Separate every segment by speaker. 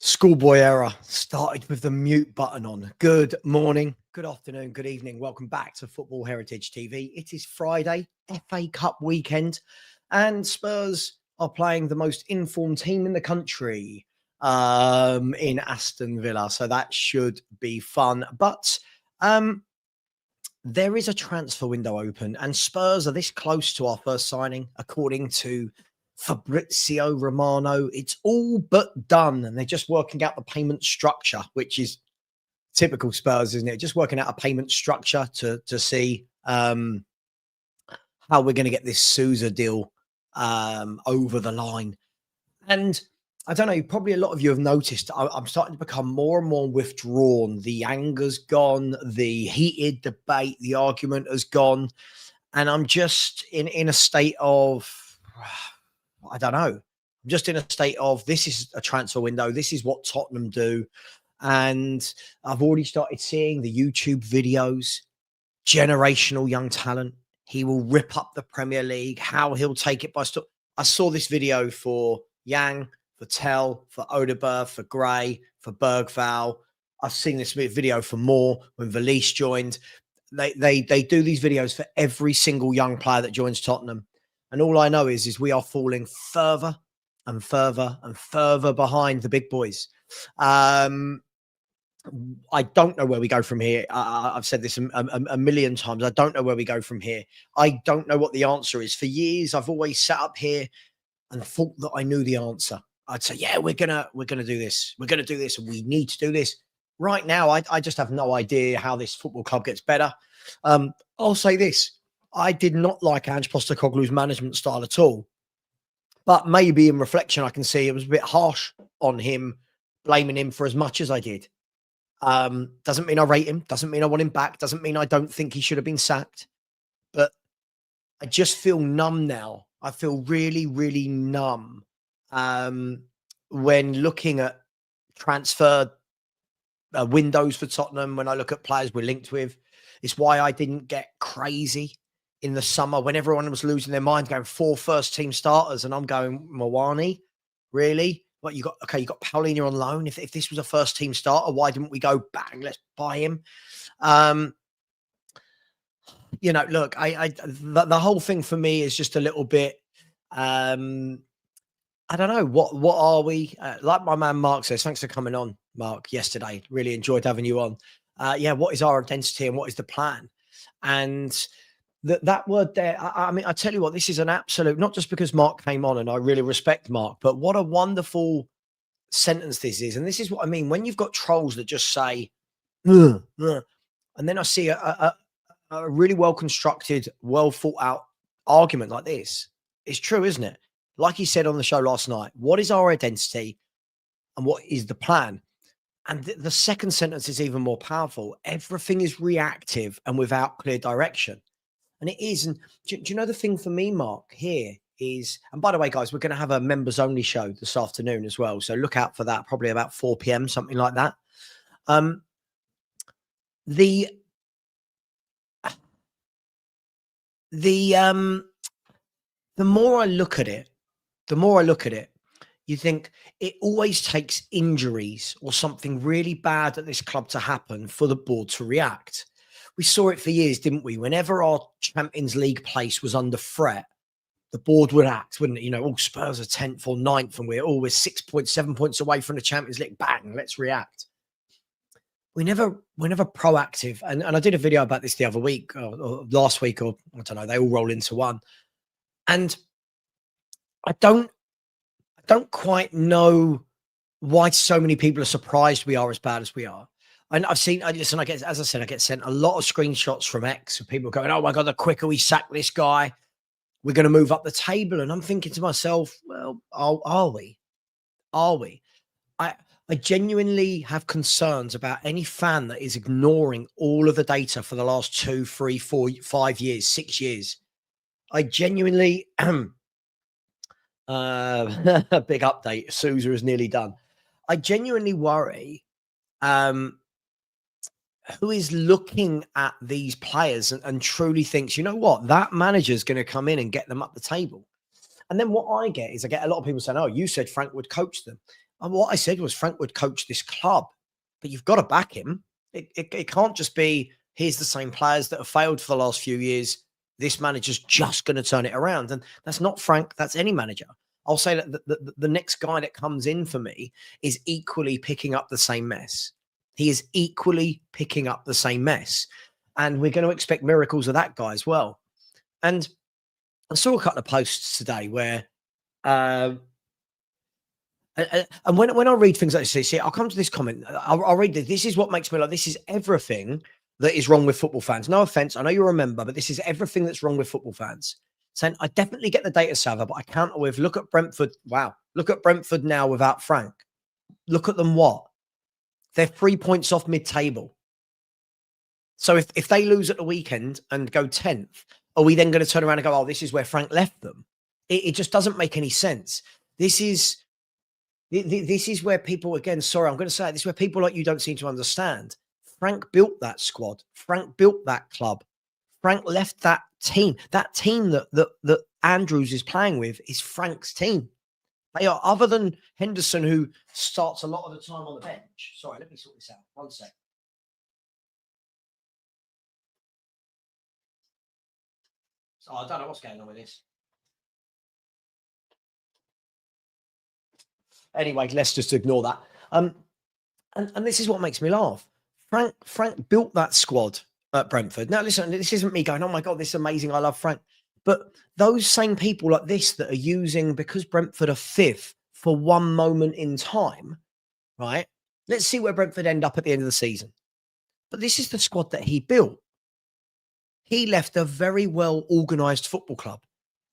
Speaker 1: Schoolboy error. Started with the mute button on. Good morning, good afternoon, good evening. Welcome back to Football Heritage TV. It is Friday, FA Cup weekend, and Spurs are playing the most informed team in the country in Aston Villa. So that should be fun. But there is a transfer window open, and Spurs are this close to our first signing, according to Fabrizio Romano. It's all but done, and they're just working out the payment structure, which is typical Spurs, isn't it? Just working out a payment structure to see how we're going to get this Sousa deal over the line. And I don't know, probably a lot of you have noticed I'm starting to become more and more withdrawn. The anger's gone, the heated debate, the argument has gone, and I'm just in a state of, I don't know. I'm just in a state of, this is a transfer window. This is what Tottenham do. And I've already started seeing the YouTube videos, generational young talent. He will rip up the Premier League, how he'll take it by storm. I saw this video for Yang, for Tell, for Odeberg, for Gray, for Bergval. I've seen this video for Moore when Valise joined. They do these videos for every single young player that joins Tottenham. And all I know is we are falling further and further and further behind the big boys. I don't know where we go from here. I've said this a million times. I don't know where we go from here. I don't know what the answer is. For years, I've always sat up here and thought that I knew the answer. I'd say, yeah, we're gonna do this. We're gonna do this, and we need to do this. Right now, I just have no idea how this football club gets better. I'll say this. I did not like Ange-Postecoglou's management style at all. But maybe in reflection, I can see it was a bit harsh on him, blaming him for as much as I did. Doesn't mean I rate him. Doesn't mean I want him back. Doesn't mean I don't think he should have been sacked. But I just feel numb now. I feel really, really numb when looking at transfer windows for Tottenham, when I look at players we're linked with. It's why I didn't get crazy in the summer when everyone was losing their mind, going 4 first-team starters, and I'm going, Mawani, really? What you got? Okay, you got Paulinho on loan. If this was a first-team starter, why didn't we go bang? Let's buy him. You know, look, the whole thing for me is just a little bit. I don't know what are we like. My man Mark says, thanks for coming on, Mark. Yesterday, really enjoyed having you on. Yeah, what is our identity and what is the plan? And that word there, I mean, I tell you what, this is an absolute, not just because Mark came on and I really respect Mark, but what a wonderful sentence this is. And this is what I mean. When you've got trolls that just say, ugh, ugh, and then I see a really well-constructed, well-thought-out argument like this. It's true, isn't it? Like he said on the show last night, what is our identity and what is the plan? And the second sentence is even more powerful. Everything is reactive and without clear direction. And it is. And do you know the thing for me, Mark, here is, and by the way, guys, we're going to have a members only show this afternoon as well. So look out for that, probably about 4 p.m., something like that. The more I look at it, you think it always takes injuries or something really bad at this club to happen for the board to react. We saw it for years, didn't we? Whenever our Champions League place was under threat, the board would act, wouldn't it? You know, all Spurs are 10th or 9th and we're always 6 points, 7 points away from the Champions League. Bang, let's react. We're never proactive. And I did a video about this the other week or last week, or I don't know, they all roll into one. And I don't quite know why so many people are surprised we are as bad as we are. And I've seen, listen, I get sent a lot of screenshots from X of people going, oh my God, the quicker we sack this guy, we're going to move up the table. And I'm thinking to myself, well, are we? I genuinely have concerns about any fan that is ignoring all of the data for the last 2, 3, 4, 5 years, 6 years. I genuinely, a big update. Sousa is nearly done. I genuinely worry who is looking at these players and truly thinks, you know what, that manager's going to come in and get them up the table. And then what I get is I get a lot of people saying, oh, you said Frank would coach them. And what I said was Frank would coach this club, but you've got to back him. It can't just be, here's the same players that have failed for the last few years. This manager's just going to turn it around. And that's not Frank. That's any manager. I'll say that the next guy that comes in for me is equally picking up the same mess. He is equally picking up the same mess. And we're going to expect miracles of that guy as well. And I saw a couple of posts today where, and when I read things like this, see, I'll come to this comment. I'll read this. This is what makes me like, this is everything that is wrong with football fans. No offense. I know you're a member, but this is everything that's wrong with football fans. Saying, I definitely get the data, Savva, but I counter with, look at Brentford. Wow. Look at Brentford now without Frank. Look at them what? They're 3 points off mid-table. So if they lose at the weekend and go 10th, are we then going to turn around and go, oh, this is where Frank left them? It just doesn't make any sense. This is where people, again, sorry, I'm going to say it, this is where people like you don't seem to understand. Frank built that squad. Frank built that club. Frank left that team. That team that Andrews is playing with is Frank's team. They are, other than Henderson, who starts a lot of the time on the bench. Sorry, let me sort this out. One sec. So I don't know what's going on with this. Anyway, let's just ignore that. And this is what makes me laugh. Frank built that squad at Brentford. Now, listen, this isn't me going, oh my God, this is amazing. I love Frank. But those same people like this that are using, because Brentford are 5th for one moment in time, right? Let's see where Brentford end up at the end of the season. But this is the squad that he built. He left a very well-organized football club,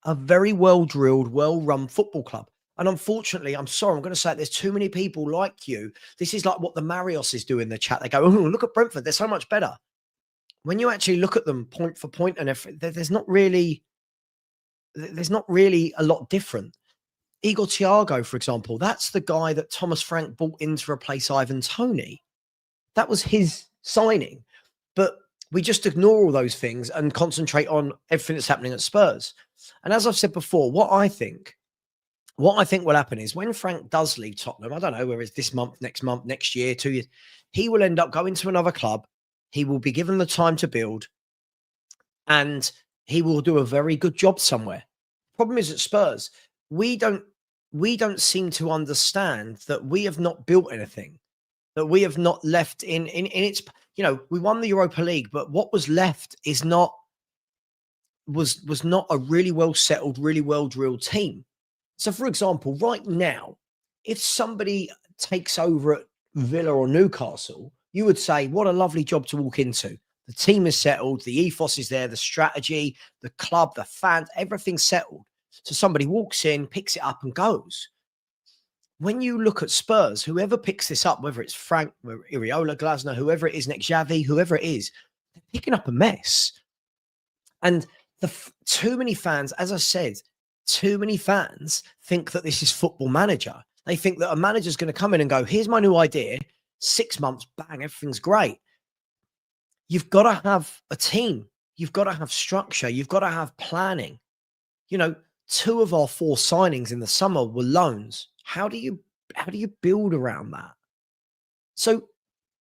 Speaker 1: a very well-drilled, well-run football club. And unfortunately, I'm sorry, I'm going to say it, there's too many people like you. This is like what the Marios is doing in the chat. They go, oh, look at Brentford. They're so much better. When you actually look at them point for point and everything, there's not really a lot different. Igor Thiago, for example, that's the guy that Thomas Frank brought in to replace Ivan Toney. That was his signing. But we just ignore all those things and concentrate on everything that's happening at Spurs. And as I've said before, what I think will happen is when Frank does leave Tottenham, I don't know whether it's this month, next year, 2 years, he will end up going to another club. He will be given the time to build, and he will do a very good job somewhere. Problem is at Spurs, we don't seem to understand that we have not built anything, that we have not left in its, we won the Europa League, but what was left is not a really well settled, really well drilled team. So, for example, right now, if somebody takes over at Villa or Newcastle, you would say, what a lovely job to walk into. The team is settled. The ethos is there. The strategy, the club, the fans, everything's settled. So somebody walks in, picks it up and goes. When you look at Spurs, whoever picks this up, whether it's Frank, Iriola, Glasner, whoever it is next, Xavi, whoever it is, they're picking up a mess. And too many fans, as I said, too many fans think that this is Football Manager. They think that a manager's going to come in and go, here's my new idea. 6 months, bang, everything's great. You've got to have a team. You've got to have structure. You've got to have planning. 2 of our 4 signings in the summer were loans. How do you build around that? So,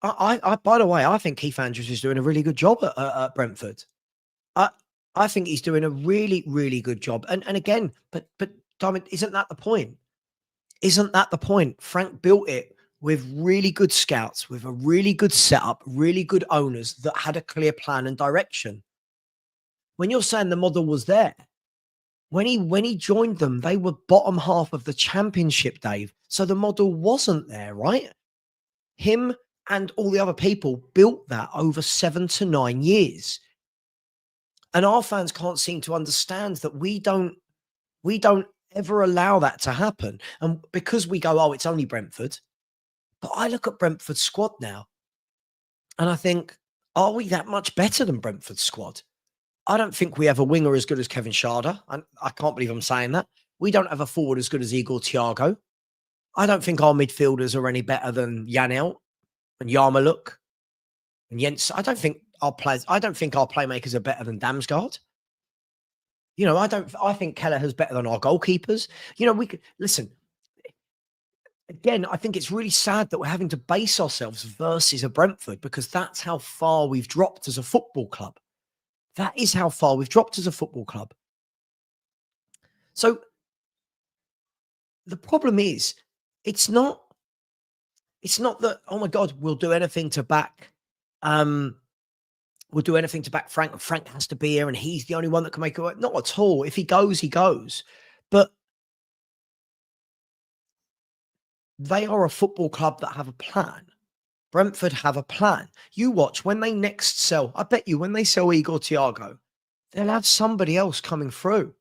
Speaker 1: I by the way, I think Keith Andrews is doing a really good job at Brentford. I think he's doing a really, really good job. And again, but Diamond, isn't that the point? Isn't that the point? Frank built it with really good scouts, with a really good setup, really good owners that had a clear plan and direction. When you're saying the model was there, when he joined them, they were bottom half of the championship, Dave. So the model wasn't there, right? Him and all the other people built that over 7 to 9 years. And our fans can't seem to understand that we don't ever allow that to happen. And because we go, oh, it's only Brentford. But I look at Brentford's squad now and I think, are we that much better than Brentford's squad? I don't think we have a winger as good as Kevin Schade. And I can't believe I'm saying that. We don't have a forward as good as Igor Thiago. I don't think our midfielders are any better than Janelt and Yarmouk and Jens. I don't think our playmakers are better than Damsgaard. I think Keller is better than our goalkeepers. We could listen. again, I think it's really sad that we're having to base ourselves versus a Brentford, because that's how far we've dropped as a football club. That is how far we've dropped as a football club. So the problem is, it's not that, oh my God, we'll do anything to back um Frank. Frank has to be here and he's the only one that can make it work. Not at all. If he goes, he goes. But they are a football club that have a plan. Brentford have a plan. You watch when they next sell. I bet you when they sell Igor Thiago, they'll have somebody else coming through.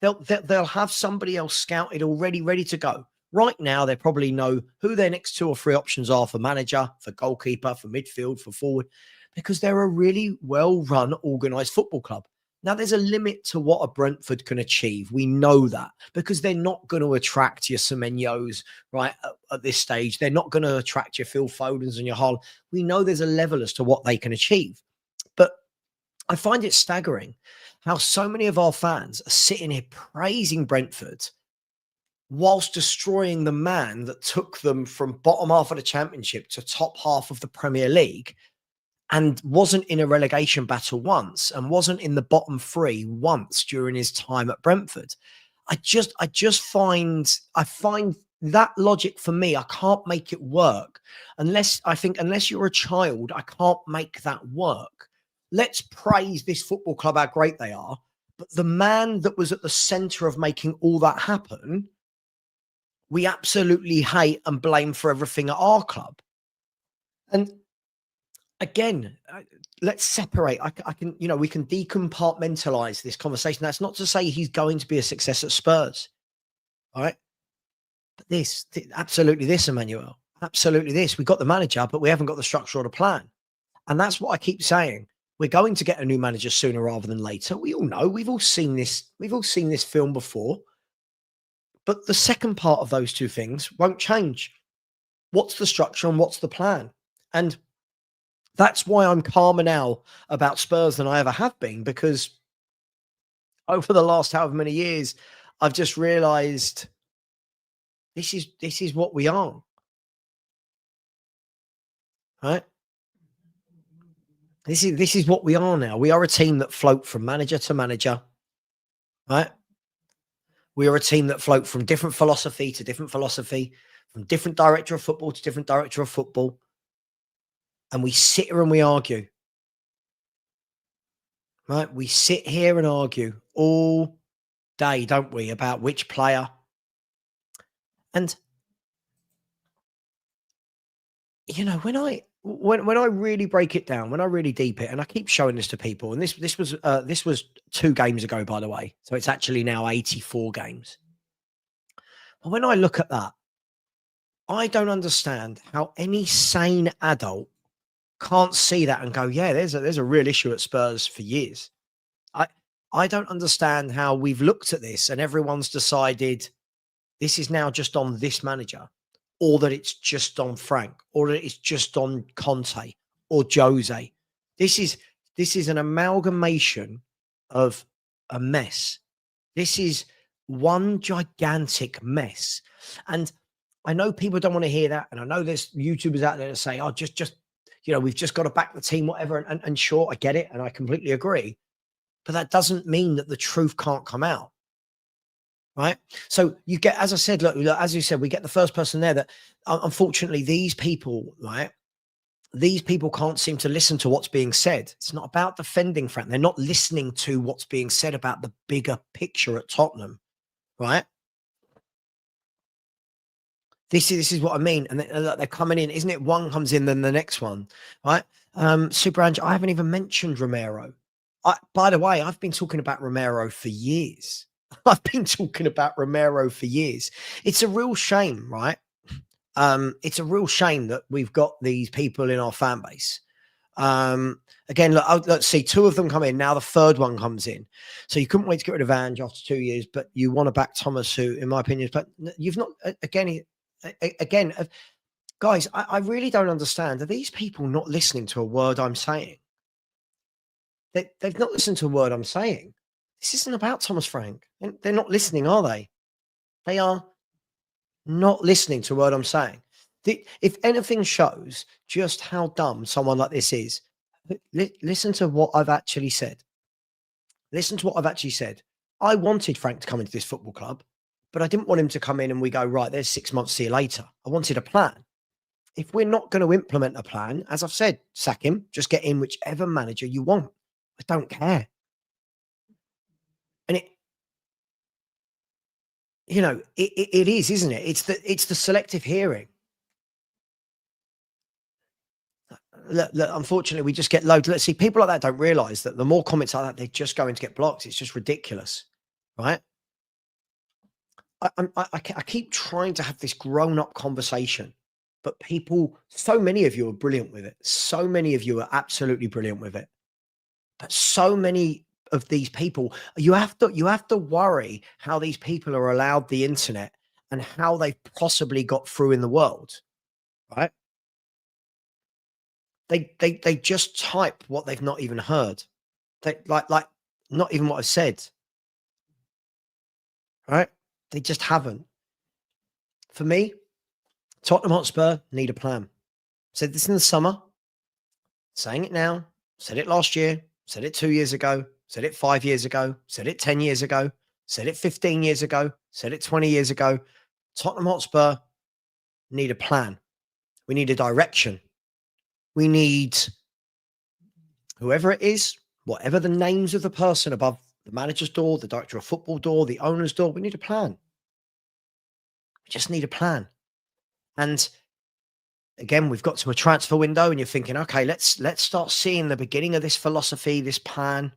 Speaker 1: They'll have somebody else scouted already, ready to go. Right now, they probably know who their next 2 or 3 options are for manager, for goalkeeper, for midfield, for forward, because they're a really well-run, organised football club. Now, there's a limit to what a Brentford can achieve. We know that, because they're not going to attract your Semenyos, right, at this stage. They're not going to attract your Phil Fodens and your Hull. We know there's a level as to what they can achieve. But I find it staggering how so many of our fans are sitting here praising Brentford whilst destroying the man that took them from bottom half of the Championship to top half of the Premier League, and wasn't in a relegation battle once, and wasn't in the bottom 3 once during his time at Brentford. I find that logic, for me, I can't make it work unless you're a child. I can't make that work. Let's praise this football club, how great they are. But the man that was at the center of making all that happen, we absolutely hate and blame for everything at our club. And again, let's separate. I can, we can decompartmentalize this conversation. That's not to say he's going to be a success at Spurs. All right. But absolutely this, Emmanuel, absolutely this. We got the manager, but we haven't got the structure or the plan. And that's what I keep saying. We're going to get a new manager sooner rather than later. We all know. We've all seen this. We've all seen this film before. But the second part of those 2 things won't change. What's the structure and what's the plan? And that's why I'm calmer now about Spurs than I ever have been, because over the last however many years, I've just realized this is what we are. Right? This is what we are now. We are a team that float from manager to manager, right? We are a team that float from different philosophy to different philosophy, from different director of football to different director of football. And we sit here and we argue, right? We sit here and argue all day, don't we, about which player. And, when I really break it down, when I really deep it, and I keep showing this to people, and this was 2 games ago, by the way, so it's actually now 84 games. But when I look at that, I don't understand how any sane adult can't see that and go, yeah, there's a real issue at Spurs for years. I don't understand how we've looked at this and everyone's decided this is now just on this manager, or that it's just on Frank, or that it's just on Conte or Jose. This is an amalgamation of a mess. This is one gigantic mess. And I know people don't want to hear that. And I know there's YouTubers out there that say, oh, just we've just got to back the team, whatever. And sure, I get it. And I completely agree. But that doesn't mean that the truth can't come out. Right. So you get, as I said, look, as you said, we get the first person there that unfortunately these people, right? These people can't seem to listen to what's being said. It's not about defending Frank. They're not listening to what's being said about the bigger picture at Tottenham. Right. This is what I mean. And they're coming in, isn't it? One comes in, then the next one. Right. Super Ange, I haven't even mentioned Romero. By the way, I've been talking about Romero for years. I've been talking about Romero for years. It's a real shame, right? It's a real shame that we've got these people in our fan base. Again, look, let's see, 2 of them come in. Now the 3rd one comes in. So you couldn't wait to get rid of Ange after 2 years, but you want to back Thomas, who, in my opinion, but you've not, again, guys, I really don't understand. Are these people not listening to a word I'm saying? They've not listened to a word I'm saying. This isn't about Thomas Frank. They're not listening, are they? They are. not listening to what I'm saying. If anything shows just how dumb someone like this is, listen to what I've actually said. Listen to what I've actually said. I wanted Frank to come into this football club, but I didn't want him to come in and we go, right, there's 6 months, see you later. I wanted a plan. If we're not going to implement a plan, as I've said, sack him, just get in whichever manager you want. I don't care. And it is, isn't it? It's the selective hearing. Look, unfortunately, we just get loads. Let's see, people like that don't realize that the more comments like that, they're just going to get blocked. It's just ridiculous, right? I keep trying to have this grown-up conversation, but people, so many of you are brilliant with it. So many of you are absolutely brilliant with it. But so many of these people, you have to worry how these people are allowed the internet and how they've possibly got through in the world, right? They just type what they've not even heard. They like not even what I said, right? They just haven't. For me, Tottenham Hotspur need a plan. Said this in the summer, saying it now, said it last year, said it 2 years ago, said it 5 years ago, said it 10 years ago, said it 15 years ago, said it 20 years ago. Tottenham Hotspur need a plan. We need a direction. We need whoever it is, whatever the names of the person above the manager's door, the director of football door, the owner's door, we need a plan. We just need a plan. And again, we've got to a transfer window and you're thinking, okay, let's start seeing the beginning of this philosophy, this plan.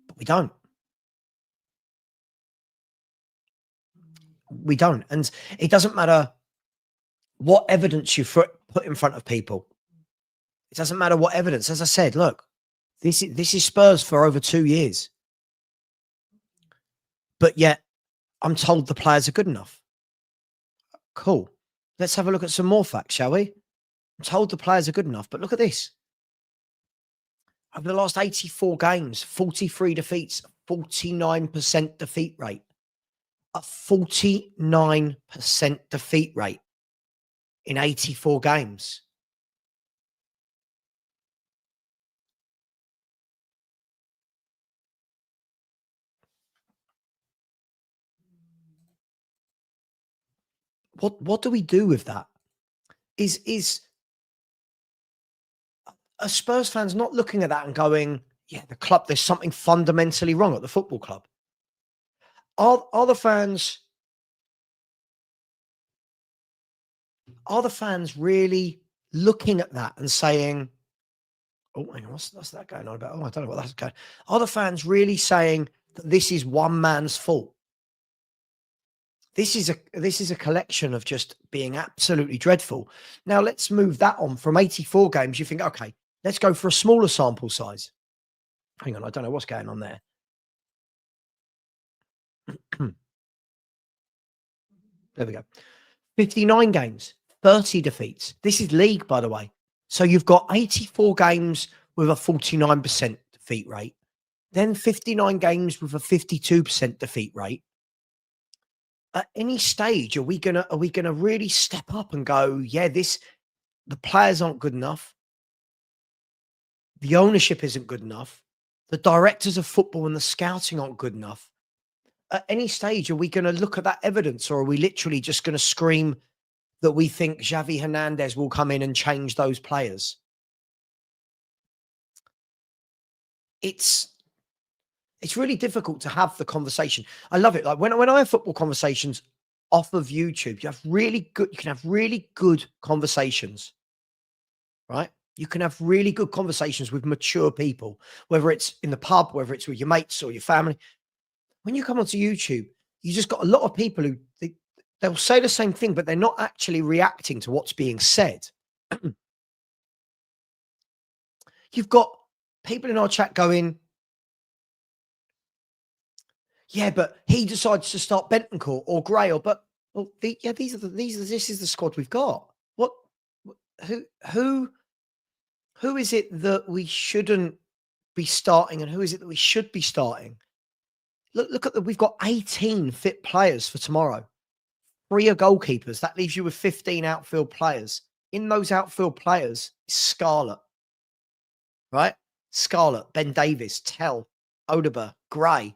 Speaker 1: But we don't. We don't. And it doesn't matter what evidence you put in front of people. It doesn't matter what evidence. As I said, look, this is Spurs for over 2 years. But yet I'm told the players are good enough. Cool. Let's have a look at some more facts, shall we? I'm told the players are good enough, but look at this. Over the last 84 games, 43 defeats, 49% defeat rate. A 49% defeat rate in 84 games. What do we do with that? Is a Spurs fans not looking at that and going, yeah, the club, there's something fundamentally wrong at the football club? Are the fans really looking at that and saying, oh, hang on, what's that going on about? Oh, I don't know what that's going. Are the fans really saying that this is one man's fault? This is a collection of just being absolutely dreadful. Now let's move that on from 84 games. You think, okay, let's go for a smaller sample size. Hang on, I don't know what's going on there. There we go. 59 games, 30 defeats. This is league, by the way. So you've got 84 games with a 49% defeat rate, then 59 games with a 52% defeat rate. At any stage, are we gonna really step up and go, yeah, the players aren't good enough, the ownership isn't good enough, the directors of football and the scouting aren't good enough? At any stage, are we going to look at that evidence, or are we literally just going to scream that we think Xavi Hernandez will come in and change those players? It's really difficult to have the conversation. I love it. Like when I have football conversations off of YouTube, you can have really good conversations, right? You can have really good conversations with mature people, whether it's in the pub, whether it's with your mates or your family. When you come onto YouTube, you just got a lot of people who they'll say the same thing, but they're not actually reacting to what's being said. You've got people in our chat going, yeah, but he decides to start Bentancur or Gray this is the squad we've got. Who is it that we shouldn't be starting and who is it that we should be starting? Look at we've got 18 fit players for tomorrow. 3 are goalkeepers. That leaves you with 15 outfield players. In those outfield players, Scarlett, right? Scarlett, Ben Davies, Tell, Odeber, Gray.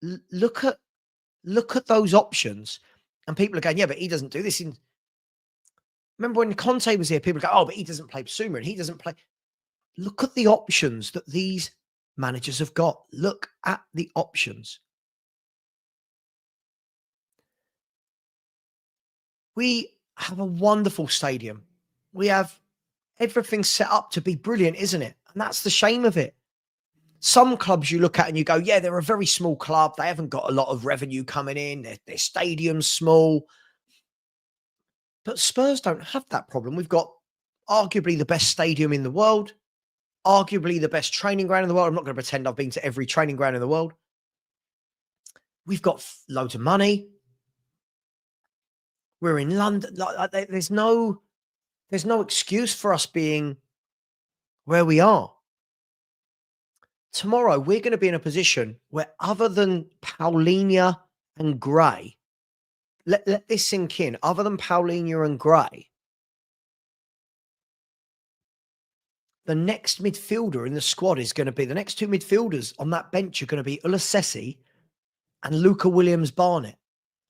Speaker 1: Look at those options, and people are going, yeah, but he doesn't do this. Remember when Conte was here, people go, oh, but he doesn't play Basuma and he doesn't play. Look at the options that these managers have got. Look at the options. We have a wonderful stadium. We have everything set up to be brilliant, isn't it? And that's the shame of it. Some clubs you look at and you go, yeah, they're a very small club. They haven't got a lot of revenue coming in. Their stadium's small. But Spurs don't have that problem. We've got arguably the best stadium in the world, arguably the best training ground in the world. I'm not going to pretend I've been to every training ground in the world. We've got loads of money. We're in London. There's no excuse for us being where we are. Tomorrow, we're going to be in a position where, other than Paulinho and Gray, let this sink in, other than Paulinho and Gray, the next midfielder in the squad is going to be, the next 2 midfielders on that bench are going to be Ulasesi and Luca Williams-Barnett.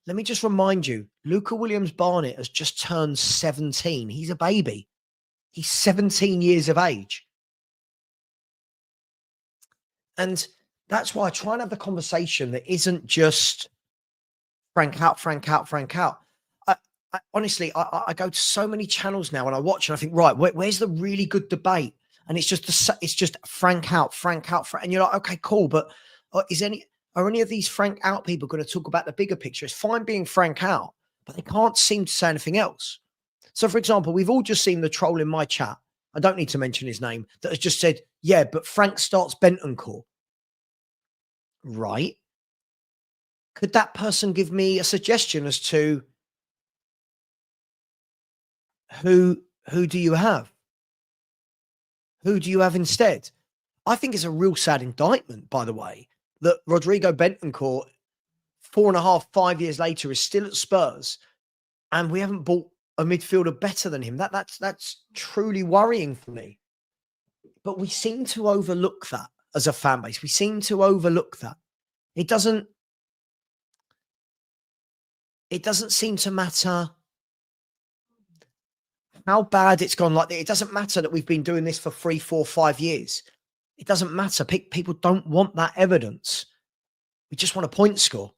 Speaker 1: Let me just remind you, Luca Williams-Barnett has just turned 17. He's a baby. He's 17 years of age. And that's why I try and have the conversation that isn't just Frank out, Frank out, Frank out. Honestly, I go to so many channels now and I watch and I think, right, where's the really good debate? And it's just Frank out, Frank out, Frank. And you're like, okay, cool. But are any of these Frank out people going to talk about the bigger picture? It's fine being Frank out, but they can't seem to say anything else. So, for example, we've all just seen the troll in my chat. I don't need to mention his name, that has just said, yeah, but Frank starts Bentancur. Right. Could that person give me a suggestion as to who do you have? Who do you have instead? I think it's a real sad indictment, by the way, that Rodrigo Bentancur, 4.5, 5 years later, is still at Spurs, and we haven't bought a midfielder better than him. That's truly worrying for me. But we seem to overlook that as a fan base. We seem to overlook that. It doesn't seem to matter how bad it's gone. Like, it doesn't matter that we've been doing this for 3, 4, 5 years. It doesn't matter. People don't want that evidence. We just want a point score.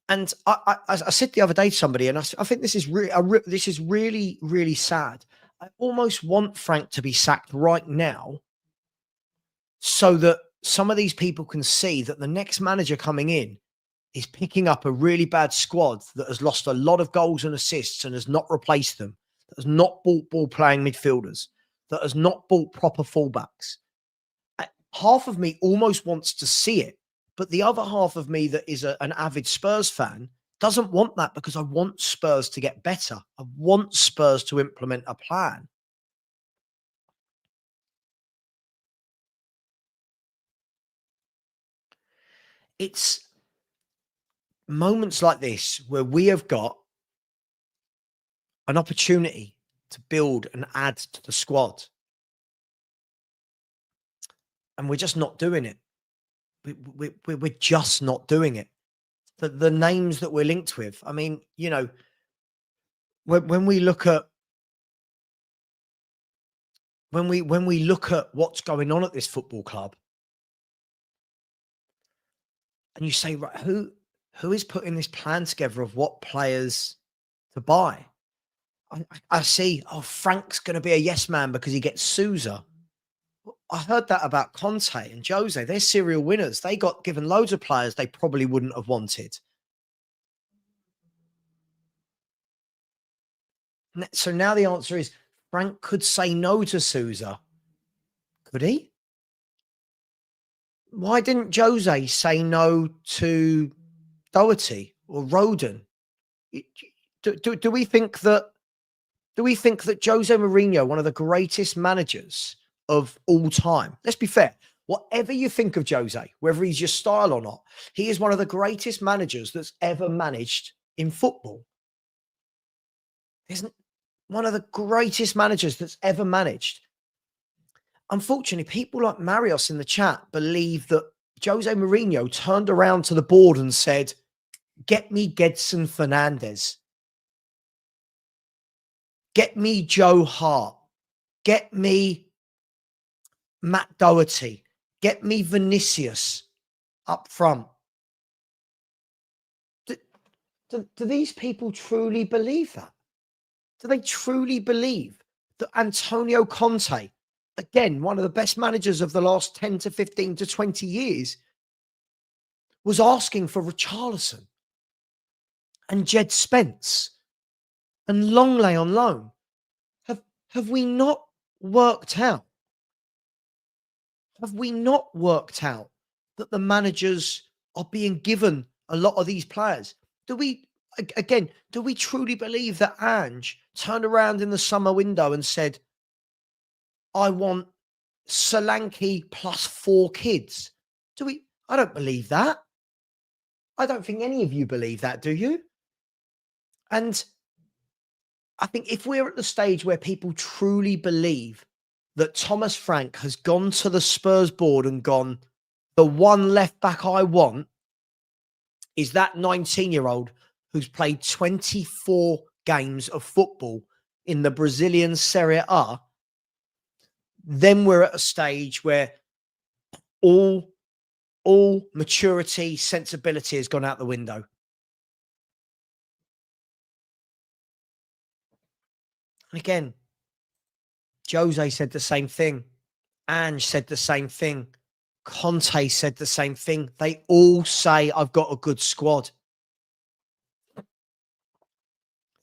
Speaker 1: And I said the other day to somebody, and I think this is really, really sad. I almost want Frank to be sacked right now, so that some of these people can see that the next manager coming in is picking up a really bad squad that has lost a lot of goals and assists and has not replaced them, that has not bought ball-playing midfielders, that has not bought proper fullbacks. Half of me almost wants to see it, but the other half of me that is an avid Spurs fan doesn't want that, because I want Spurs to get better. I want Spurs to implement a plan. It's moments like this where we have got an opportunity to build and add to the squad, and we're just not doing it. We're just not doing it. The names that we're linked with. I mean, you know, when we look at what's going on at this football club, and you say, right, who is putting this plan together of what players to buy? I see, oh, Frank's going to be a yes man because he gets Sousa. I heard that about Conte and Jose. They're serial winners. They got given loads of players they probably wouldn't have wanted. So now the answer is Frank could say no to Sousa. Could he? Why didn't Jose say no to Doherty or Rodon? Do we think that Jose Mourinho, one of the greatest managers of all time, let's be fair, whatever you think of Jose, whether he's your style or not, he is one of the greatest managers that's ever managed in football. Isn't one of the greatest managers that's ever managed. Unfortunately, people like Marios in the chat believe that Jose Mourinho turned around to the board and said, get me Gedson Fernandez. Get me Joe Hart. Get me Matt Doherty. Get me Vinicius up front. Do these people truly believe that? Do they truly believe that Antonio Conte, again, one of the best managers of the last 10 to 15 to 20 years, was asking for Richarlison and Jed Spence and Longley on loan? Have we not worked out? Have we not worked out that the managers are being given a lot of these players? Do we truly believe that Ange turned around in the summer window and said, I want Solanke plus 4 kids? I don't believe that. I don't think any of you believe that, do you? And I think if we're at the stage where people truly believe that Thomas Frank has gone to the Spurs board and gone, the one left back I want is that 19-year-old who's played 24 games of football in the Brazilian Serie A, then we're at a stage where all maturity, sensibility has gone out the window. And again, Jose said the same thing. Ange said the same thing. Conte said the same thing. They all say, I've got a good squad.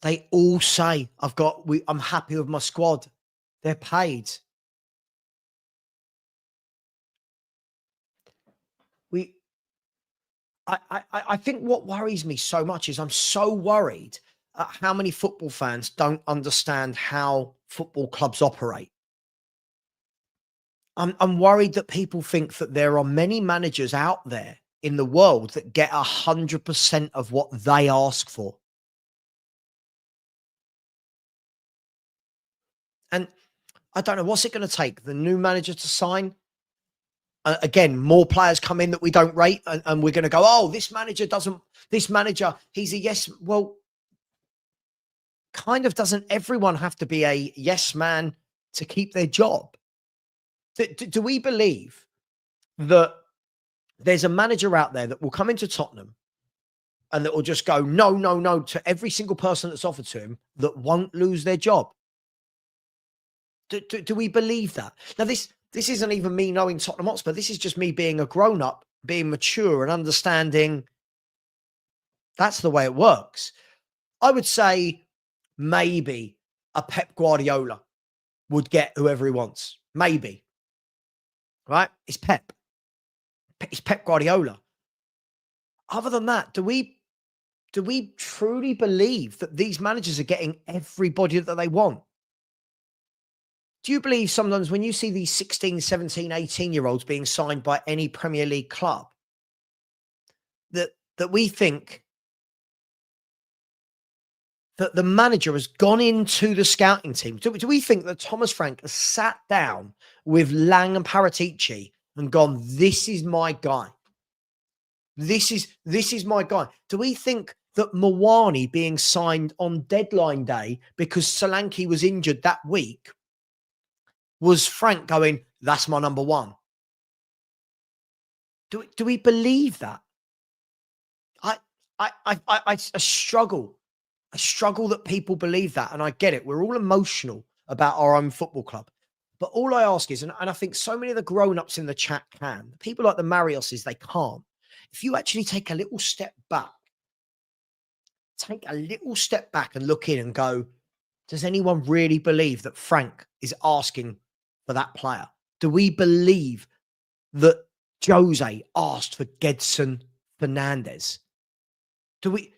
Speaker 1: They all say, I'm happy with my squad. They're paid. I think what worries me so much is I'm so worried at how many football fans don't understand how football clubs operate. I'm worried that people think that there are many managers out there in the world that get 100% of what they ask for. And I don't know, what's it going to take? The new manager to sign? Again, more players come in that we don't rate, and we're going to go, oh, this manager, he's a yes. Well, kind of doesn't everyone have to be a yes man to keep their job? Do we believe that there's a manager out there that will come into Tottenham and that will just go, no, no, no, to every single person that's offered to him that won't lose their job? Do we believe that? Now, this isn't even me knowing Tottenham Hotspur. This is just me being a grown-up, being mature and understanding that's the way it works. I would say maybe a Pep Guardiola would get whoever he wants. Maybe. Right? It's Pep. It's Pep Guardiola. Other than that, do we truly believe that these managers are getting everybody that they want? Do you believe sometimes when you see these 16, 17, 18-year-olds being signed by any Premier League club, that we think that the manager has gone into the scouting team? Do we think that Thomas Frank has sat down with Lang and Paratici and gone, this is my guy? This is my guy. Do we think that Mawani being signed on deadline day because Solanke was injured that week was Frank going, that's my number one? Do we believe that? I struggle. I struggle that people believe that. And I get it. We're all emotional about our own football club. But all I ask is, and I think so many of the grown-ups in the chat can, people like the Marioses, they can't. If you actually take a little step back and look in and go, does anyone really believe that Frank is asking for that player? Do we believe that Jose asked for Gedson Fernandez? Do we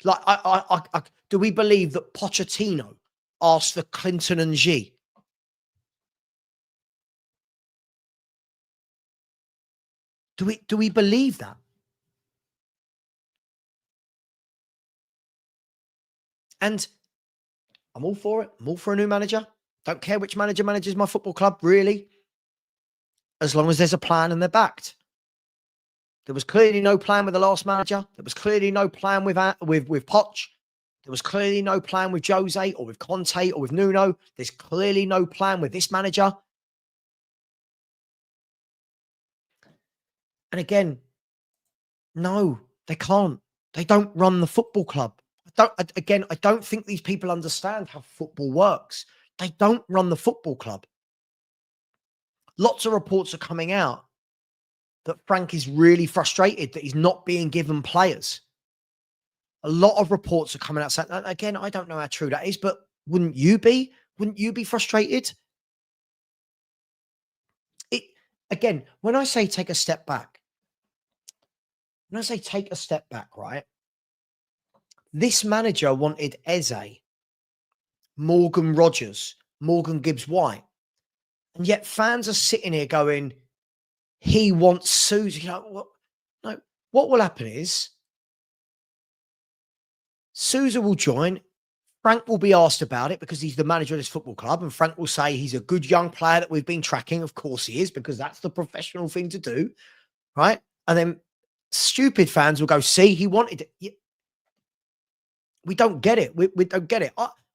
Speaker 1: do we believe that Pochettino asked for Clinton and G? Do we believe that? And I'm all for it. I'm all for a new manager. Don't care which manager manages my football club, really, as long as there's a plan and they're backed. There was clearly no plan with the last manager. There was clearly no plan with Poch. There was clearly no plan with Jose or with Conte or with Nuno. There's clearly no plan with this manager. And again, no, they can't. They don't run the football club. I don't think these people understand how football works. They don't run the football club. Lots of reports are coming out that Frank is really frustrated that he's not being given players. A lot of reports are coming out saying, again, I don't know how true that is, but wouldn't you be? Wouldn't you be frustrated? Again, when I say take a step back, right? This manager wanted Eze, Morgan Rogers, Morgan Gibbs-White. And yet fans are sitting here going, he wants Sousa. You know, what? No, what will happen is Sousa will join. Frank will be asked about it because he's the manager of this football club. And Frank will say he's a good young player that we've been tracking. Of course he is, because that's the professional thing to do. Right. And then stupid fans will go, see, he wanted it. We don't get it. We don't get it.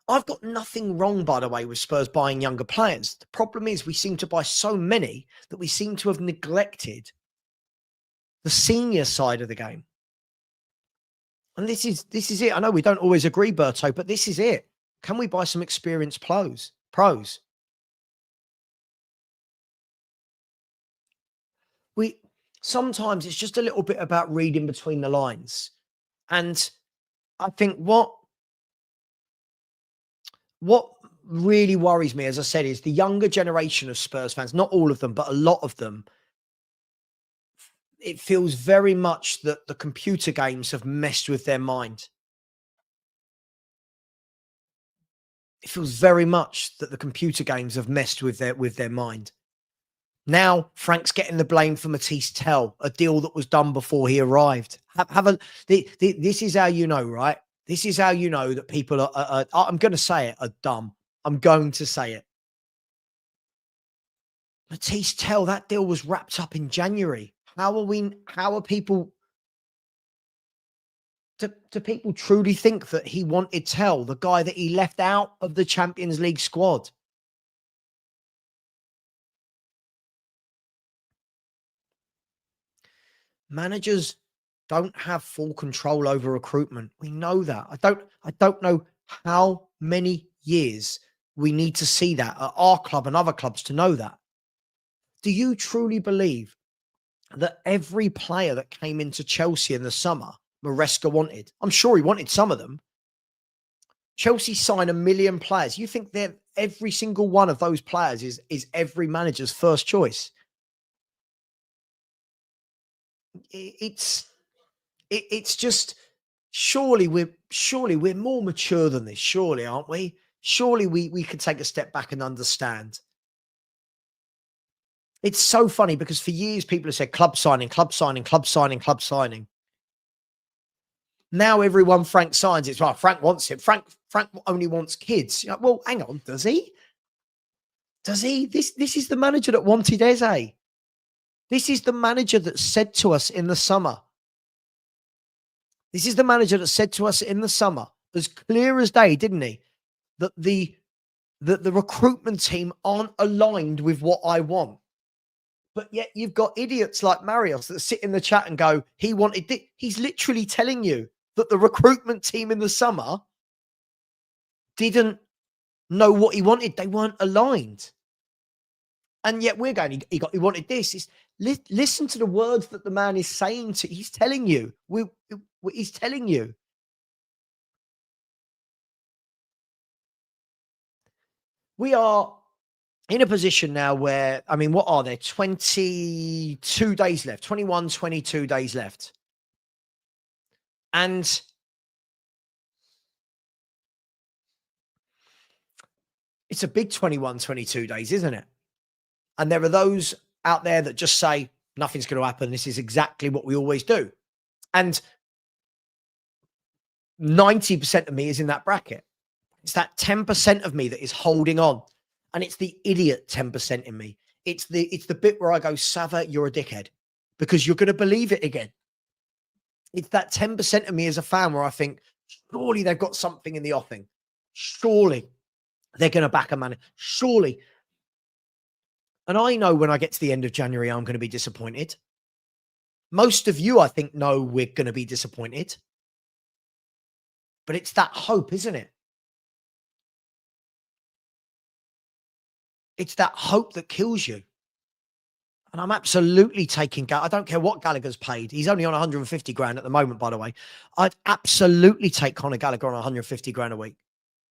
Speaker 1: I've got nothing wrong, by the way, with Spurs buying younger players. The problem is we seem to buy so many that we seem to have neglected the senior side of the game. And this is it. I know we don't always agree, Berto, but this is it. Can we buy some experienced pros? Sometimes it's just a little bit about reading between the lines. And I think what really worries me, as I said, is the younger generation of Spurs fans, not all of them, but a lot of them. It feels very much that the computer games have messed with their mind. It feels very much that the computer games have messed with their mind. Now Frank's getting the blame for Matisse Tell, a deal that was done before he arrived. This is how you know, right? This is how you know that people are I'm going to say it, are dumb. I'm going to say it. Matisse Tell, that deal was wrapped up in January. How are people? Do people truly think that he wanted Tell, the guy that he left out of the Champions League squad? Managers don't have full control over recruitment. We know that. I don't know how many years we need to see that at our club and other clubs to know that. Do you truly believe that every player that came into Chelsea in the summer, Maresca wanted? I'm sure he wanted some of them. Chelsea signed 1 million players. You think that every single one of those players is every manager's first choice? It's just, surely we're more mature than this, surely, aren't we? Surely we could take a step back and understand. It's so funny because for years people have said club signing. Now everyone Frank signs, it's right. Frank wants it. Frank only wants kids. You're like, well, hang on, does he? Does he? This is the manager that wanted Eze. This is the manager that said to us in the summer. This is the manager that said to us in the summer, as clear as day, didn't he? That the recruitment team aren't aligned with what I want. But yet you've got idiots like Marios that sit in the chat and go, he wanted this. He's literally telling you that the recruitment team in the summer didn't know what he wanted. They weren't aligned. And yet we're going, he wanted this. Listen to the words that the man is saying to, he's telling you. He's telling you. We are in a position now where, I mean, what are there? 22 days left, 21, 22 days left. And it's a big 21, 22 days, isn't it? And there are those out there that just say, Nothing's going to happen. This is exactly what we always do. And 90% of me is in that bracket. It's that 10% of me that is holding on. And it's the idiot 10% in me. It's the bit where I go, Savva, you're a dickhead, because you're going to believe it again. It's that 10% of me as a fan where I think, surely they've got something in the offing. Surely they're going to back a man. Surely. And I know when I get to the end of January, I'm going to be disappointed. Most of you, I think, know we're going to be disappointed. But it's that hope, isn't it? It's that hope that kills you. And I'm absolutely taking, I don't care what Gallagher's paid. He's only on 150 grand at the moment, by the way. I'd absolutely take Conor Gallagher on 150 grand a week.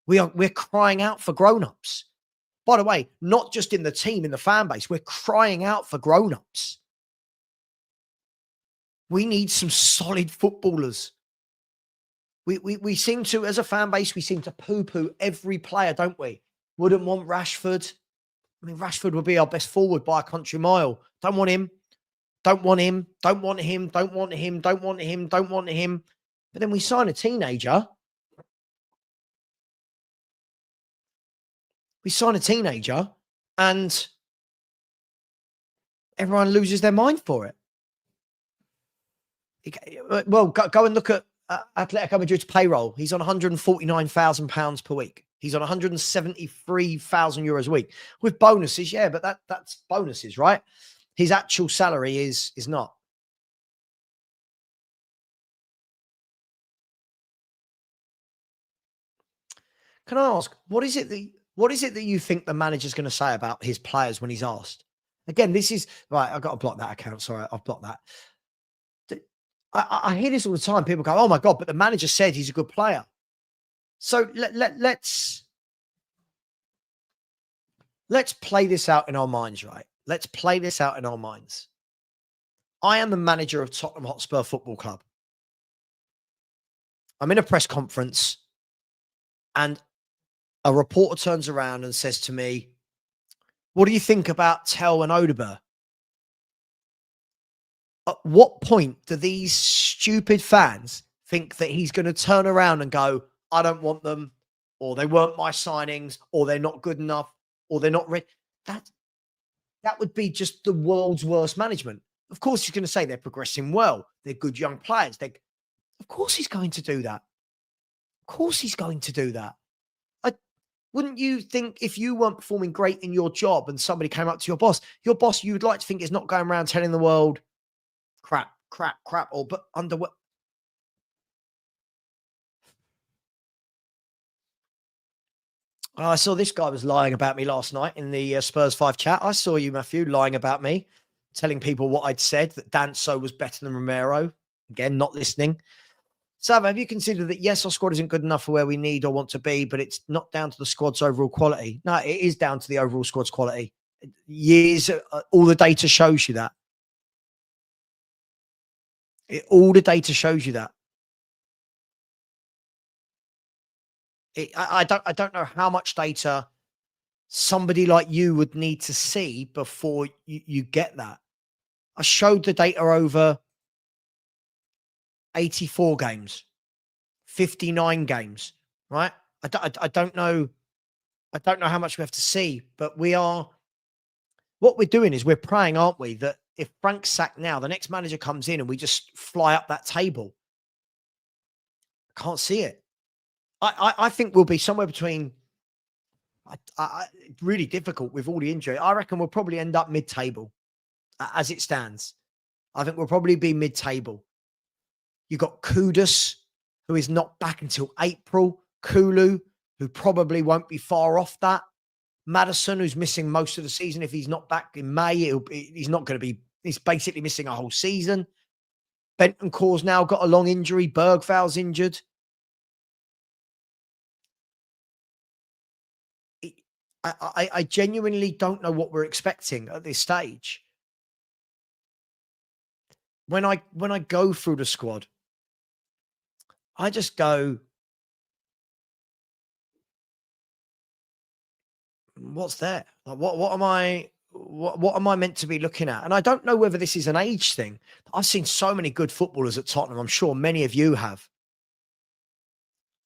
Speaker 1: We're crying out for grown-ups. By the way, not just in the team, in the fan base, we're crying out for grown-ups. We need some solid footballers. We seem to, as a fan base, we seem to poo-poo every player, don't we? Wouldn't want Rashford. I mean, Rashford would be our best forward by a country mile. Don't want him. Don't want him. Don't want him. Don't want him. Don't want him. Don't want him. But then we sign a teenager. We sign a teenager and everyone loses their mind for it. Well, go and look at Atletico Madrid's payroll. He's on £149,000 per week. He's on 173,000 euros a week with bonuses. Yeah, but that's bonuses, right? His actual salary is not. Can I ask, what is it that you think the manager's going to say about his players when he's asked? Again, this is right. I've got to block that account. Sorry, I've blocked that. I hear this all the time. People go, "Oh my God," but the manager said he's a good player. So let's play this out in our minds, right? Let's play this out in our minds. I am the manager of Tottenham Hotspur Football Club. I'm in a press conference and a reporter turns around and says to me, "What do you think about Tel and Odegaard?" At what point do these stupid fans think that he's going to turn around and go, "I don't want them," or "They weren't my signings," or "They're not good enough," or "They're not ready"? That would be just the world's worst management. Of course, he's going to say they're progressing well. They're good young players. Of course, he's going to do that. Of course, he's going to do that. Wouldn't you think if you weren't performing great in your job and somebody came up to your boss, you would like to think is not going around telling the world, crap, or but under what? I saw this guy was lying about me last night in the Spurs 5 chat. I saw you, Matthew, lying about me, telling people what I'd said, that Danso was better than Romero. Again, not listening. Savva, have you considered that, yes, our squad isn't good enough for where we need or want to be, but it's not down to the squad's overall quality? No, it is down to the overall squad's quality. All the data shows you that. All the data shows you that. I don't know how much data somebody like you would need to see before you get that. I showed the data over 84 games, 59 games, right? I don't know. I don't know how much we have to see, but what we're doing is we're praying, aren't we, that if Frank's sacked now, the next manager comes in and we just fly up that table. I can't see it. I think we'll be somewhere between, really difficult with all the injury. I reckon we'll probably end up mid-table as it stands. I think we'll probably be mid-table. You've got Kudus, who is not back until April. Kulu, who probably won't be far off that. Maddison, who's missing most of the season. If he's not back in May, he's not going to be, he's basically missing a whole season. Bentancur's now got a long injury. Bergval's injured. I genuinely don't know what we're expecting at this stage. When I go through the squad, I just go, what's there? Like, what am I what am I meant to be looking at? And I don't know whether this is an age thing. I've seen so many good footballers at Tottenham. I'm sure many of you have.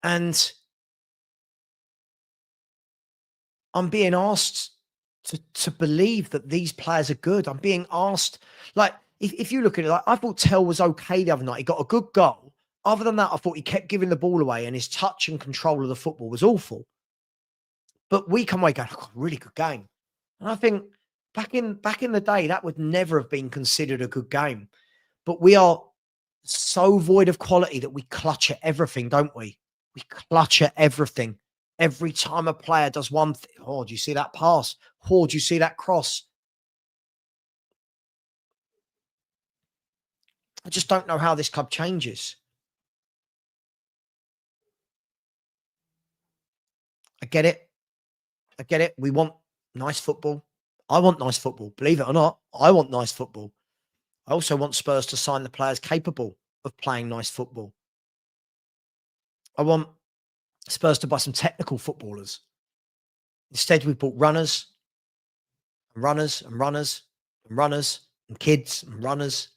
Speaker 1: And I'm being asked to believe that these players are good. I'm being asked, like, if you look at it, like, I thought Tell was okay the other night. He got a good goal. Other than that, I thought he kept giving the ball away and his touch and control of the football was awful. But we come away going, oh, really good game. And I think back in the day, that would never have been considered a good game. But we are so void of quality that we clutch at everything, don't we? We clutch at everything. Every time a player does one thing, oh, do you see that pass? Oh, do you see that cross? I just don't know how this club changes. I get it. I get it. We want nice football. I want nice football. Believe it or not, I want nice football. I also want Spurs to sign the players capable of playing nice football. I want Spurs to buy some technical footballers. Instead, we bought runners and runners and runners and runners and kids and runners.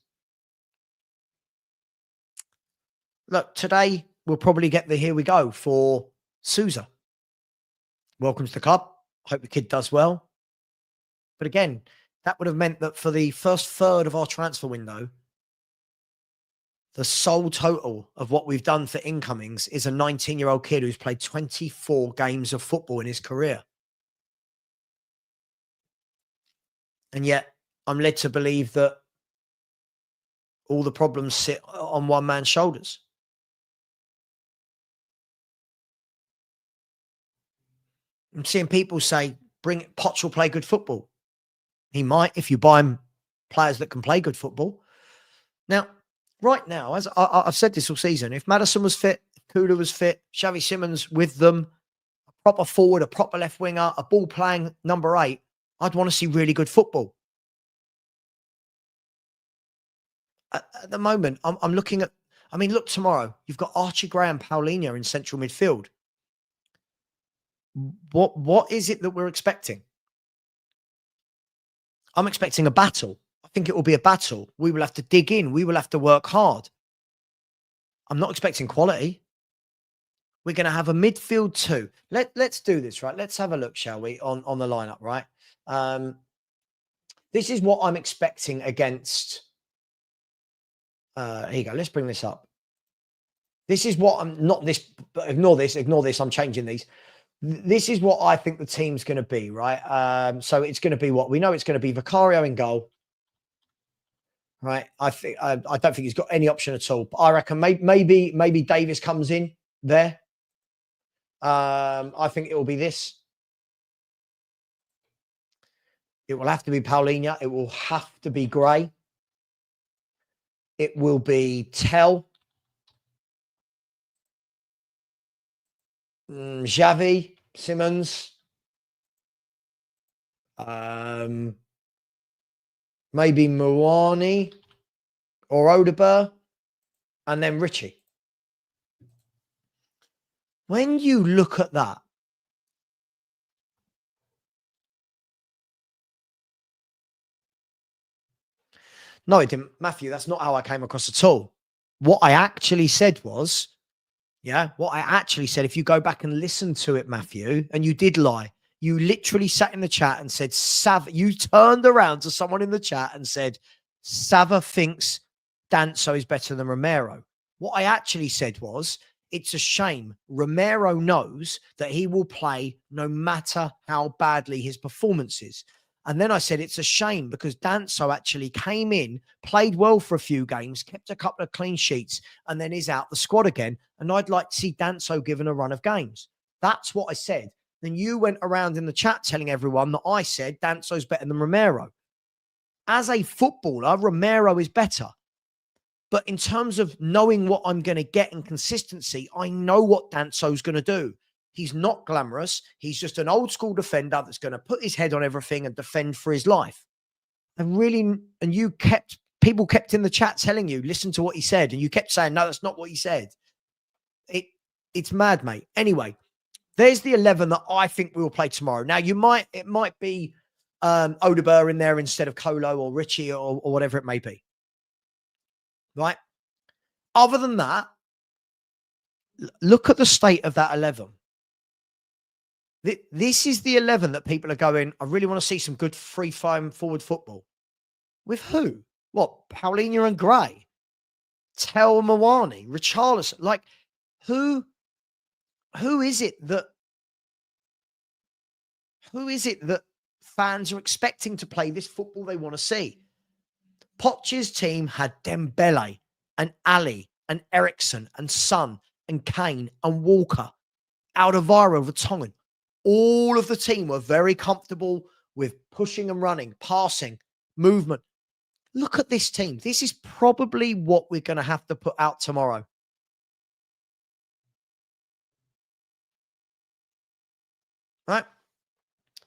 Speaker 1: Look, today we'll probably get the here we go for Sousa. Welcome to the club. Hope the kid does well. But again, that would have meant that for the first third of our transfer window, the sole total of what we've done for incomings is a 19-year-old kid who's played 24 games of football in his career. And yet I'm led to believe that all the problems sit on one man's shoulders. I'm seeing people say, Poch will play good football. He might if you buy him players that can play good football. Now, right now, as I've said this all season, if Maddison was fit, if Kula was fit, Xavi Simons with them, a proper forward, a proper left winger, a ball playing number 8, I'd want to see really good football. At the moment, I'm looking at, I mean, look, tomorrow, you've got Archie Gray and Paulinho in central midfield. What is it that we're expecting? I'm expecting a battle. I think it will be a battle. We will have to dig in. We will have to work hard. I'm not expecting quality. We're going to have a midfield 2. Let's do this, right? Let's have a look, shall we, on the lineup, right? This is what I'm expecting against. Here you go. Let's bring this up. This is what I'm not this, but ignore this. I'm changing these. This is what I think the team's going to be, right? So it's going to be what we know. It's going to be Vicario in goal, right? I don't think he's got any option at all. But I reckon maybe Davis comes in there. I think it will be this. It will have to be Paulinho. It will have to be Gray. It will be Tell. Xavi, Simons, maybe Mouani or Odegaard, and then Richie. When you look at that, no, it didn't, Matthew. That's not how I came across at all. What I actually said was, what I actually said, if you go back and listen to it, Matthew, and you did lie, you literally sat in the chat and said, Savva, you turned around to someone in the chat and said, Savva thinks Danso is better than Romero. What I actually said was, it's a shame. Romero knows that he will play no matter how badly his performance is. And then I said, it's a shame because Danso actually came in, played well for a few games, kept a couple of clean sheets, and then is out the squad again. And I'd like to see Danso given a run of games. That's what I said. Then you went around in the chat telling everyone that I said Danso's better than Romero. As a footballer, Romero is better. But in terms of knowing what I'm going to get in consistency, I know what Danso's going to do. He's not glamorous. He's just an old school defender that's going to put his head on everything and defend for his life. And people kept in the chat telling you, listen to what he said. And you kept saying, no, that's not what he said. It's mad, mate. Anyway, there's the 11 that I think we will play tomorrow. Now, it might be Odegaard in there instead of Colo or Richie or whatever it may be. Right? Other than that, look at the state of that 11. This is the 11 that people are going, I really want to see some good free-flowing forward football. With who? What? Paulinho and Gray? Tel Mawani? Richarlison? Like, who is it that fans are expecting to play this football they want to see? Poch's team had Dembele and Ali and Ericsson and Son and Kane and Walker, Alderweireld, Vertonghen. All of the team were very comfortable with pushing and running, passing, movement. Look at this team. This is probably what we're going to have to put out tomorrow. Right?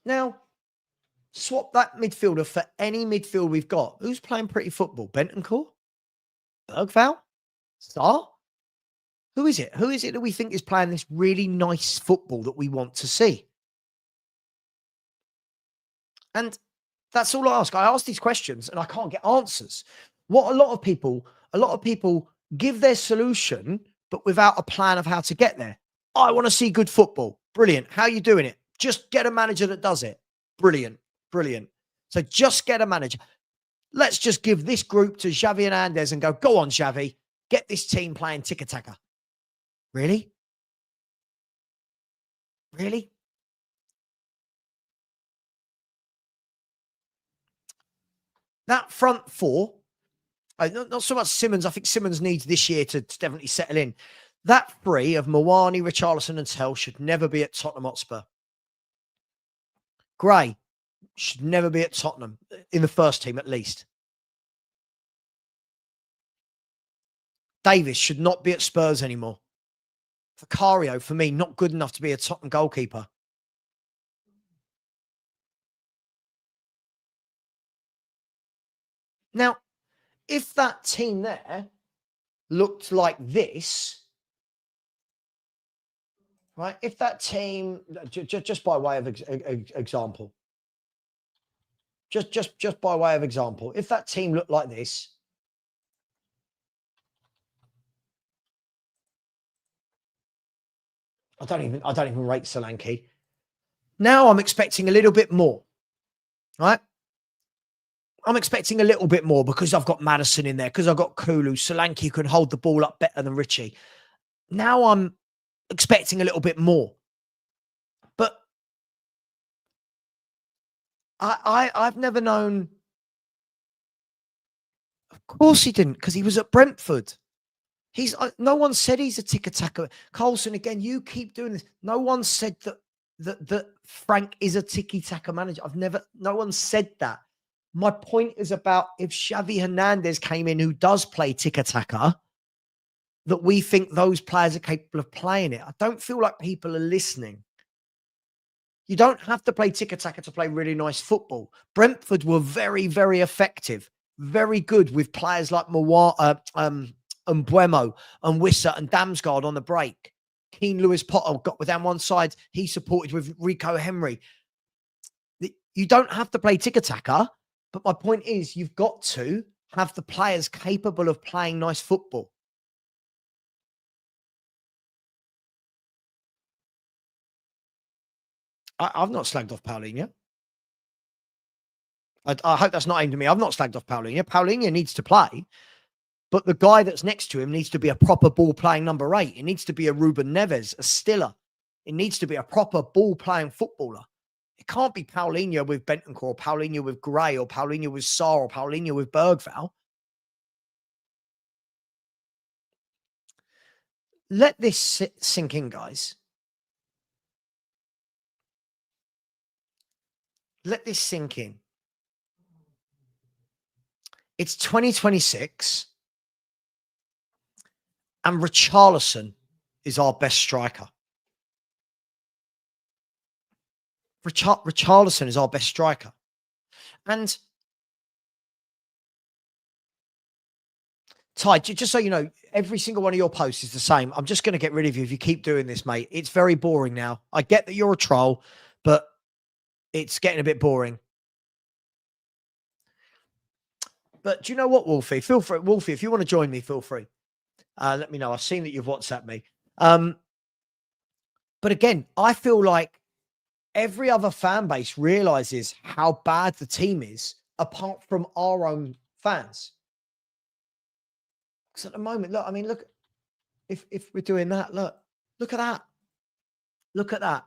Speaker 1: Now, swap that midfielder for any midfield we've got. Who's playing pretty football? Bentancur? Bergvall? Star? Who is it? Who is it that we think is playing this really nice football that we want to see? And that's all I ask. I ask these questions and I can't get answers. What a lot of people give their solution, but without a plan of how to get there. I want to see good football. Brilliant. How are you doing it? Just get a manager that does it. Brilliant. Brilliant. So just get a manager. Let's just give this group to Xavi Hernandez and go on, Xavi. Get this team playing tiki-taka. Really? Really? That front four, not so much Simmons. I think Simmons needs this year to definitely settle in. That three of Mawani, Richarlison and Tel should never be at Tottenham Hotspur. Gray should never be at Tottenham, in the first team at least. Davis should not be at Spurs anymore. Vicario, for me, not good enough to be a Tottenham goalkeeper. Now, if that team there looked like this, right? If that team, just by way of example, just by way of example, if that team looked like this, I don't even rate Solanke. Now I'm expecting a little bit more, right? I'm expecting a little bit more because I've got Maddison in there, because I've got Kulu. Solanke can hold the ball up better than Richie. Now I'm expecting a little bit more. But I've never known. Of course he didn't, because he was at Brentford. No one said he's a tiki-taka. Coulson, again, you keep doing this. No one said that Frank is a tiki-taka manager. No one said that. My point is about if Xavi Hernandez came in who does play tiki-taka, that we think those players are capable of playing it. I don't feel like people are listening. You don't have to play tiki-taka to play really nice football. Brentford were very, very effective, very good with players like Mbuemo and Wissa and Damsgaard on the break. Keane Lewis Potter got down one side. He supported with Rico Henry. You don't have to play tiki-taka. But my point is, you've got to have the players capable of playing nice football. I've not slagged off Paulinho. I hope that's not aimed at me. I've not slagged off Paulinho. Paulinho needs to play. But the guy that's next to him needs to be a proper ball-playing number 8. It needs to be a Ruben Neves, a Stiller. It needs to be a proper ball-playing footballer. It can't be Paulinho with Bentancur, or Paulinho with Gray, or Paulinho with Sarr, or Paulinho with Bergvall. Let this sink in, guys. Let this sink in. It's 2026, and Richarlison is our best striker. Richarlison is our best striker. And Ty, just so you know, every single one of your posts is the same. I'm just going to get rid of you if you keep doing this, mate. It's very boring now. I get that you're a troll, but it's getting a bit boring. But do you know what, Wolfie? Feel free, Wolfie, if you want to join me, feel free. Let me know. I've seen that you've WhatsApped me. But again, I feel like every other fan base realizes how bad the team is, apart from our own fans. Because at the moment, look, I mean, look, if we're doing that, look at that. Look at that.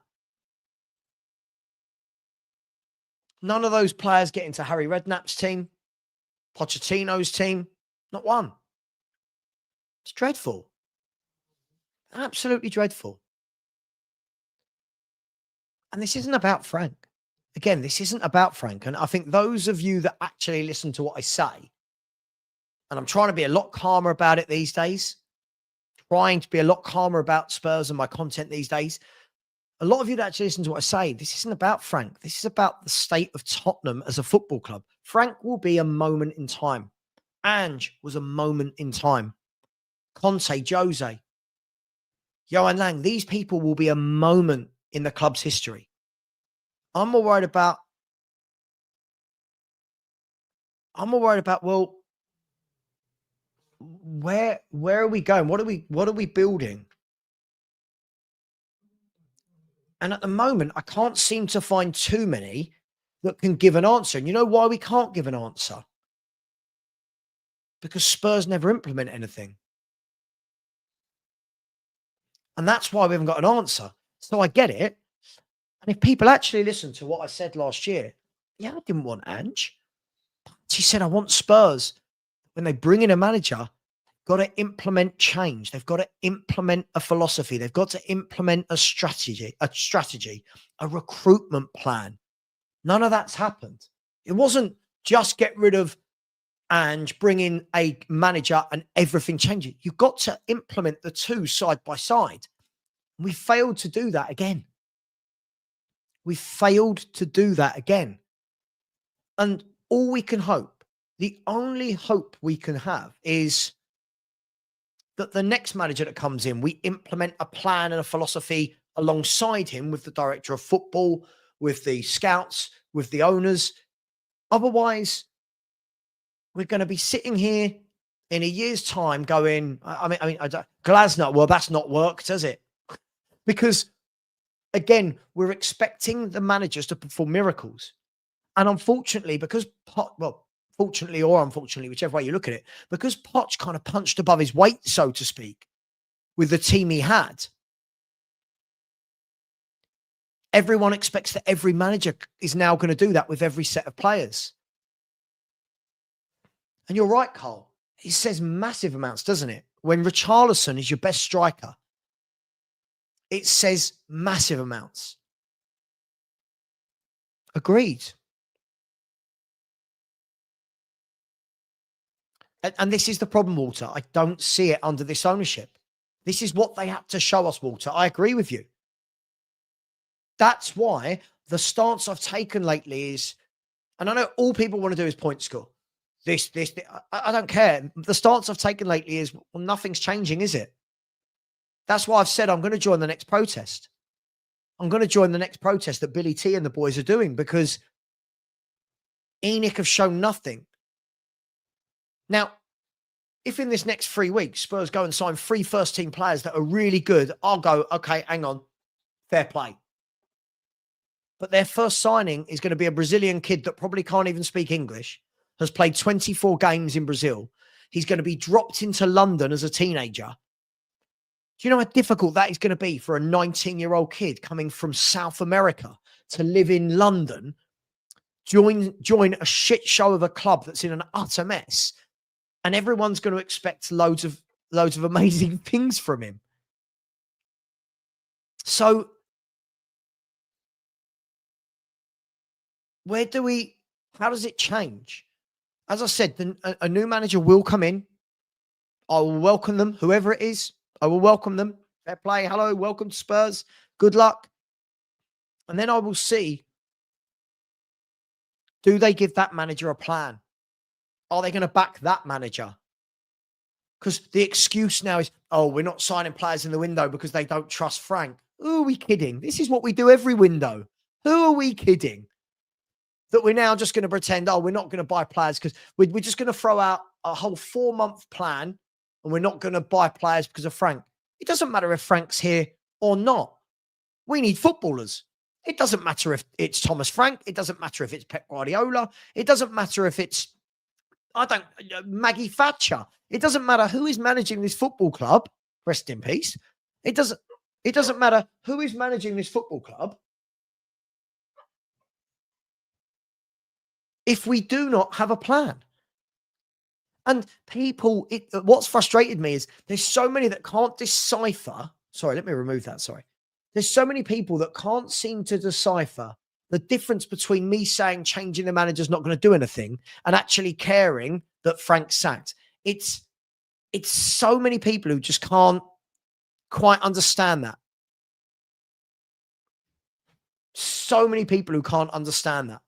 Speaker 1: None of those players get into Harry Redknapp's team, Pochettino's team. Not one. It's dreadful. Absolutely dreadful. And this isn't about Frank. Again, this isn't about Frank. And I think those of you that actually listen to what I say, and I'm trying to be a lot calmer about it these days, trying to be a lot calmer about Spurs and my content these days. A lot of you that actually listen to what I say, this isn't about Frank. This is about the state of Tottenham as a football club. Frank will be a moment in time. Ange was a moment in time. Conte, Jose, Johan Lang, these people will be a moment in the club's history. I'm more worried about, well, where are we going? What are we building? And at the moment, I can't seem to find too many that can give an answer. And you know why we can't give an answer? Because Spurs never implement anything. And that's why we haven't got an answer. So I get it. And if people actually listen to what I said last year, yeah, I didn't want Ange. She said, I want Spurs. When they bring in a manager, they've got to implement change. They've got to implement a philosophy. They've got to implement a strategy, a recruitment plan. None of that's happened. It wasn't just get rid of Ange, bring in a manager and everything changes. You've got to implement the two side by side. We failed to do that again. We failed to do that again. And all we can hope, the only hope we can have is that the next manager that comes in, we implement a plan and a philosophy alongside him with the director of football, with the scouts, with the owners. Otherwise, we're going to be sitting here in a year's time going, Glasner, well, that's not worked, has it? Because again, we're expecting the managers to perform miracles. And unfortunately, because fortunately or unfortunately, whichever way you look at it, because Poch kind of punched above his weight, so to speak, with the team he had, everyone expects that every manager is now going to do that with every set of players. And you're right, Carl. It says massive amounts, doesn't it? When Richarlison is your best striker, it says massive amounts. Agreed. And this is the problem, Walter. I don't see it under this ownership. This is what they had to show us, Walter. I agree with you. That's why the stance I've taken lately is, and I know all people want to do is point score. This, I don't care. The stance I've taken lately is, well, nothing's changing, is it? That's why I've said I'm going to join the next protest. I'm going to join the next protest that Billy T and the boys are doing because ENIC have shown nothing. Now, if in this next 3 weeks, Spurs go and sign 3 first-team players that are really good, I'll go, okay, hang on, fair play. But their first signing is going to be a Brazilian kid that probably can't even speak English, has played 24 games in Brazil. He's going to be dropped into London as a teenager. Do you know how difficult that is going to be for a 19-year-old kid coming from South America to live in London, join a shit show of a club that's in an utter mess, and everyone's going to expect loads of amazing things from him? So how does it change? As I said, a new manager will come in. I will welcome them, whoever it is. I will welcome them. Fair play. Hello, welcome to Spurs. Good luck. And then I will see, do they give that manager a plan? Are they going to back that manager? Because the excuse now is, oh, we're not signing players in the window because they don't trust Frank. Who are we kidding? This is what we do every window. Who are we kidding? that we're now just going to pretend, oh, we're not going to buy players because we're just going to throw out a whole 4-month plan and we're not going to buy players because of Frank. It doesn't matter if Frank's here or not. We need footballers. It doesn't matter if it's Thomas Frank. It doesn't matter if it's Pep Guardiola. It doesn't matter if it's, Maggie Thatcher. It doesn't matter who is managing this football club. Rest in peace. It doesn't matter who is managing this football club if we do not have a plan. And people, what's frustrated me is there's so many that can't decipher. Sorry, let me remove that. Sorry. There's so many people that can't seem to decipher the difference between me saying changing the manager's not going to do anything and actually caring that Frank's sacked. It's so many people who just can't quite understand that. So many people who can't understand that.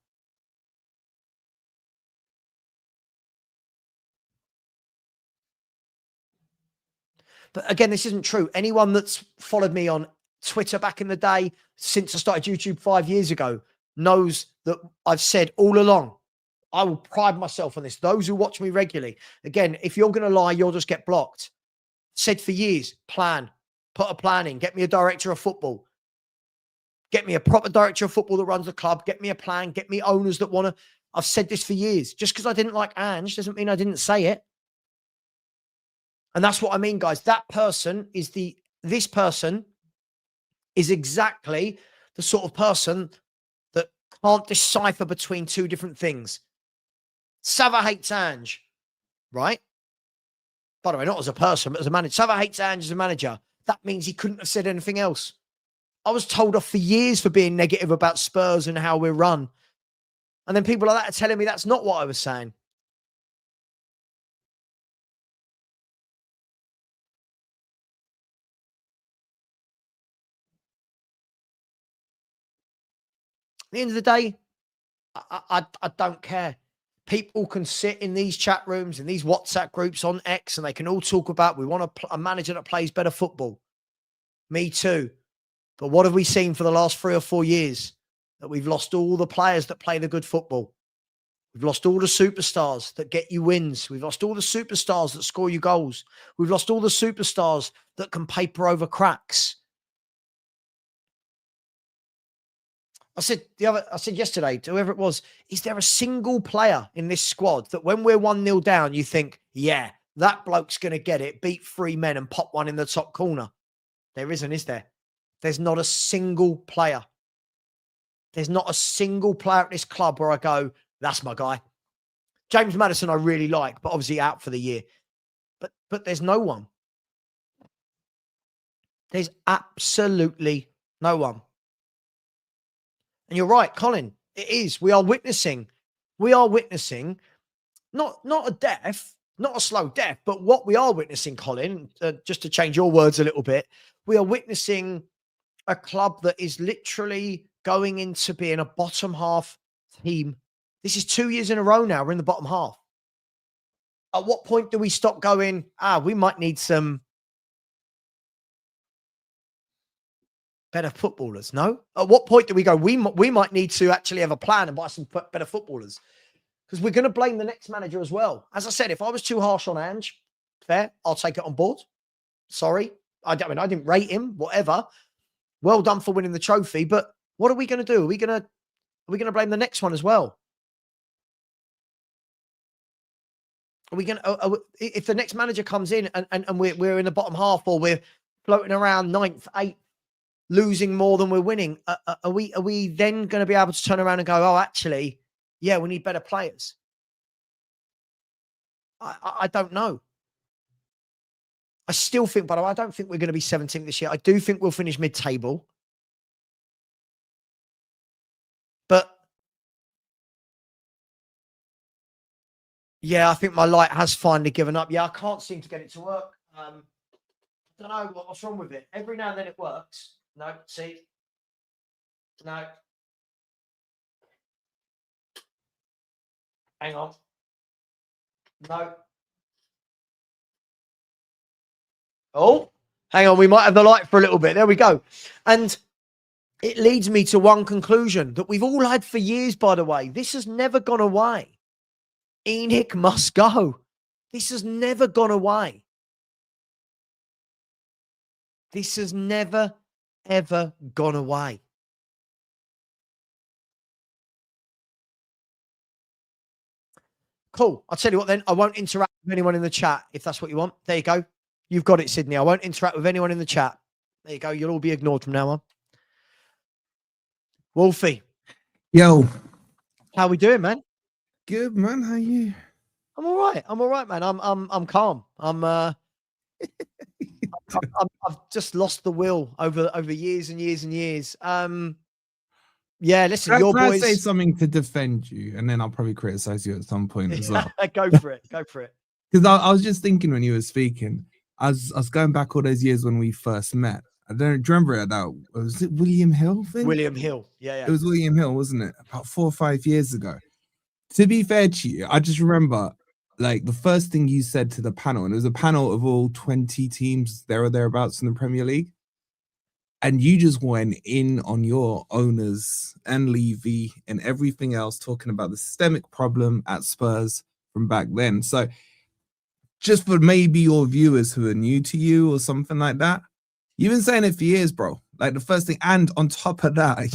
Speaker 1: But again, this isn't true. Anyone that's followed me on Twitter back in the day, since I started YouTube 5 years ago, knows that I've said all along, I will pride myself on this. Those who watch me regularly, again, if you're going to lie, you'll just get blocked. Said for years, plan, put a plan in, get me a director of football, get me a proper director of football that runs the club, get me a plan, get me owners that want to. I've said this for years. Just because I didn't like Ange doesn't mean I didn't say it. And that's what I mean, guys. That person is this person is exactly the sort of person that can't decipher between two different things. Savva hates Ange, right? By the way, not as a person, but as a manager. Savva hates Ange as a manager. That means he couldn't have said anything else. I was told off for years for being negative about Spurs and how we're run. And then people like that are telling me that's not what I was saying. At the end of the day, I don't care. People can sit in these chat rooms, in these WhatsApp groups on X, and they can all talk about, we want a manager that plays better football. Me too. But what have we seen for the last 3 or 4 years? That we've lost all the players that play the good football. We've lost all the superstars that get you wins. We've lost all the superstars that score you goals. We've lost all the superstars that can paper over cracks. I said yesterday to whoever it was, is there a single player in this squad that when we're 1-0 down, you think, yeah, that bloke's going to get it, beat 3 men and pop one in the top corner? There isn't, is there? There's not a single player. There's not a single player at this club where I go, that's my guy. James Maddison I really like, but obviously out for the year. But there's no one. There's absolutely no one. And you're right, Colin. It is. We are witnessing not a death, not a slow death, but what we are witnessing, Colin, just to change your words a little bit, we are witnessing a club that is literally going into being a bottom half team. This is 2 years in a row now. We're in the bottom half. At what point do we stop going, we might need some better footballers? No. At what point do we go, we might need to actually have a plan and buy some better footballers? Because we're going to blame the next manager as well. As I said, if I was too harsh on Ange, fair, I'll take it on board. Sorry. I didn't rate him, whatever. Well done for winning the trophy, but what are we going to do? Are we going to blame the next one as well? Are we going to, if the next manager comes in and we're in the bottom half, or we're floating around 9th, 8th, losing more than we're winning, are we then going to be able to turn around and go, oh, actually, yeah, we need better players? I don't know. I still think, by the way, I don't think we're going to be 17th this year. I do think we'll finish mid-table. But yeah, I think my light has finally given up. Yeah, I can't seem to get it to work. I don't know what's wrong with it. Every now and then it works. No, see? No. Hang on. No. Oh, hang on. We might have the light for a little bit. There we go. And It leads me to one conclusion that we've all had for years, by the way. This has never gone away. ENIC must go. This has never gone away. This has never, ever gone away. Cool. I'll tell you what then. I won't interact with anyone in the chat if that's what you want. There you go. You've got it, Sydney. I won't interact with anyone in the chat. There you go. You'll all be ignored from now on. Wolfie.
Speaker 2: Yo.
Speaker 1: How we doing, man?
Speaker 2: Good, man. How are you?
Speaker 1: I'm all right. I'm all right, man. I'm calm. I've just lost the will over years and years and years. Yeah, listen, your boys.
Speaker 2: Can I say something to defend you, and then I'll probably criticize you at some point as well.
Speaker 1: Go for it. Go for it.
Speaker 2: Because I was just thinking when you were speaking, I was going back all those years when we first met. I don't remember it. That was it. William Hill thing.
Speaker 1: William Hill. Yeah.
Speaker 2: It was William Hill, wasn't it? About 4 or 5 years ago. To be fair to you, I just remember like the first thing you said to the panel, and it was a panel of all 20 teams there or thereabouts in the Premier League. And you just went in on your owners and Levy and everything else, talking about the systemic problem at Spurs from back then. So just for maybe your viewers who are new to you or something like that, you've been saying it for years, bro. Like the first thing, and on top of that, I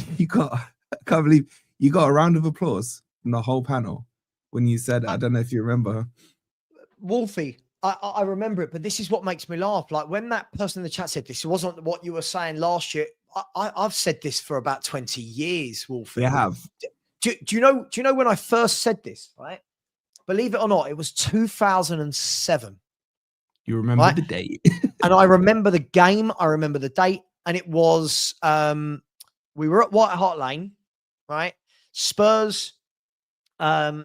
Speaker 2: can't believe you got a round of applause from the whole panel when you said it. I don't know if you remember.
Speaker 1: Wolfie, I remember it, but this is what makes me laugh. Like when that person in the chat said this, it wasn't what you were saying last year. I've said this for about 20 years, Wolfie.
Speaker 2: You have.
Speaker 1: Do you know when I first said this, right? Believe it or not, it was 2007.
Speaker 2: You remember
Speaker 1: right?
Speaker 2: the date.
Speaker 1: And I remember the game. I remember the date. And it was, we were at White Hart Lane, right? Spurs were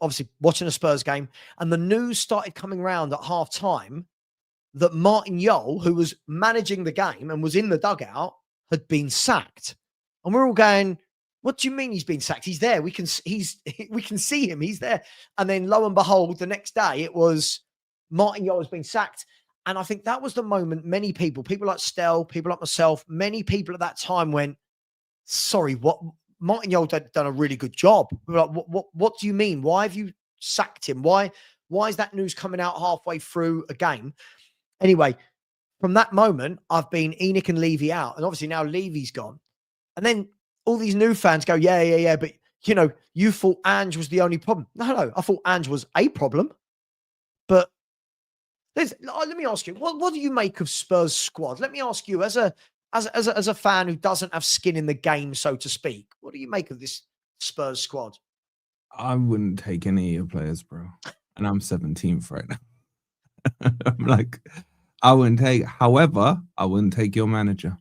Speaker 1: obviously watching a Spurs game, and the news started coming around at half time that Martin Jol, who was managing the game and was in the dugout, had been sacked. And we're all going, what do you mean he's been sacked? He's there. We can see him. He's there. And then lo and behold, the next day it was Martin Jol has been sacked. And I think that was the moment many people like Stell, people like myself, many people at that time went, sorry, what? Martin Jol done a really good job. We were like, what do you mean? Why have you sacked him? Why is that news coming out halfway through a game? Anyway, from that moment, I've been ENIC and Levy out. And obviously now Levy's gone. And then all these new fans go, yeah. But, you thought Ange was the only problem. No. I thought Ange was a problem. But let me ask you, what do you make of Spurs' squad? Let me ask you, as a fan who doesn't have skin in the game, so to speak, what do you make of this Spurs squad?
Speaker 2: I wouldn't take any of your players, bro. And I'm 17th right now. I'm like, I wouldn't take. However, I wouldn't take your manager,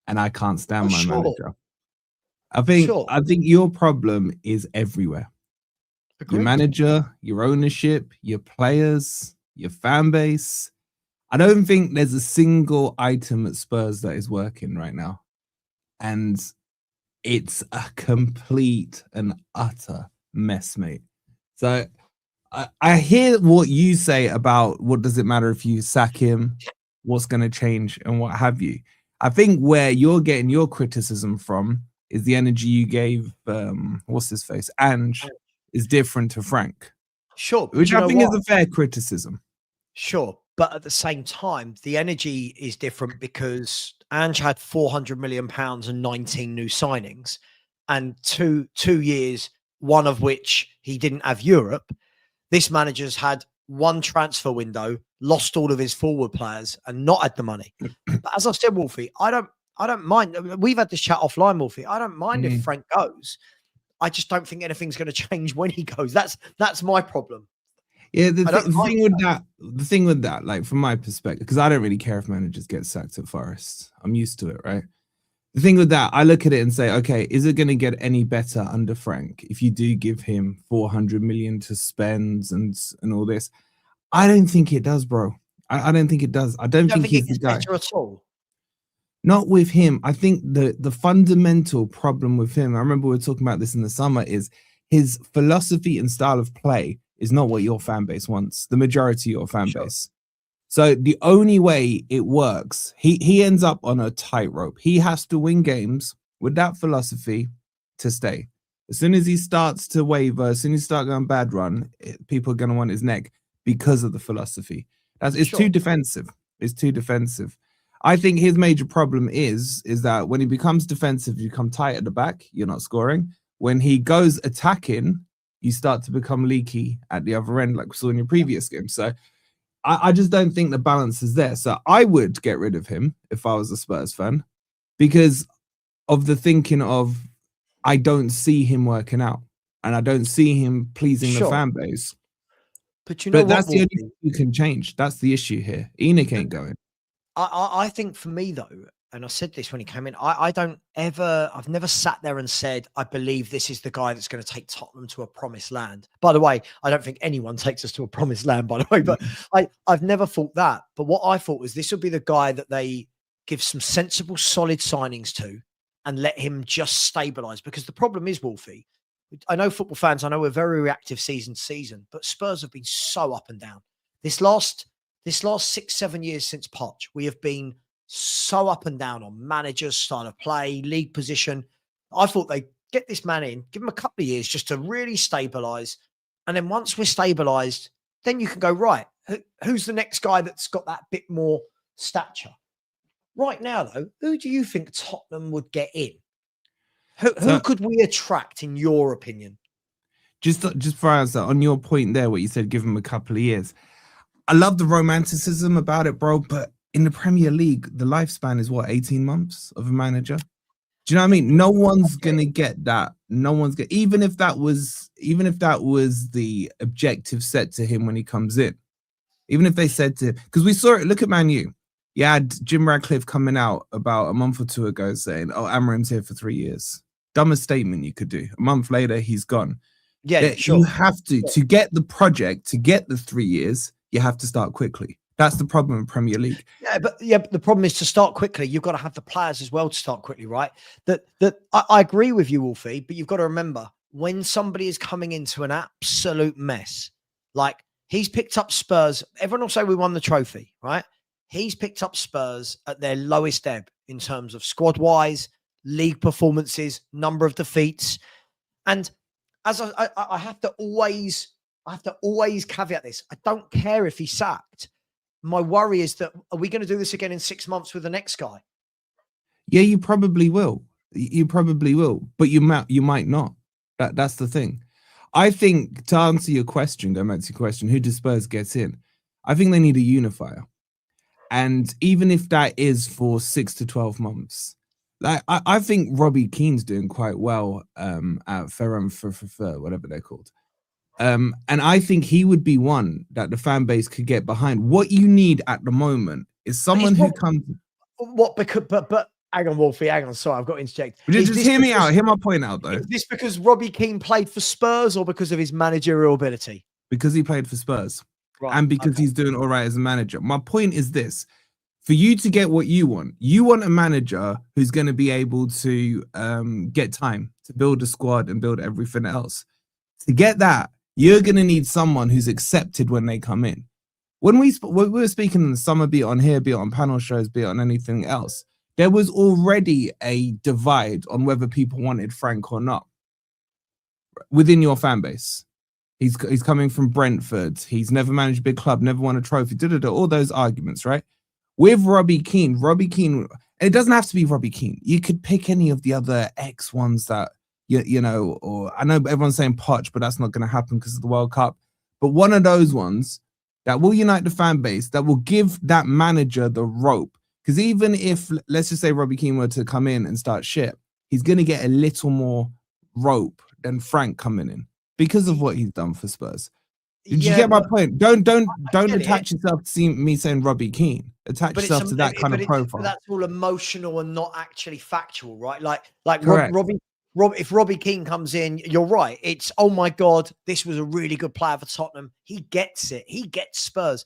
Speaker 2: and I can't stand my manager. I think your problem is everywhere. Agreed. Your manager, your ownership, your players, your fan base. I don't think there's a single item at Spurs that is working right now. And it's a complete and utter mess, mate. So I hear what you say about what does it matter if you sack him, what's going to change and what have you. I think where you're getting your criticism from is the energy you gave, what's his face, Ange, is different to Frank.
Speaker 1: Sure.
Speaker 2: Which I think is a fair criticism.
Speaker 1: Sure. But at the same time, the energy is different because Ange had £400 million and 19 new signings, and two years, one of which he didn't have Europe. This manager's had one transfer window, lost all of his forward players, and not had the money. But as I said, Wolfie, I don't mind. We've had this chat offline, Wolfie. I don't mind if Frank goes. I just don't think anything's going to change when he goes. That's my problem.
Speaker 2: Yeah, the thing with that, like from my perspective, because I don't really care if managers get sacked at Forest. I'm used to it, right? The thing with that, I look at it and say, okay, is it going to get any better under Frank if you do give him 400 million to spend and all this? I don't think it does, bro. I don't think it does. I don't think he's the guy.
Speaker 1: Better at all.
Speaker 2: Not with him. I think the fundamental problem with him, I remember we were talking about this in the summer, is his philosophy and style of play is not what your fan base wants, the majority of your fan base. So the only way it works, he ends up on a tightrope. He has to win games with that philosophy to stay. As soon as he starts to waver, as soon as he starts going bad run, people are going to want his neck because of the philosophy. It's too defensive. It's too defensive. I think his major problem is that when he becomes defensive, you come tight at the back, you're not scoring. When he goes attacking, you start to become leaky at the other end, like we saw in your previous game. So I just don't think the balance is there. So I would get rid of him if I was a Spurs fan because of the thinking of I don't see him working out and I don't see him pleasing the fan base.
Speaker 1: But you know
Speaker 2: that's the only thing you can change. That's the issue here. ENIC ain't going.
Speaker 1: I think for me though, and I said this when he came in, I've never sat there and said, I believe this is the guy that's going to take Tottenham to a promised land. By the way, I don't think anyone takes us to a promised land, by the way, but I've never thought that. But what I thought was this would be the guy that they give some sensible, solid signings to and let him just stabilize. Because the problem is, Wolfie, I know football fans, I know we're very reactive season to season, but Spurs have been so up and down. This last 6-7 years since Poch, we have been so up and down on managers, style of play, league position. I thought they'd get this man in, give him a couple of years just to really stabilize. And then once we're stabilized, then you can go, right, who's the next guy that's got that bit more stature? Right now, though, who do you think Tottenham would get in? Who could we attract, in your opinion?
Speaker 2: Just for answer, on your point there, what you said, give him a couple of years. I love the romanticism about it, bro, but in the Premier League, the lifespan is what, 18 months of a manager? Do you know what I mean? No one's gonna get that. No one's gonna, even if that was the objective set to him when he comes in. Even if they said to, because we saw it, look at Man U. You had Jim Radcliffe coming out about a month or two ago saying, oh, Amorim's here for 3 years. Dumbest statement you could do. A month later, he's gone.
Speaker 1: Yeah, sure.
Speaker 2: You have to get the project, to get the 3 years, you have to start quickly. That's the problem in Premier League.
Speaker 1: Yeah, but the problem is to start quickly, you've got to have the players as well to start quickly, right? I agree with you, Wolfie, but you've got to remember when somebody is coming into an absolute mess, like he's picked up Spurs, everyone will say we won the trophy, right? He's picked up Spurs at their lowest ebb in terms of squad-wise, league performances, number of defeats. And as I have to always caveat this. I don't care if he's sacked. My worry is that, are we going to do this again in 6 months with the next guy?
Speaker 2: Yeah, you probably will. You probably will, but you might not. That's the thing. I think, to answer your question, going back to your question, who does Spurs get in? I think they need a unifier. And even if that is for 6 to 12 months, like I think Robbie Keane's doing quite well at Ferrum for whatever they're called. And I think he would be one that the fan base could get behind. What you need at the moment is someone who comes.
Speaker 1: What? Because but hang on, Wolfie. Hang on. Sorry, I've got to interject.
Speaker 2: Just hear me out. Hear my point out, though.
Speaker 1: Is this because Robbie Keane played for Spurs or because of his managerial ability?
Speaker 2: Because he played for Spurs,
Speaker 1: right,
Speaker 2: and because he's doing all right as a manager. My point is this: for you to get what you want a manager who's going to be able to get time to build a squad and build everything else. To get that, you're going to need someone who's accepted when they come in. When we were speaking in the summer, be it on here, be it on panel shows, be it on anything else, there was already a divide on whether people wanted Frank or not within your fan base. He's coming from Brentford. He's never managed a big club, never won a trophy, all those arguments, right? With Robbie Keane, it doesn't have to be Robbie Keane. You could pick any of the other X ones that, you know, or I know everyone's saying Poch, but that's not going to happen because of the World Cup. But one of those ones that will unite the fan base, that will give that manager the rope. Because even if, let's just say Robbie Keane were to come in and start shit, he's going to get a little more rope than Frank coming in because of what he's done for Spurs. Did you get my point? Don't attach yourself to me saying Robbie Keane. Attach yourself to that kind of profile.
Speaker 1: That's all emotional and not actually factual, right? Like if Robbie Keane comes in, you're right. It's, oh my God, this was a really good player for Tottenham. He gets it. He gets Spurs.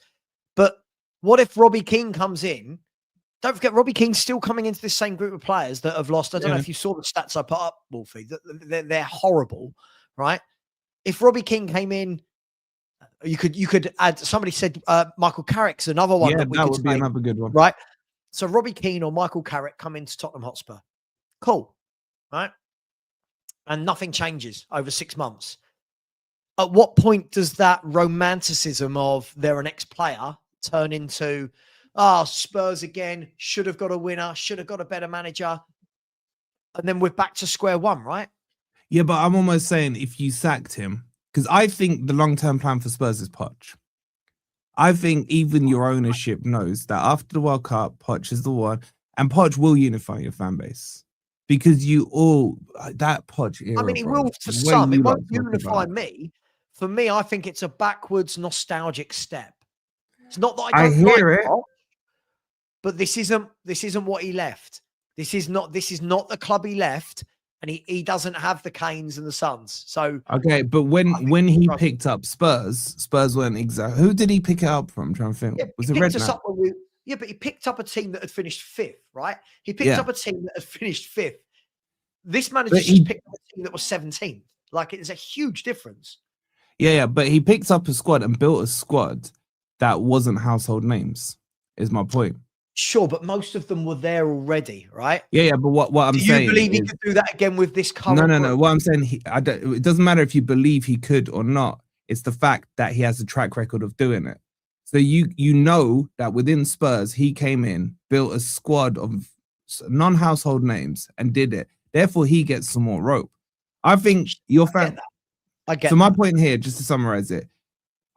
Speaker 1: But what if Robbie Keane comes in? Don't forget, Robbie Keane's still coming into this same group of players that have lost. I don't know if you saw the stats I put up, Wolfie. They're horrible, right? If Robbie Keane came in You could add. Somebody said Michael Carrick's another one that we
Speaker 2: that
Speaker 1: could
Speaker 2: would be
Speaker 1: say,
Speaker 2: another good one.
Speaker 1: right? So Robbie Keane or Michael Carrick come into Tottenham Hotspur. Cool, right? And nothing changes over 6 months. At what point does that romanticism of they're an ex-player turn into, Spurs again, should have got a winner, should have got a better manager, and then we're back to square one, right?
Speaker 2: Yeah, but I'm almost saying if you sacked him, because I think the long-term plan for Spurs is Poch. I think even your ownership knows that after the World Cup, Poch is the one, and Poch will unify your fan base. Because that Poch era,
Speaker 1: I mean, it
Speaker 2: bro,
Speaker 1: will for
Speaker 2: the way
Speaker 1: some. It
Speaker 2: you lot
Speaker 1: won't
Speaker 2: talk
Speaker 1: unify
Speaker 2: about it.
Speaker 1: me. For me, I think it's a backwards nostalgic step. It's not that I
Speaker 2: I
Speaker 1: don't like
Speaker 2: hear it.
Speaker 1: Poch, but this isn't what he left. This is not the club he left, and he doesn't have the Canes and the Sons. So
Speaker 2: Okay, but when he picked up Spurs weren't exactly. Who did he pick it up from? I'm trying to think.
Speaker 1: Yeah,
Speaker 2: Was
Speaker 1: he
Speaker 2: it
Speaker 1: picked us
Speaker 2: Redknapp?
Speaker 1: up but he picked up a team that had finished 5th, right? He picked up a team that had finished 5th. This manager just picked up a team that was 17th. Like, it's a huge difference.
Speaker 2: Yeah, but he picked up a squad and built a squad that wasn't household names, is my point.
Speaker 1: Sure, but most of them were there already, right?
Speaker 2: Yeah, but what I'm saying,
Speaker 1: do you believe he could do that again with this current
Speaker 2: No. What I'm saying, it doesn't matter if you believe he could or not. It's the fact that he has a track record of doing it. So you know that within Spurs, he came in, built a squad of non-household names and did it. Therefore, he gets some more rope. I think your fan.
Speaker 1: I get
Speaker 2: So my point here, just to summarize it,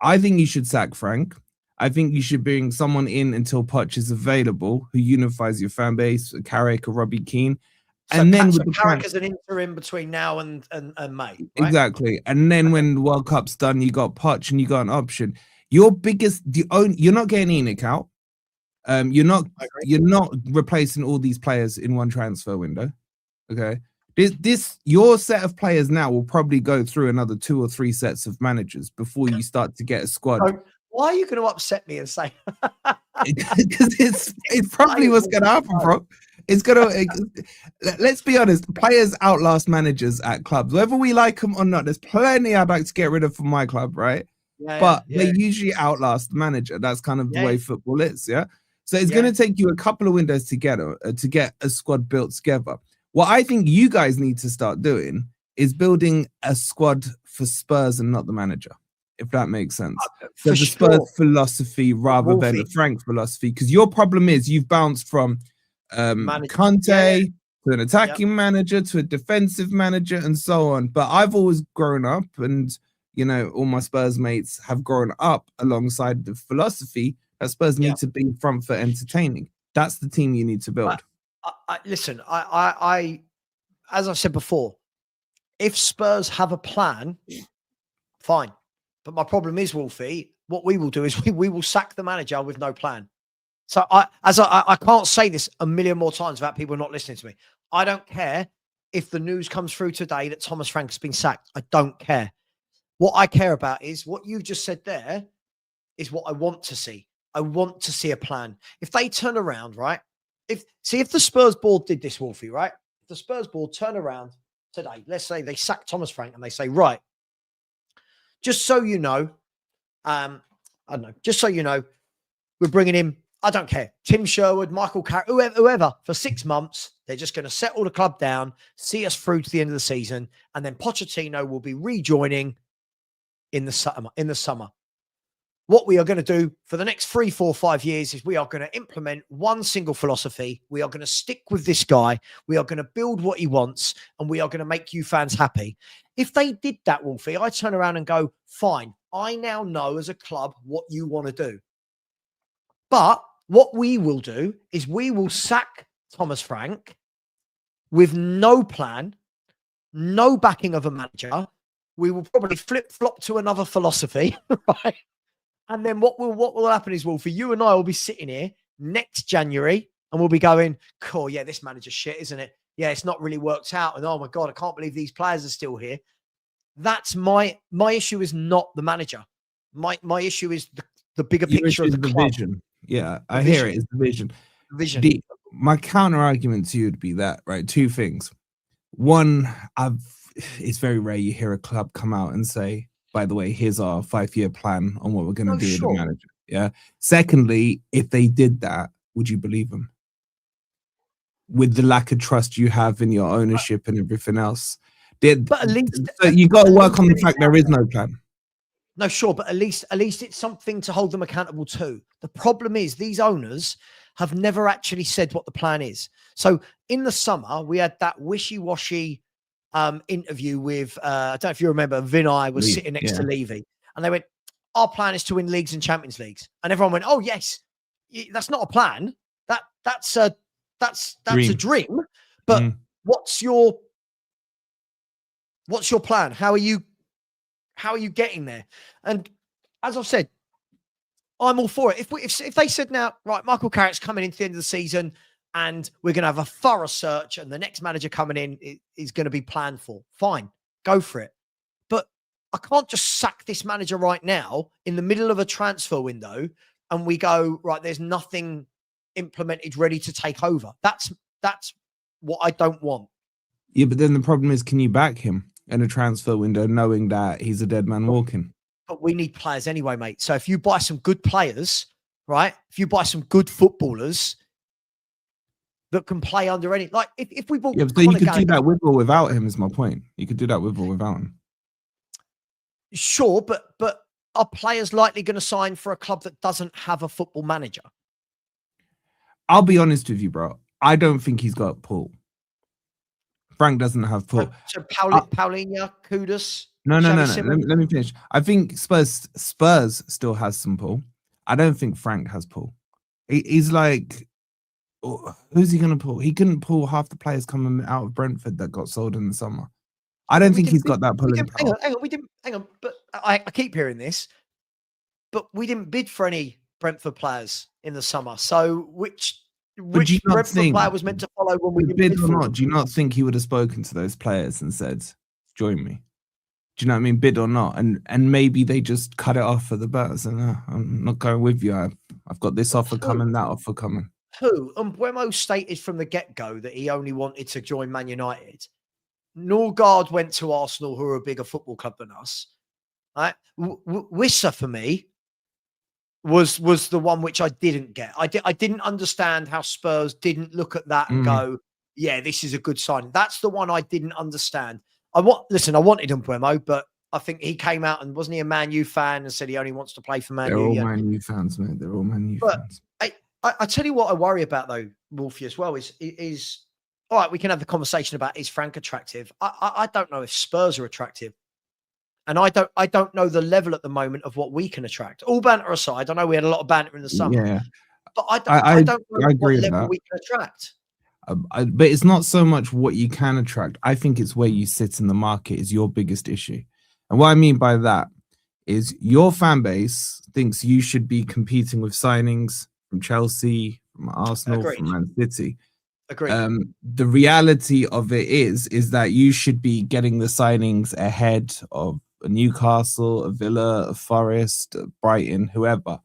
Speaker 2: I think you should sack Frank. I think you should bring someone in until Poch is available who unifies your fan base, Carrick or Robbie Keane. And then with the
Speaker 1: Carrick as an interim between now and May. Right?
Speaker 2: Exactly. And then when the World Cup's done, you got Poch and you got an option. You're not getting ENIC out. You're not replacing all these players in one transfer window. Okay. Your set of players now will probably go through another 2 or 3 sets of managers before you start to get a squad.
Speaker 1: So why are you going to upset me and say?
Speaker 2: Because it's probably what's going to happen, bro. It's gonna. Let's be honest. Players outlast managers at clubs, whether we like them or not. There's plenty I'd like to get rid of from my club, right? But they usually outlast the manager. That's kind of the way football is, yeah. So it's going to take you a couple of windows to get a squad built together. What I think you guys need to start doing is building a squad for Spurs and not the manager, if that makes sense. So the Spurs philosophy rather than the Frank philosophy, because your problem is you've bounced from Conte to an attacking manager to a defensive manager and so on. But I've always grown up, and all my Spurs mates have grown up alongside the philosophy that Spurs need to be front for entertaining. That's the team you need to build.
Speaker 1: Listen, I as I said before, if Spurs have a plan, fine. But my problem is, Wolfie, what we will do is we will sack the manager with no plan. So I can't say this a million more times without people not listening to me. I don't care if the news comes through today that Thomas Frank has been sacked. I don't care. What I care about is what you just said there is what I want to see. I want to see a plan. If they turn around, right? If the Spurs board did this, Wolfie, right? If the Spurs board turn around today, let's say they sack Thomas Frank and they say, right, just so you know, I don't know, just so you know, we're bringing in, I don't care, Tim Sherwood, Michael Carrick, whoever, for 6 months. They're just going to settle the club down, see us through to the end of the season, and then Pochettino will be rejoining in the summer. What we are going to do for the next 3, 4, 5 years is we are going to implement one single philosophy. We are going to stick with this guy. We are going to build what he wants, and we are going to make you fans happy. If they did that, Wolfie, I turn around and go, fine, I now know as a club what you want to do. But what we will do is we will sack Thomas Frank with no plan, no backing of a manager. We will probably flip-flop to another philosophy, right? And then what will happen is, Wolfie, you and I will be sitting here next January and we'll be going, cool, yeah, this manager's shit, isn't it? Yeah, it's not really worked out. And oh my God, I can't believe these players are still here. That's my issue is not the manager. My issue is the bigger picture of the club.
Speaker 2: Vision. Yeah, I hear it. It's the vision.
Speaker 1: Vision.
Speaker 2: My counter argument to you would be that, right? 2 things. One, it's very rare you hear a club come out and say, by the way, here's our 5-year plan on what we're going to do with the
Speaker 1: Sure.
Speaker 2: manager. Yeah. Secondly, if they did that, would you believe them? With the lack of trust you have in your ownership and everything else.
Speaker 1: But at least,
Speaker 2: So you got to work on the fact there is
Speaker 1: there.
Speaker 2: no plan.
Speaker 1: No, sure, but at least it's something to hold them accountable to. The problem is these owners have never actually said what the plan is. So in the summer, we had that wishy-washy interview with I don't know if you remember, Vinay was sitting next to Levy, and they went, "Our plan is to win leagues and Champions Leagues," and everyone went, "Oh yes, that's not a plan. That's a dream." But what's your plan? How are you getting there? And as I've said, I'm all for it. If they said now, right, Michael Carrick's coming into the end of the season and we're going to have a thorough search and the next manager coming in is going to be planned for, fine, go for it. But I can't just sack this manager right now in the middle of a transfer window and we go, right, there's nothing implemented ready to take over. That's what I don't want.
Speaker 2: Yeah, but then the problem is, can you back him in a transfer window knowing that he's a dead man walking?
Speaker 1: But we need players anyway, mate. So if you buy some good players, right? If you buy some good footballers that can play under any, like if we bought,
Speaker 2: yeah, so you could do that with or without him. Is my point. You could do that with or without him.
Speaker 1: Sure, but are players likely going to sign for a club that doesn't have a football manager?
Speaker 2: I'll be honest with you, bro. I don't think he's got pull. Frank doesn't have pull.
Speaker 1: So Paulinho, Kudus.
Speaker 2: No. Let me finish. I think Spurs still has some pull. I don't think Frank has pull. He's like, who's he going to pull? He couldn't pull half the players coming out of Brentford that got sold in the summer. I don't think he's got that pulling power.
Speaker 1: Hang on. But I keep hearing this. But we didn't bid for any Brentford players in the summer. So which Brentford player was meant to follow when we bid
Speaker 2: or not? Do you not think he would have spoken to those players and said, "Join me"? Do you know what I mean? Bid or not, and maybe they just cut it off for the birds. And I'm not going with you. I've got this offer coming, that offer coming.
Speaker 1: Who? Mbeumo stated from the get-go that he only wanted to join Man United. Norgard went to Arsenal, who are a bigger football club than us. Right? Wissa for me was the one which I didn't get. I didn't understand how Spurs didn't look at that and go, yeah, this is a good sign. That's the one I didn't understand. I wanted Mbeumo, but I think he came out and wasn't he a Man U fan and said he only wants to play for Man U.
Speaker 2: They're all Man U fans, mate. They're all Man U fans.
Speaker 1: I tell you what I worry about though, Wolfie, as well is all right. We can have the conversation about is Frank attractive. I don't know if Spurs are attractive. And I don't know the level at the moment of what we can attract. All banter aside, I know we had a lot of banter in the summer.
Speaker 2: Yeah,
Speaker 1: but I don't know what level we can attract.
Speaker 2: But it's not so much what you can attract. I think it's where you sit in the market is your biggest issue. And what I mean by that is your fan base thinks you should be competing with signings from Chelsea, from Arsenal, from Man City.
Speaker 1: Agreed.
Speaker 2: The reality of it is that you should be getting the signings ahead of a Newcastle, a Villa, a Forest, a Brighton, whoever.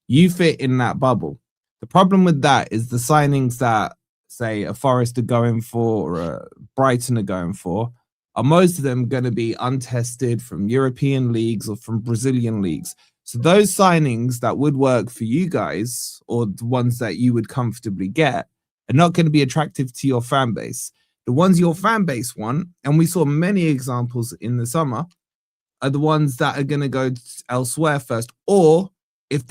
Speaker 2: You fit in that bubble. The problem with that is the signings that, say, a Forest are going for or a Brighton are going for are most of them going to be untested from European leagues or from Brazilian leagues. So those signings that would work for you guys or the ones that you would comfortably get are not going to be attractive to your fan base. The ones your fan base want, and we saw many examples in the summer, are the ones that are going to go elsewhere first. Or if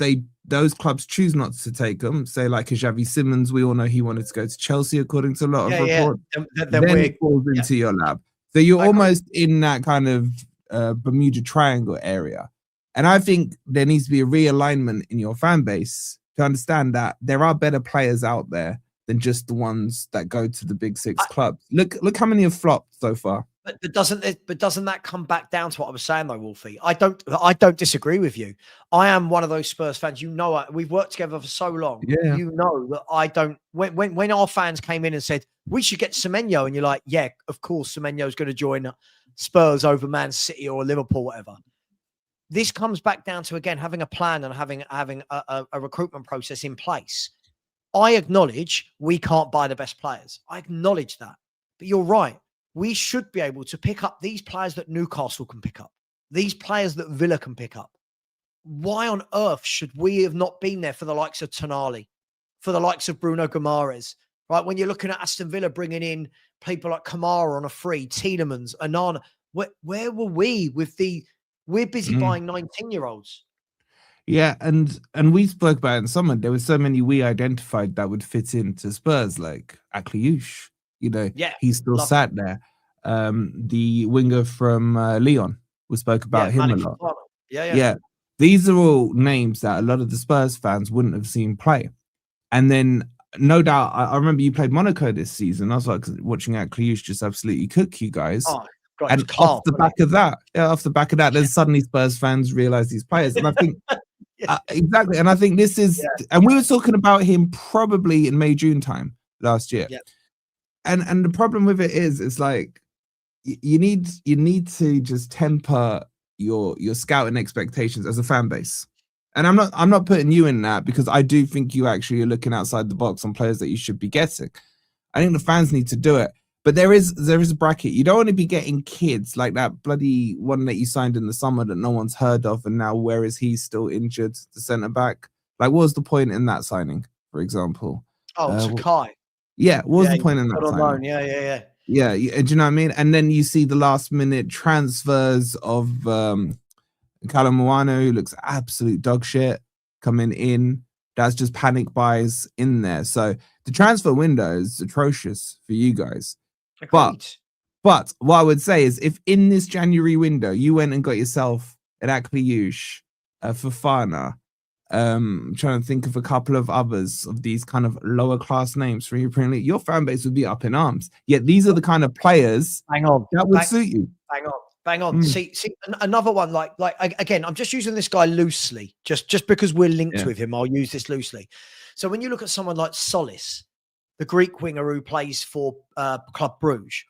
Speaker 2: those clubs choose not to take them, say like a Xavi Simons, we all know he wanted to go to Chelsea according to a lot of reports, then it falls into your lap. So you're almost in that kind of Bermuda Triangle area. And I think there needs to be a realignment in your fan base to understand that there are better players out there than just the ones that go to the big six clubs. Look how many have flopped so far.
Speaker 1: But doesn't that come back down to what I was saying though, Wolfie? I don't disagree with you. I am one of those Spurs fans. You know, we've worked together for so long.
Speaker 2: Yeah.
Speaker 1: You know that I don't. When our fans came in and said we should get Semenyo, and you're like, yeah, of course, Semenyo's going to join Spurs over Man City or Liverpool, whatever. This comes back down to again having a plan and having a recruitment process in place. I acknowledge we can't buy the best players. I acknowledge that. But you're right. We should be able to pick up these players that Newcastle can pick up. these players that Villa can pick up. Why on earth should we have not been there for the likes of Tonali, for the likes of Bruno Guimaraes, right? When you're looking at Aston Villa bringing in people like Kamara on a free, Tielemans, Anana, where were we with we're busy buying 19-year-olds.
Speaker 2: Yeah, and we spoke about it in summer. There were so many we identified that would fit into Spurs, like Akliouche. He's still sat there. The winger from Lyon, we spoke about him a lot. Yeah. These are all names that a lot of the Spurs fans wouldn't have seen play. And then, no doubt, I remember you played Monaco this season. I was like watching Akliouche just absolutely cook you guys.
Speaker 1: Oh, God,
Speaker 2: and off the back of that, then suddenly Spurs fans realize these players. And I think, exactly. And I think this is, and we were talking about him probably in May, June time last year.
Speaker 1: Yeah.
Speaker 2: And the problem with it is, it's like, you need to just temper your scouting expectations as a fan base. And I'm not putting you in that, because I do think you actually are looking outside the box on players that you should be getting. I think the fans need to do it. But there is a bracket. You don't want to be getting kids like that bloody one that you signed in the summer that no one's heard of, and now where is he still injured, the centre back? Like, what was the point in that signing, for example?
Speaker 1: Sakai.
Speaker 2: Yeah, what was the point in that signing?
Speaker 1: Yeah.
Speaker 2: Yeah, do you know what I mean? And then you see the last minute transfers of Calamuano, who looks absolute dog shit, coming in. That's just panic buys in there. So the transfer window is atrocious for you guys. But what I would say is, if in this January window you went and got yourself an Akliouche, Fofana, trying to think of a couple of others of these kind of lower class names for your Premier League, your fan base would be up in arms. Yet these are the kind of players that would suit you.
Speaker 1: Bang on. See, another one like again, I'm just using this guy loosely, just because we're linked with him. I'll use this loosely. So when you look at someone like Solis, the Greek winger who plays for Club Bruges,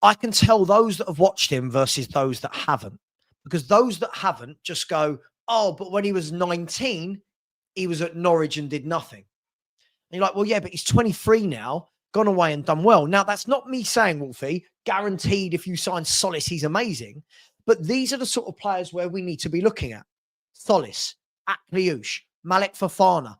Speaker 1: I can tell those that have watched him versus those that haven't, because those that haven't just go, oh, but when he was 19, he was at Norwich and did nothing. And you're like, well, yeah, but he's 23 now, gone away and done well. Now, that's not me saying, Wolfie, guaranteed if you sign Solis, he's amazing. But these are the sort of players where we need to be looking at. Solis, Akliouche, Malek Fofana.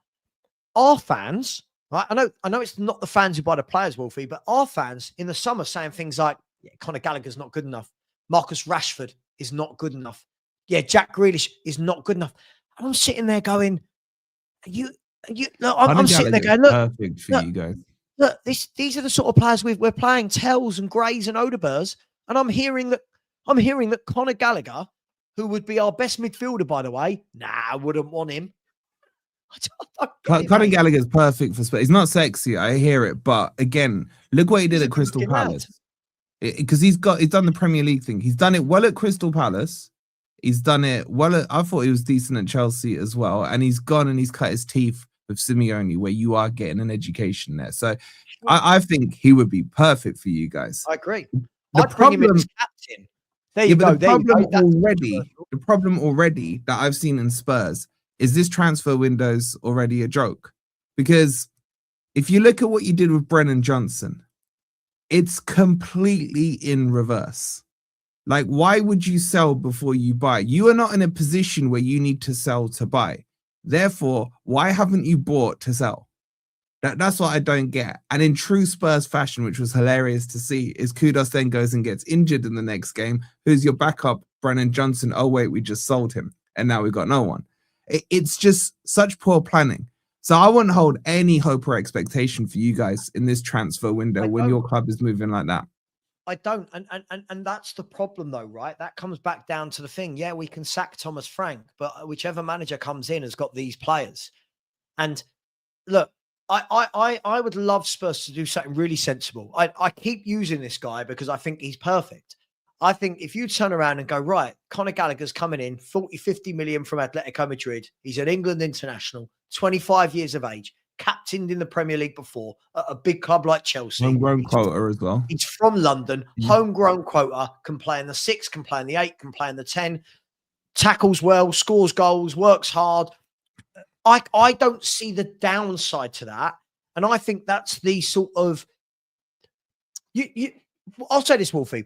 Speaker 1: Our fans, right? I know it's not the fans who buy the players, Wolfie, but our fans in the summer saying things like, Conor Gallagher's not good enough. Marcus Rashford is not good enough. Yeah, Jack Grealish is not good enough. I'm sitting there going, I'm sitting there going, look,
Speaker 2: perfect for you guys.
Speaker 1: Look, these are the sort of players we're playing, Tells and Grays and Odebers, and I'm hearing that Conor Gallagher, who would be our best midfielder, by the way, I wouldn't want him.
Speaker 2: Conor Gallagher's perfect for Spurs. He's not sexy, I hear it, but again, look what he did at Crystal Palace. Because he's done the Premier League thing. He's done it well at Crystal Palace. He's done it well. I thought he was decent at Chelsea as well, and he's gone and he's cut his teeth with Simeone, where you are getting an education there. So I think he would be perfect for you guys.
Speaker 1: I agree. I'd bring him in as captain. There you go.
Speaker 2: The problem already that I've seen in Spurs is this transfer window's already a joke. Because if you look at what you did with Brennan Johnson, it's completely in reverse. Like, why would you sell before you buy? You are not in a position where you need to sell to buy. Therefore, why haven't you bought to sell? That's what I don't get. And in true Spurs fashion, which was hilarious to see, is Kudos then goes and gets injured in the next game. Who's your backup? Brennan Johnson. Oh, wait, we just sold him. And now we've got no one. It's just such poor planning. So I wouldn't hold any hope or expectation for you guys in this transfer window when your club is moving like that.
Speaker 1: I don't. And that's the problem, though, right? That comes back down to the thing. Yeah, we can sack Thomas Frank, but whichever manager comes in has got these players. And look, I would love Spurs to do something really sensible. I keep using this guy because I think he's perfect. I think if you turn around and go, right, Conor Gallagher's coming in, 40, 50 million from Atletico Madrid. He's an England international, 25 years of age, captained in the Premier League before, at a big club like Chelsea.
Speaker 2: Homegrown quota as well.
Speaker 1: He's from London, homegrown quota, can play in the 6, can play in the 8, can play in the 10, tackles well, scores goals, works hard. I don't see the downside to that. And I think that's the sort of... I'll say this, Wolfie.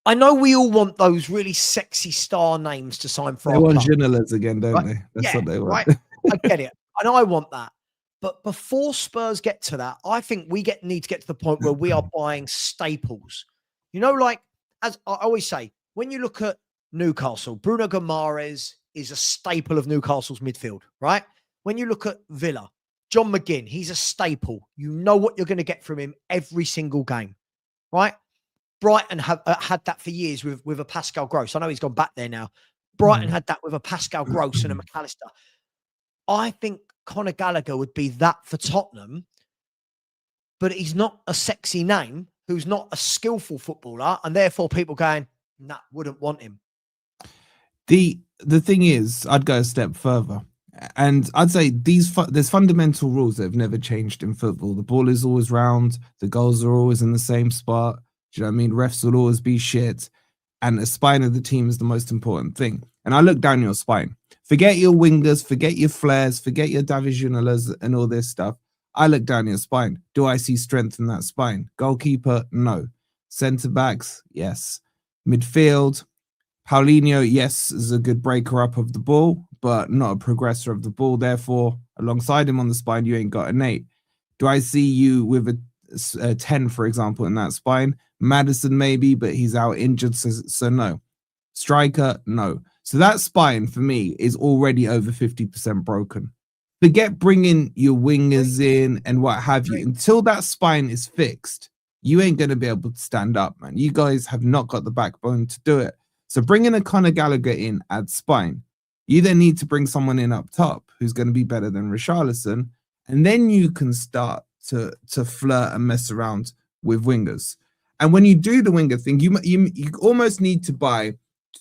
Speaker 1: I know we all want those really sexy star names to sign for
Speaker 2: They
Speaker 1: our
Speaker 2: want
Speaker 1: club.
Speaker 2: Ginolas again, don't
Speaker 1: Right?
Speaker 2: they? That's
Speaker 1: Yeah,
Speaker 2: what they want.
Speaker 1: right. I get it. And I want that. But before Spurs get to that, I think we need to get to the point where we are buying staples. You know, like, as I always say, when you look at Newcastle, Bruno Guimaraes is a staple of Newcastle's midfield, right? When you look at Villa, John McGinn, he's a staple. You know what you're going to get from him every single game, right? Brighton have had that for years with a Pascal Gross. I know he's gone back there now. Brighton had that with a Pascal Gross and a McAllister. I think Conor Gallagher would be that for Tottenham, but he's not a sexy name who's not a skillful footballer, and therefore people going, nah, wouldn't want him.
Speaker 2: The thing is, I'd go a step further. And I'd say there's fundamental rules that have never changed in football. The ball is always round. The goals are always in the same spot. Do you know what I mean? Refs will always be shit. And the spine of the team is the most important thing. And I look down your spine. Forget your wingers, forget your flares, forget your divisionalas and all this stuff. I look down your spine. Do I see strength in that spine? Goalkeeper? No. Centre backs? Yes. Midfield? Paulinho, yes, is a good breaker up of the ball, but not a progressor of the ball. Therefore, alongside him on the spine, you ain't got an 8. Do I see you with a 10, for example, in that spine? Maddison, maybe, but he's out injured, so no. Striker, no. So that spine, for me, is already over 50% broken. Forget bringing your wingers in and what have you. Until that spine is fixed, you ain't going to be able to stand up, man. You guys have not got the backbone to do it. So bringing a Conor Gallagher in adds spine. You then need to bring someone in up top who's going to be better than Richarlison, and then you can start to flirt and mess around with wingers. And when you do the winger thing, you almost need to buy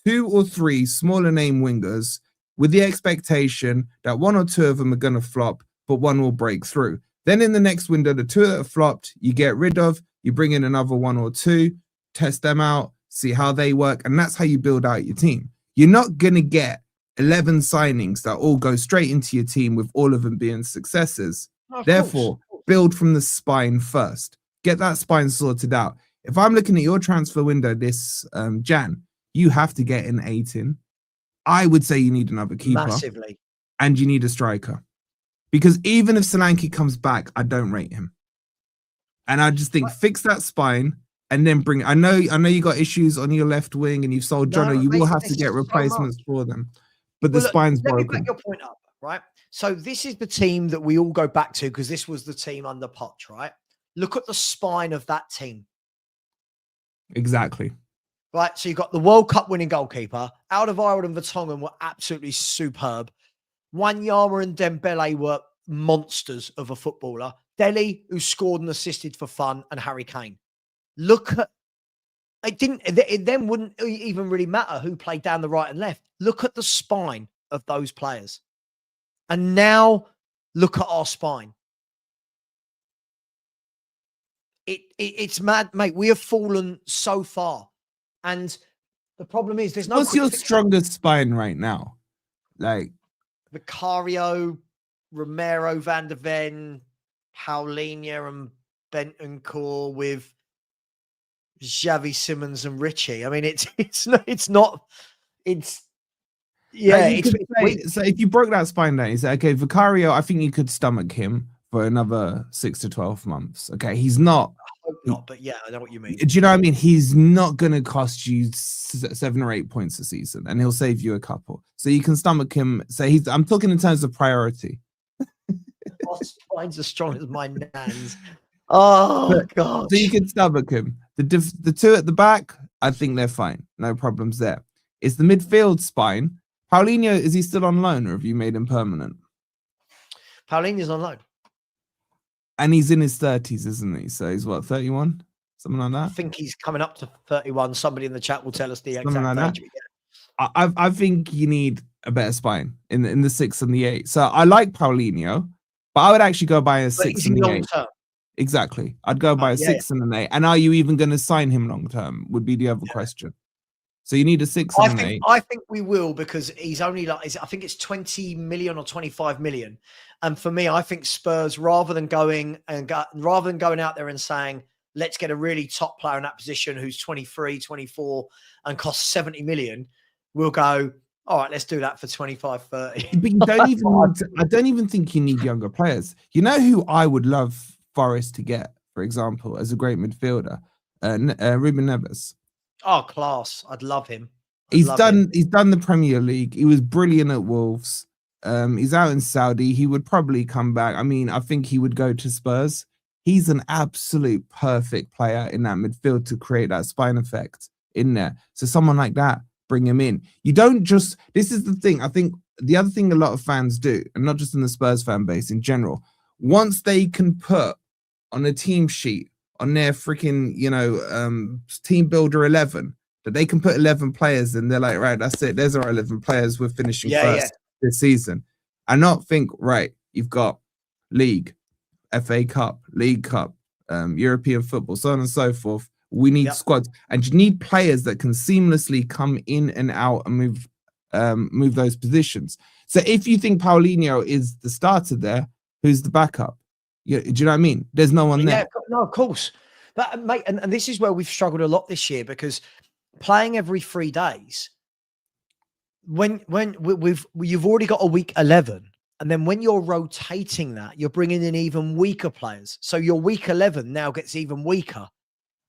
Speaker 2: 2 or 3 smaller name wingers with the expectation that 1 or 2 of them are going to flop, but 1 will break through. Then in the next window, the 2 that have flopped, you get rid of, you bring in another 1 or 2, test them out, see how they work, and that's how you build out your team. You're not going to get 11 signings that all go straight into your team with all of them being successes. Therefore, build from the spine first. Get that spine sorted out. If I'm looking at your transfer window this Jan, you have to get an 8 in. I would say you need another keeper.
Speaker 1: Massively.
Speaker 2: And you need a striker. Because even if Solanke comes back, I don't rate him. And I just think fix that spine and then bring. I know you got issues on your left wing and you've sold Jono. You will have to get replacements for them. But the spine's broken.
Speaker 1: Let me back your point up, right? So this is the team that we all go back to because this was the team under Poch, right? Look at the spine of that team.
Speaker 2: Exactly.
Speaker 1: Right, so you've got the World Cup winning goalkeeper. Alderweireld and Vertonghen were absolutely superb. Wanyama and Dembele were monsters of a footballer. Dele, who scored and assisted for fun, and Harry Kane. Look at it then wouldn't even really matter who played down the right and left. Look at the spine of those players. And now look at our spine. It's mad, mate. We have fallen so far. And the problem is there's no.
Speaker 2: What's your strongest spine right now? Like
Speaker 1: Vicario, Romero, Van der Ven, Paulinho, and Bentancur with Xavi Simons and Richie. I mean, it's not.
Speaker 2: Like so if you broke that spine down, you say, okay, Vicario, I think you could stomach him for another 6 to 12 months. Okay, he's not.
Speaker 1: I hope not, but yeah, I know what you mean.
Speaker 2: Do you know what I mean? He's not going to cost you 7 or 8 points a season, and he'll save you a couple. So you can stomach him. So I'm talking in terms of priority.
Speaker 1: Our spine's as strong as my nan's. Oh, God.
Speaker 2: So you can stomach him. The 2 at the back, I think they're fine. No problems there. It's the midfield spine. Paulinho, is he still on loan or have you made him permanent?
Speaker 1: Paulinho's on loan.
Speaker 2: And he's in his 30s, isn't he? So he's what, 31? Something like that?
Speaker 1: I think he's coming up to 31. Somebody in the chat will tell us the exact age.
Speaker 2: I think you need a better spine in the 6 and the 8. So I like Paulinho, but I would actually go by a 6 and the 8.
Speaker 1: Term.
Speaker 2: Exactly. I'd go by a 6 and an 8. And are you even going to sign him long term? Would be the other question. So you need a 6 and an 8.
Speaker 1: I think we will because he's only I think it's 20 million or 25 million. And for me, I think Spurs, rather than going out there and saying, let's get a really top player in that position who's 23, 24 and costs 70 million, we'll go, all right, let's do that for 25, 30.
Speaker 2: But you don't even I don't even think you need younger players. You know who I would love Forest to get, for example, as a great midfielder? Ruben Neves.
Speaker 1: Oh, class. I'd love him.
Speaker 2: He's done the Premier League. He was brilliant at Wolves. He's out in Saudi. He would probably come back. I mean, I think he would go to Spurs. He's an absolute perfect player in that midfield to create that spine effect in there. So someone like that, bring him in. You don't just, this is the thing. I think the other thing a lot of fans do, and not just in the Spurs fan base in general, once they can put on a team sheet on their freaking, team builder 11, that they can put 11 players and they're like, right, that's it. There's our 11 players. We're finishing first this season. And not think, right, you've got league, FA Cup, League Cup, European football, so on and so forth. We need squads, and you need players that can seamlessly come in and out and move those positions. So if you think Paulinho is the starter there, who's the backup? Do you know what I mean? There's no one there.
Speaker 1: Yeah, no, of course. But mate, and this is where we've struggled a lot this year, because playing every 3 days, when you've already got a week 11. And then when you're rotating that, you're bringing in even weaker players. So your week 11 now gets even weaker.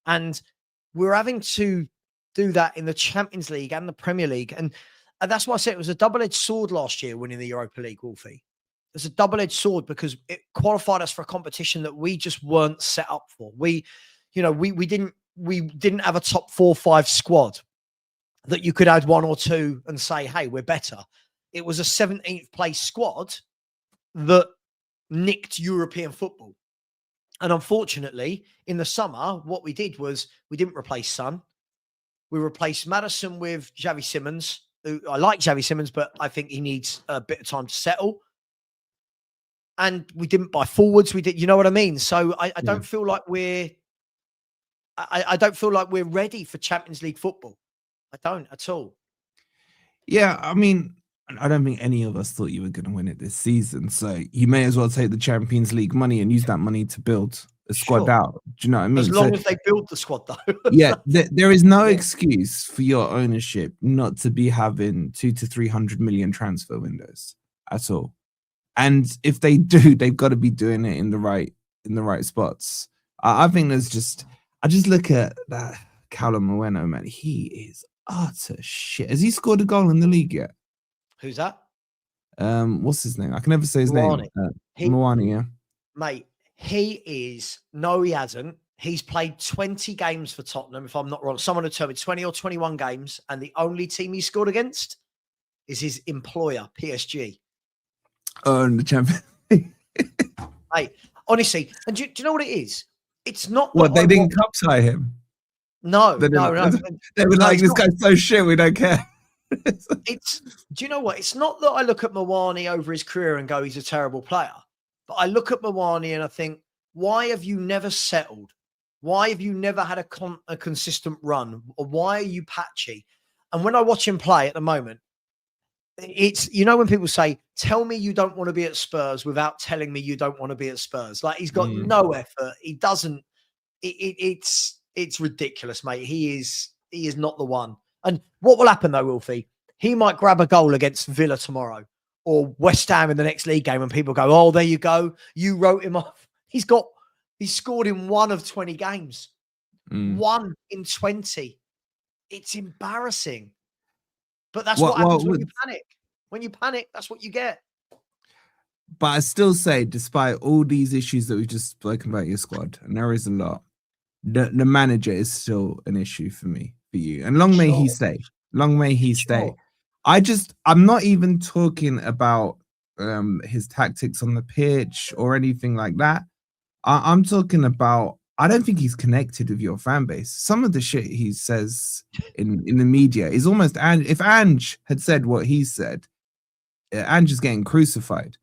Speaker 1: And we're having to do that in the Champions League and the Premier League. And that's why I said it was a double-edged sword last year winning the Europa League, Wolfie. It's a double-edged sword because it qualified us for a competition that we just weren't set up for. We didn't have a top 4-5 squad that you could add 1 or 2 and say, hey, we're better. It was a 17th place squad that nicked European football. And unfortunately, in the summer, what we did was we didn't replace Son. We replaced Maddison with Xavi Simons. I like Xavi Simons, but I think he needs a bit of time to settle. And we didn't buy forwards. We did, you know what I mean? So I don't feel like I don't feel like we're ready for Champions League football. I don't at all.
Speaker 2: Yeah, I mean, I don't think any of us thought you were going to win it this season. So you may as well take the Champions League money and use that money to build a squad out. Do you know what I mean?
Speaker 1: As long as they build the squad, though.
Speaker 2: Yeah, there is no excuse for your ownership not to be having 200 to 300 million transfer windows at all. And if they do, they've got to be doing it in the right spots. I think I just look at that Callum Moreno, man. He is utter shit. Has he scored a goal in the league yet?
Speaker 1: Who's that?
Speaker 2: What's his name? I can never say his name. Moani, yeah.
Speaker 1: Mate, he is. No, he hasn't. He's played 20 games for Tottenham, if I'm not wrong. Someone had told me 20 or 21 games, and the only team he scored against is his employer, PSG.
Speaker 2: Oh, in the Champions League.
Speaker 1: Mate, honestly, and do you know what it is? It's not
Speaker 2: what they didn't cup tie him.
Speaker 1: No.
Speaker 2: They were like, this guy's so shit, we don't care.
Speaker 1: Do you know what? It's not that I look at Moani over his career and go, he's a terrible player. But I look at Moani and I think, why have you never settled? Why have you never had a consistent run? Or why are you patchy? And when I watch him play at the moment, it's, when people say, tell me you don't want to be at Spurs without telling me you don't want to be at Spurs. Like, he's got no effort. He doesn't. It's ridiculous, mate. He is not the one. And what will happen, though, Wolfie? He might grab a goal against Villa tomorrow or West Ham in the next league game, and people go, oh, there you go. You wrote him off. He's scored in 1 of 20 games. 1 in 20. It's embarrassing. But that's what happens when you panic. When you panic, that's what you get.
Speaker 2: But I still say, despite all these issues that we've just spoken about your squad, and there is a lot, the manager is still an issue for me. For you, and long may he stay. Long may he stay. I'm not even talking about his tactics on the pitch or anything like that. I'm talking about, I don't think he's connected with your fan base. Some of the shit he says in the media is almost, if Ange had said what he said, Ange is getting crucified.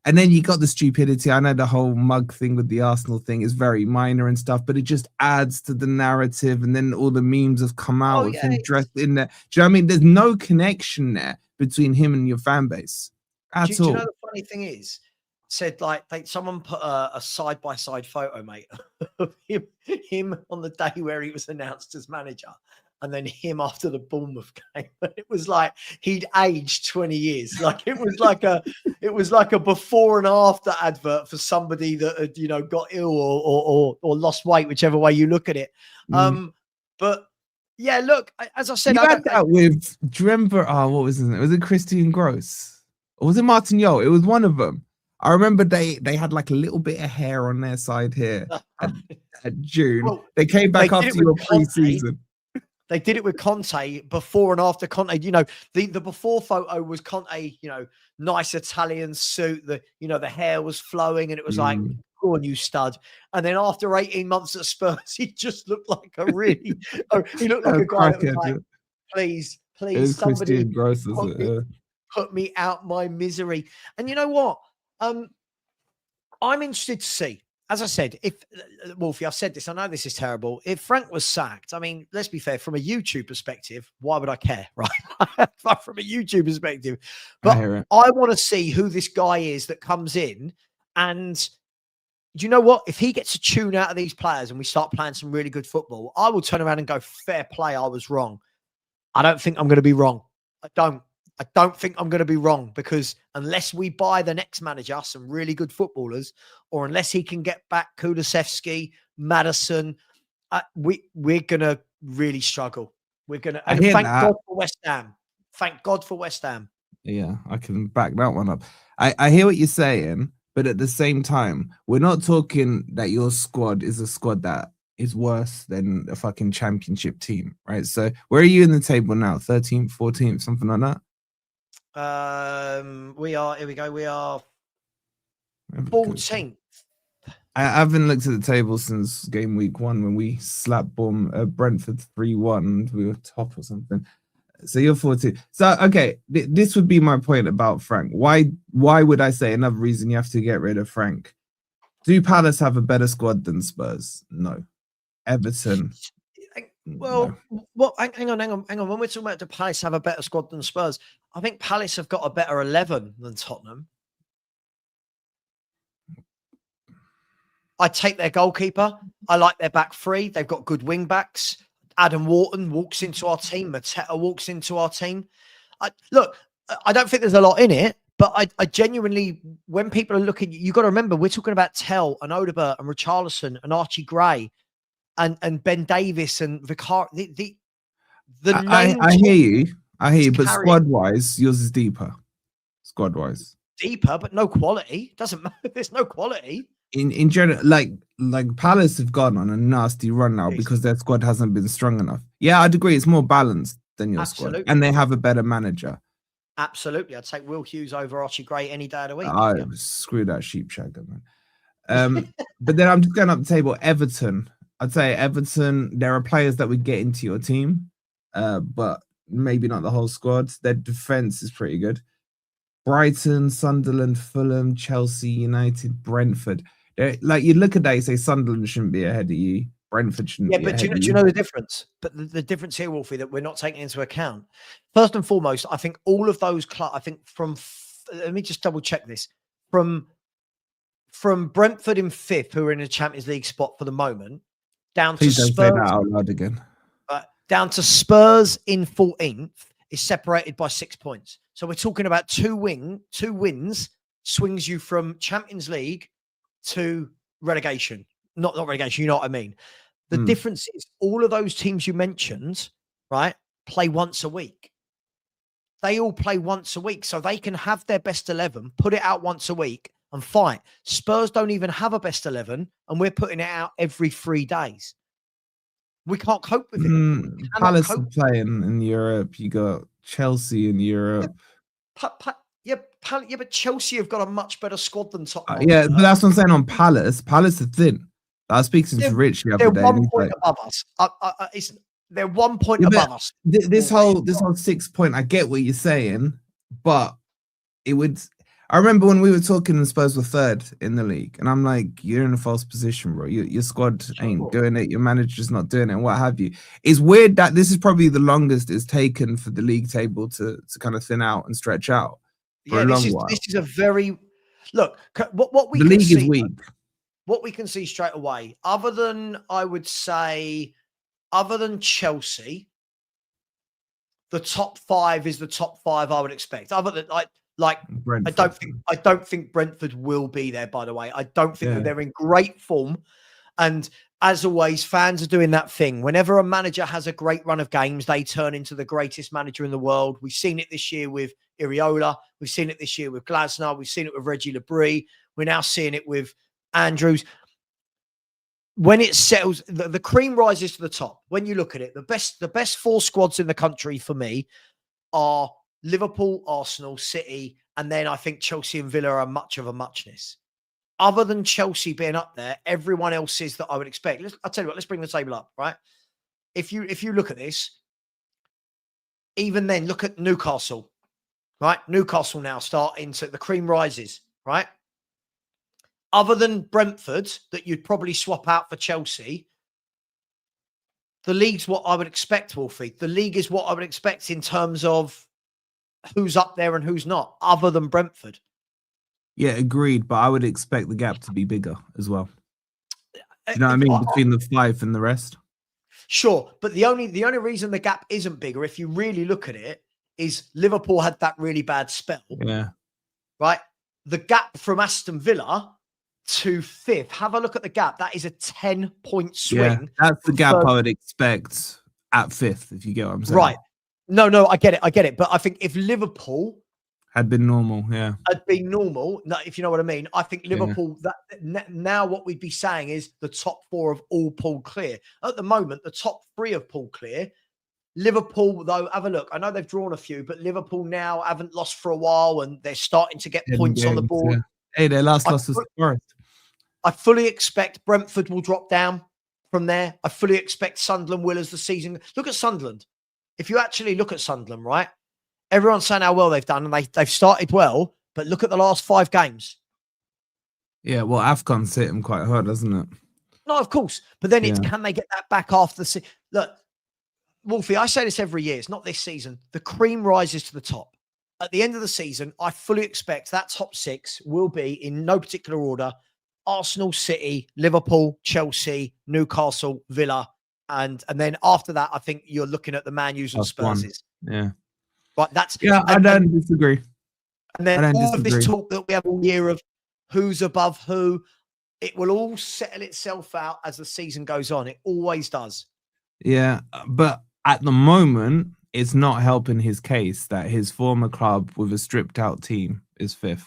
Speaker 2: And then you got the stupidity. I know the whole mug thing with the Arsenal thing is very minor and stuff, but it just adds to the narrative. And then all the memes have come out with him dressed in there. Do you know what I mean? There's no connection there between him and your fan base at all.
Speaker 1: Do you know the funny thing is? said like someone put a side-by-side photo, mate, of him on the day where he was announced as manager, and then him after the Bournemouth game. It was like he'd aged 20 years. Like it was like a before and after advert for somebody that had, you know, got ill or lost weight, whichever way you look at it. But yeah, look, as I said,
Speaker 2: you had that with, do you remember, what was his name? Was it Christian Gross? Or was it Martin Yo? It was one of them. I remember they had like a little bit of hair on their side here at June. Well, they came back after your pre-season.
Speaker 1: They did it with Conte before and after Conte. You know, the before photo was Conte, you know, nice Italian suit. The hair was flowing and it was like, go on, you stud. And then after 18 months at Spurs, he just looked like a really, he looked like a guy that was like, please, somebody put me out my misery. And you know what? I'm interested to see. As I said, if Wolfie, I've said this, I know this is terrible. If Frank was sacked, I mean, let's be fair, from a YouTube perspective, why would I care, right? From a YouTube perspective. But I want to see who this guy is that comes in. And do you know what? If he gets a tune out of these players and we start playing some really good football, I will turn around and go, fair play, I was wrong. I don't think I'm going to be wrong. I don't think I'm going to be wrong, because unless we buy the next manager some really good footballers, or unless he can get back Kulusevski, Maddison, we're going to really struggle. We're going to thank God for West Ham. Thank God for West Ham.
Speaker 2: Yeah, I can back that one up. I hear what you're saying, but at the same time, we're not talking that your squad is a squad that is worse than a fucking championship team, right? So where are you in the table now? 13th, 14th, something like that?
Speaker 1: We are 14th.
Speaker 2: I haven't looked at the table since game week 1 when we slapped Brentford 3-1. We were top or something. So you're 14. So okay, this would be my point about Frank. Why would I say another reason you have to get rid of Frank? Do Palace have a better squad than Spurs? No. Everton.
Speaker 1: Well, hang on. When we're talking about, do Palace have a better squad than Spurs? I think Palace have got a better 11 than Tottenham. I take their goalkeeper. I like their back three. They've got good wing backs. Adam Wharton walks into our team. Mateta walks into our team. Look, I don't think there's a lot in it, but I genuinely, when people are looking, you got to remember, we're talking about Tell and Odobert and Richarlison and Archie Gray and Ben Davis and Vicar.
Speaker 2: I hear you, but squad-wise, yours is deeper. Squad-wise.
Speaker 1: Deeper, but no quality. Doesn't matter. There's no quality.
Speaker 2: In general, like Palace have gone on a nasty run now because their squad hasn't been strong enough. Yeah, I'd agree. It's more balanced than your squad. And they have a better manager.
Speaker 1: Absolutely. I'd take Will Hughes over Archie Gray any day of the week.
Speaker 2: Screw that sheep shagger, man. But then I'm just going up the table. Everton. I'd say Everton, there are players that would get into your team, but maybe not the whole squad. Their defense is pretty good. Brighton, Sunderland, Fulham, Chelsea, United, Brentford. Like, you look at that, you say Sunderland shouldn't be ahead of you. Brentford shouldn't be ahead of you. Yeah, but do you know the difference?
Speaker 1: But the difference here, Wolfie, that we're not taking into account. First and foremost, I think all of those clubs, I think let me just double check this. From Brentford in 5th, who are in a Champions League spot for the moment, down to Spurs. Don't say that out loud again. Down to Spurs in 14th is separated by 6 points. So we're talking about two wins swings you from Champions League to relegation. Not relegation, you know what I mean? The difference is all of those teams you mentioned, right, play once a week. They all play once a week. So they can have their best 11, put it out once a week and fight. Spurs don't even have a best 11 and we're putting it out every 3 days. We can't cope with it.
Speaker 2: Palace are playing in Europe. You got Chelsea in Europe.
Speaker 1: Yeah, but Chelsea have got a much better squad than Tottenham.
Speaker 2: Yeah, but that's what I'm saying on Palace. Palace are thin. I was speaking to Rich the other day.
Speaker 1: They're 1 point above us. They're 1 point above us.
Speaker 2: This whole 6 point, I get what you're saying, but it would. I remember when we were talking and Spurs were 3rd in the league, and I'm like, you're in a false position, bro. Your squad ain't doing it. Your manager's not doing it, and what have you. It's weird that this is probably the longest it's taken for the league table to kind of thin out and stretch out for a long while.
Speaker 1: This is a very, Look, what we
Speaker 2: The
Speaker 1: can
Speaker 2: league
Speaker 1: see,
Speaker 2: is weak.
Speaker 1: what we can see straight away, other than I would say, other than Chelsea, the top 5 is the top 5 I would expect. Other than
Speaker 2: Brentford.
Speaker 1: I don't think Brentford will be there. By the way, I don't think that
Speaker 2: Yeah.
Speaker 1: they're in great form. And as always, fans are doing that thing. Whenever a manager has a great run of games, they turn into the greatest manager in the world. We've seen it this year with Iriola. We've seen it this year with Glasner. We've seen it with Reggie Labrie. We're now seeing it with Andrews. When it settles, the cream rises to the top. When you look at it, the best 4 squads in the country for me are Liverpool, Arsenal, City, and then I think Chelsea and Villa are much of a muchness. Other than Chelsea being up there, everyone else is that I would expect. I'll tell you what, let's bring the table up, right? If you look at this, even then, look at Newcastle, right? Newcastle now starting to, the cream rises, right? Other than Brentford, that you'd probably swap out for Chelsea, the league's what I would expect, Wolfie. The league is what I would expect in terms of who's up there and who's not, other than Brentford.
Speaker 2: Yeah, agreed. But I would expect the gap to be bigger as well. Do you know what I mean? Between the 5 and the rest.
Speaker 1: Sure, but the only reason the gap isn't bigger, if you really look at it, is Liverpool had that really bad spell.
Speaker 2: Yeah.
Speaker 1: Right? The gap from Aston Villa to 5th. Have a look at the gap. That is a 10-point swing.
Speaker 2: Yeah, that's the gap I would expect at 5th, if you get what I'm saying.
Speaker 1: Right. No, I get it. But I think if Liverpool
Speaker 2: had been normal,
Speaker 1: had been normal, if you know what I mean, I think Liverpool, that now what we'd be saying is the top 4 have all pulled clear. At the moment, the top 3 have pulled clear. Liverpool, though, have a look. I know they've drawn a few, but Liverpool now haven't lost for a while and they're starting to get points on the board.
Speaker 2: Yeah. Hey, their last loss was Forest.
Speaker 1: I fully expect Brentford will drop down from there. I fully expect Sunderland will as the season. Look at Sunderland. If you actually look at Sunderland, right? Everyone's saying how well they've done and they've started well, but look at the last 5 games.
Speaker 2: Yeah, well, AFCON's hit them quite hard, doesn't it?
Speaker 1: No, of course. But then it's, can they get that back after the season? Look, Wolfie, I say this every year. It's not this season. The cream rises to the top. At the end of the season, I fully expect that top 6 will be, in no particular order, Arsenal, City, Liverpool, Chelsea, Newcastle, Villa. And then after that, I think you're looking at the Man U's and Spurs.
Speaker 2: Yeah.
Speaker 1: Right, that's
Speaker 2: I don't disagree.
Speaker 1: And then all of this talk that we have all year of who's above who, it will all settle itself out as the season goes on. It always does.
Speaker 2: Yeah, but at the moment, it's not helping his case that his former club with a stripped out team is 5th.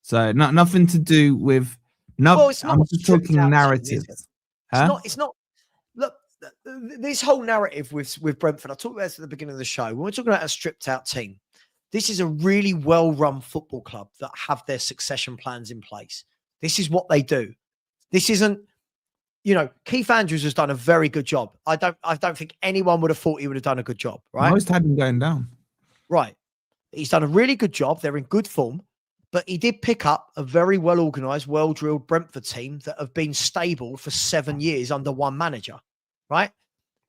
Speaker 2: So nothing to do with I'm just talking narratives.
Speaker 1: It's not. Look, this whole narrative with Brentford, I talked about this at the beginning of the show. When we're talking about a stripped out team, this is a really well-run football club that have their succession plans in place. This is what they do. This isn't, Keith Andrews has done a very good job. I don't think anyone would have thought he would have done a good job, right?
Speaker 2: Most had him going down.
Speaker 1: Right. He's done a really good job. They're in good form. But he did pick up a very well-organised, well-drilled Brentford team that have been stable for 7 years under one manager, right?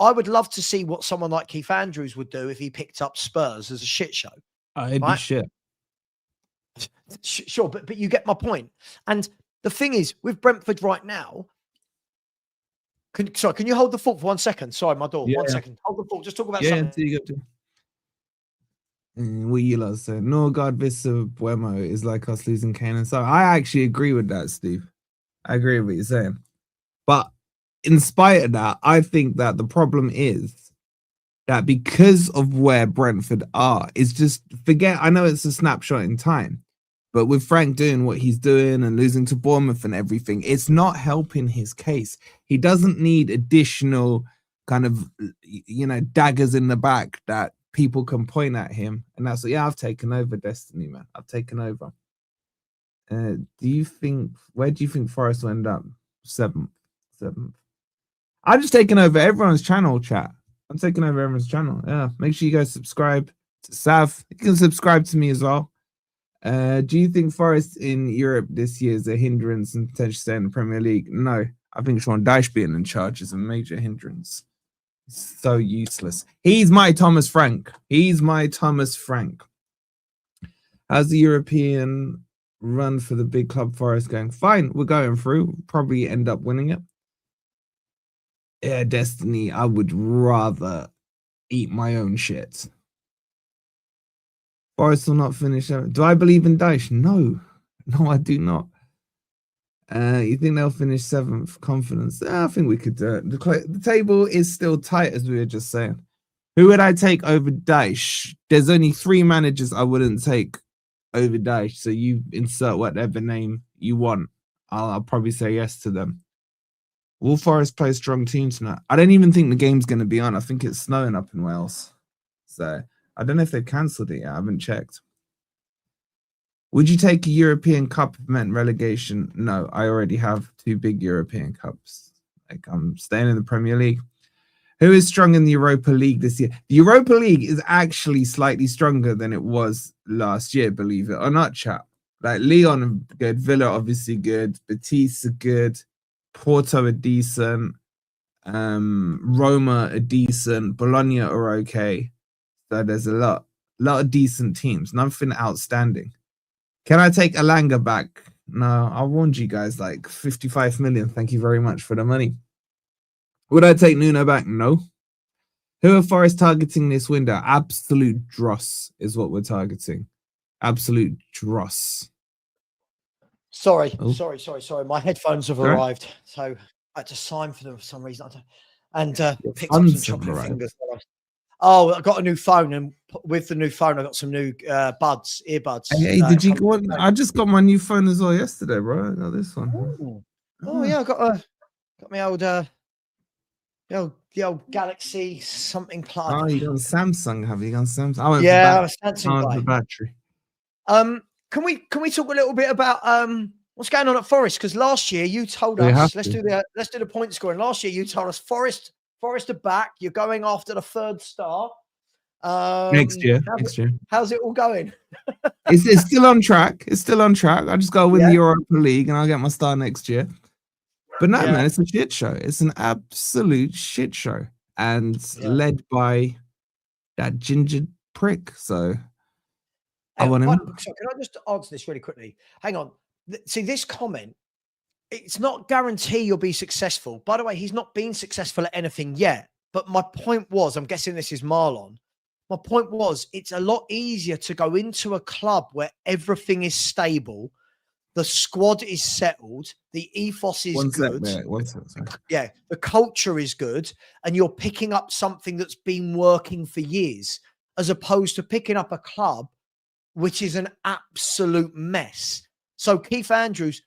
Speaker 1: I would love to see what someone like Keith Andrews would do if he picked up Spurs as a shit show.
Speaker 2: It'd be shit.
Speaker 1: Sure, but you get my point. And the thing is, with Brentford right now, can you hold the fort for 1 second? Sorry, my door. 1 second. Hold the fort. Just talk about something.
Speaker 2: What you lot said, no God Vista Buemo is like us losing Kane and so I actually agree with that, Steve. I agree with what you're saying. But in spite of that, I think that the problem is that because of where Brentford are, is just forget, I know it's a snapshot in time, but with Frank doing what he's doing and losing to Bournemouth and everything, it's not helping his case. He doesn't need additional kind of, daggers in the back that people can point at him. And that's, I've taken over Destiny, man. I've taken over. Where do you think Forest will end up? 7th. I've just taken over everyone's channel, chat. I'm taking over everyone's channel. Yeah. Make sure you guys subscribe to Sav. You can subscribe to me as well. Do you think Forest in Europe this year is a hindrance and potentially stay in the Premier League? No. I think Sean Dyche being in charge is a major hindrance. So useless. He's my Thomas Frank. How's the European run for the big club. Forest going, fine, we're going through. Probably end up winning it. Yeah, Destiny, I would rather eat my own shit. Forest will not finish. Do I believe in Daesh? No, I do not. You think they'll finish 7th? Confidence? I think we could do it. The table is still tight, as we were just saying. Who would I take over Daesh? There's only 3 managers I wouldn't take over Daesh. So you insert whatever name you want. I'll probably say yes to them. Will Forest play strong teams tonight? I don't even think the game's going to be on. I think it's snowing up in Wales. So I don't know if they've cancelled it yet. I haven't checked. Would you take a European Cup if it meant relegation? No, I already have 2 big European Cups. Like, I'm staying in the Premier League. Who is strong in the Europa League this year? The Europa League is actually slightly stronger than it was last year, believe it or not, chap. Like, Lyon are good, Villa obviously good, Betis are good, Porto are decent, Roma are decent, Bologna are okay. So there's a lot of decent teams, nothing outstanding. Can I take Alanga back? No, I warned you guys, like 55 million. Thank you very much for the money. Would I take Nuno back? No. Who are Forest targeting this window? Absolute dross is what we're targeting. Absolute dross.
Speaker 1: Sorry. My headphones have arrived, so I had to sign for them for some reason. And picked up some chocolate fingers. Oh, I got a new phone, and with the new phone, I got some new earbuds.
Speaker 2: Hey, did you go on? I just got my new phone as well yesterday, bro. I got this one.
Speaker 1: Oh yeah, I got my old the old Galaxy something plug.
Speaker 2: Oh, you got a Samsung, have you? Got Samsung? I went
Speaker 1: for Samsung
Speaker 2: guy. For battery.
Speaker 1: Can we talk a little bit about what's going on at Forest? Because last year you told us let's do the point scoring. Last year you told us Forest are back. You're going after the 3rd star.
Speaker 2: Next year.
Speaker 1: How's it all going?
Speaker 2: It's still on track. It's still on track. I just got to win the Europa League and I'll get my star next year. But no, man, it's a shit show. It's an absolute shit show. And led by that ginger prick. So I want him.
Speaker 1: So can I just answer this really quickly? Hang on. See, this comment, it's not guarantee you'll be successful. By the way, he's not been successful at anything yet. But my point was, I'm guessing this is Marlon. My point was, it's a lot easier to go into a club where everything is stable, the squad is settled, the ethos is good. Yeah, the culture is good, and you're picking up something that's been working for years, as opposed to picking up a club which is an absolute mess. So Keith Andrews,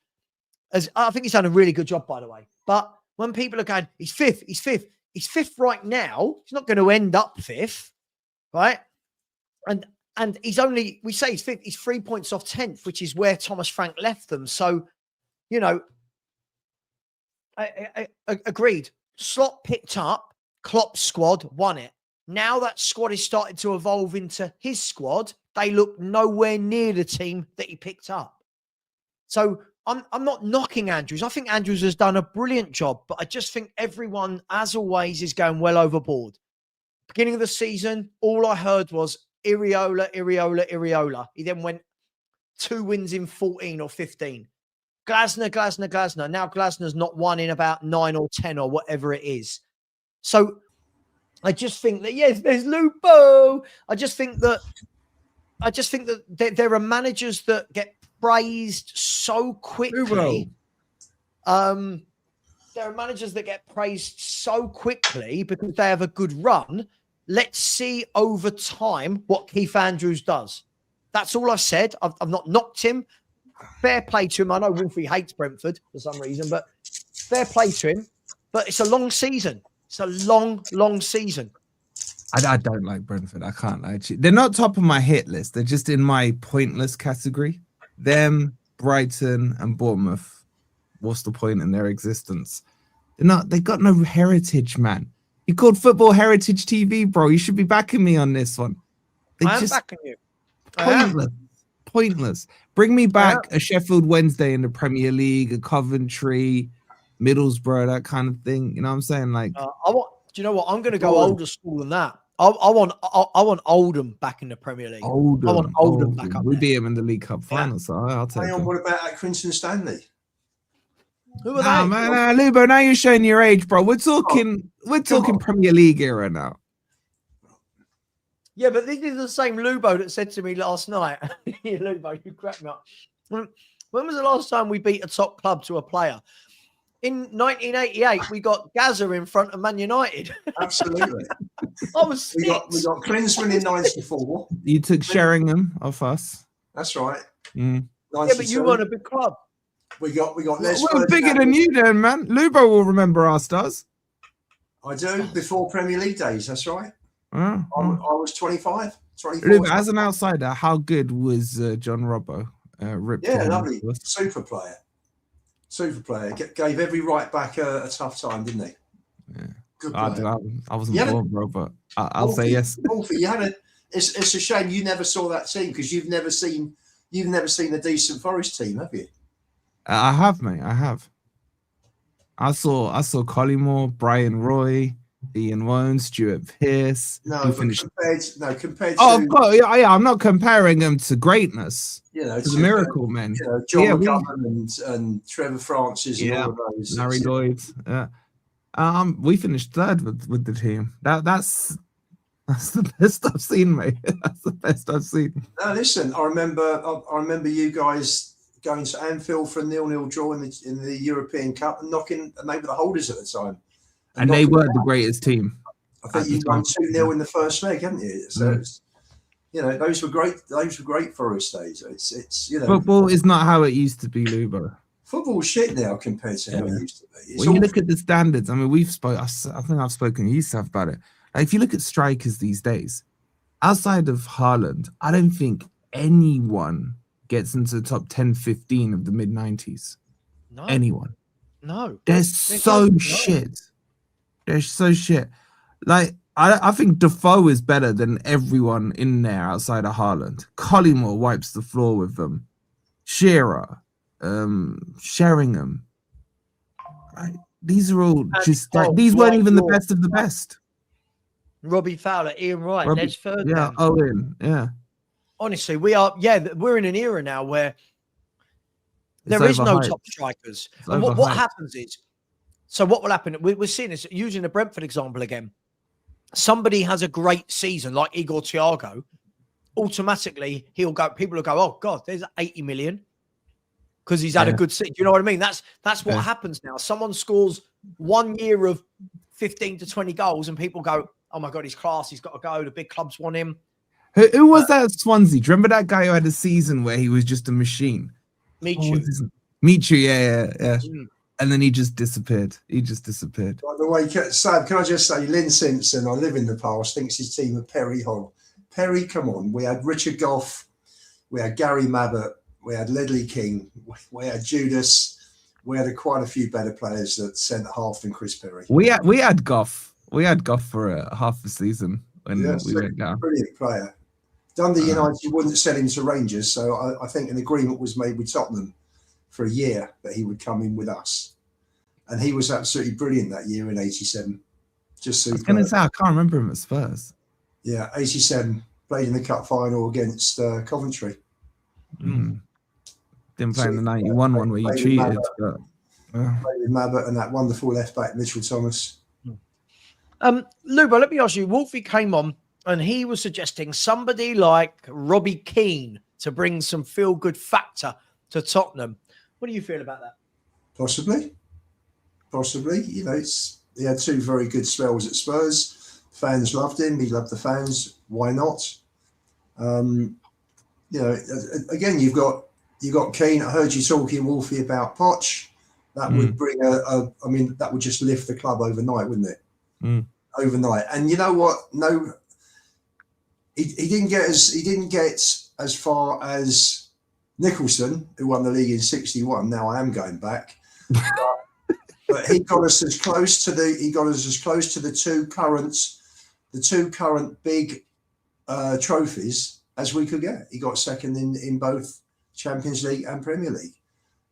Speaker 1: I think he's done a really good job, by the way. But when people are going, he's fifth right now. He's not going to end up 5th, right? And he's only, we say he's 5th. He's 3 points off 10th, which is where Thomas Frank left them. So, you know, I agreed. Slot picked up, Klopp's squad won it. Now that squad is starting to evolve into his squad. They look nowhere near the team that he picked up. So I'm not knocking Andrews. I think Andrews has done a brilliant job, but I just think everyone, as always, is going well overboard. Beginning of the season, all I heard was Iriola. He then went 2 wins in 14 or 15. Glasner. Now Glasner's not won in about 9 or 10 or whatever it is. So I just think that, yes, there's Lupo. I just think that there are managers that get praised so quickly. There are managers that get praised so quickly because they have a good run. Let's see over time what Keith Andrews does. That's all I've said. I've not knocked him. Fair play to him. I know Wolfie hates Brentford for some reason, but fair play to him. But it's a long season. It's a long season.
Speaker 2: I don't like Brentford. I can't lie to you. They're not top of my hit list. They're just in my pointless category. Them, Brighton, and Bournemouth. What's the point in their existence? They got no heritage, man. You called Football Heritage TV, bro. You should be backing me on this one.
Speaker 1: I'm backing you.
Speaker 2: Pointless. Bring me back a Sheffield Wednesday in the Premier League, a Coventry, Middlesbrough, that kind of thing. You know what I'm saying? Like,
Speaker 1: do you know what? I'm going to go older school than that. I want Oldham back in the Premier League. I want Oldham back up
Speaker 2: We
Speaker 1: there.
Speaker 2: beat him in the League Cup final, so I'll take
Speaker 3: Hang on,
Speaker 2: him.
Speaker 3: what about Accrington Stanley?
Speaker 1: Who are they?
Speaker 2: Man, Lubo, now you're showing your age, bro. We're talking Premier League era now.
Speaker 1: Yeah, but this is the same Lubo that said to me last night. Yeah, Lubo, you cracked me up. When was the last time we beat a top club to a player? In 1988, we got Gaza in front of Man United.
Speaker 3: Absolutely.
Speaker 1: I was
Speaker 3: we got Klinsmann in 94.
Speaker 2: You took Sheringham off us.
Speaker 3: That's right.
Speaker 2: Mm.
Speaker 1: Yeah, but you weren't a big club.
Speaker 3: We got
Speaker 2: We're bigger than you then, man. Lubo will remember our stars.
Speaker 3: I do, before Premier League days, that's right. I was 24.
Speaker 2: Lubo, as an outsider, how good was John Robbo?
Speaker 3: Yeah, lovely. Super player. Gave every right back a tough time, didn't he?
Speaker 2: Yeah.
Speaker 3: Good player.
Speaker 2: I wasn't born, bro, but I'll say yes.
Speaker 3: Wolfie, it's a shame you never saw that team because you've never seen a decent Forest team, have you?
Speaker 2: I have, mate. I have. I saw Collymore, Brian Roy, Ian Wone, Stuart Pearce.
Speaker 3: Compared
Speaker 2: Oh,
Speaker 3: to,
Speaker 2: of course, yeah. I'm not comparing them to greatness.
Speaker 3: You know,
Speaker 2: to the miracle men.
Speaker 3: You know, John McGovern and Trevor Francis and all of those.
Speaker 2: Larry Lloyd. We finished third with the team. That's the best I've seen, mate. That's the best I've seen.
Speaker 3: No, listen, I remember you guys going to Anfield for a 0-0 draw in the European Cup and they were the holders at the time.
Speaker 2: And they were the greatest team.
Speaker 3: I think you won 2-0 in the first leg, haven't you? So it's, you know, those were great. Those were great Forest days. It's you know,
Speaker 2: football is not how it used to be, Lubo.
Speaker 3: Football's shit now compared to how it used to be.
Speaker 2: When you look at the standards, I mean, I think I've spoken to you, Sav, about it. Like, if you look at strikers these days, outside of Haaland, I don't think anyone gets into the top 10, 15 of the mid-90s.
Speaker 1: No.
Speaker 2: Anyone.
Speaker 1: No.
Speaker 2: They're so shit. They're so shit. Like, I think Defoe is better than everyone in there outside of Haaland. Collymore wipes the floor with them. Shearer, Sheringham. Right? These are all just like, these weren't even the best of the best.
Speaker 1: Robbie Fowler, Ian Wright, Les Ferdinand.
Speaker 2: Yeah, Owen. Yeah.
Speaker 1: Honestly, we're in an era now where there is no top strikers. And what happens is, so what will happen? We're seeing this, using the Brentford example again. Somebody has a great season like Igor Thiago, automatically people will go, oh God, there's 80 million because he's had a good season. Do you know what I mean? That's what happens now. Someone scores 1 year of 15 to 20 goals and people go, oh my God, he's class. He's got to go. The big clubs want him.
Speaker 2: Who was that at Swansea? Do you remember that guy who had a season where he was just a machine? Michu, yeah. And then he just disappeared. By
Speaker 3: the way, Sam, can I just say, Lynn Simpson, I live in the past, thinks his team of Perry Hogg. Perry, come on. We had Richard Goff. We had Gary Mabbott. We had Ledley King. We had Judas. We had quite a few better players at centre half than Chris Perry.
Speaker 2: We had Goff. We had Goff for half the season when we went down.
Speaker 3: Brilliant player. Dundee United wouldn't sell him to Rangers, so I think an agreement was made with Tottenham for a year that he would come in with us. And he was absolutely brilliant that year in 87. Just super. I was
Speaker 2: going to say, I can't remember him at Spurs.
Speaker 3: Yeah, 87. Played in the cup final against Coventry.
Speaker 2: Didn't play in the 91 one where you cheated. Played
Speaker 3: with Mabbott and that wonderful left back, Mitchell Thomas.
Speaker 1: Lubo, let me ask you, Wolfie came on and he was suggesting somebody like Robbie Keane to bring some feel-good factor to Tottenham. What do you feel about that?
Speaker 3: Possibly. You know, he had two very good spells at Spurs. Fans loved him. He loved the fans. Why not? You know, again, you've got Keane. I heard you talking, Wolfie, about Poch. That would bring that would just lift the club overnight, wouldn't it? Overnight. And you know what? No, he didn't get as far as Nicholson, who won the league in '61. Now I am going back, but he got us as close to the two current big trophies as we could get. He got second in both Champions League and Premier League,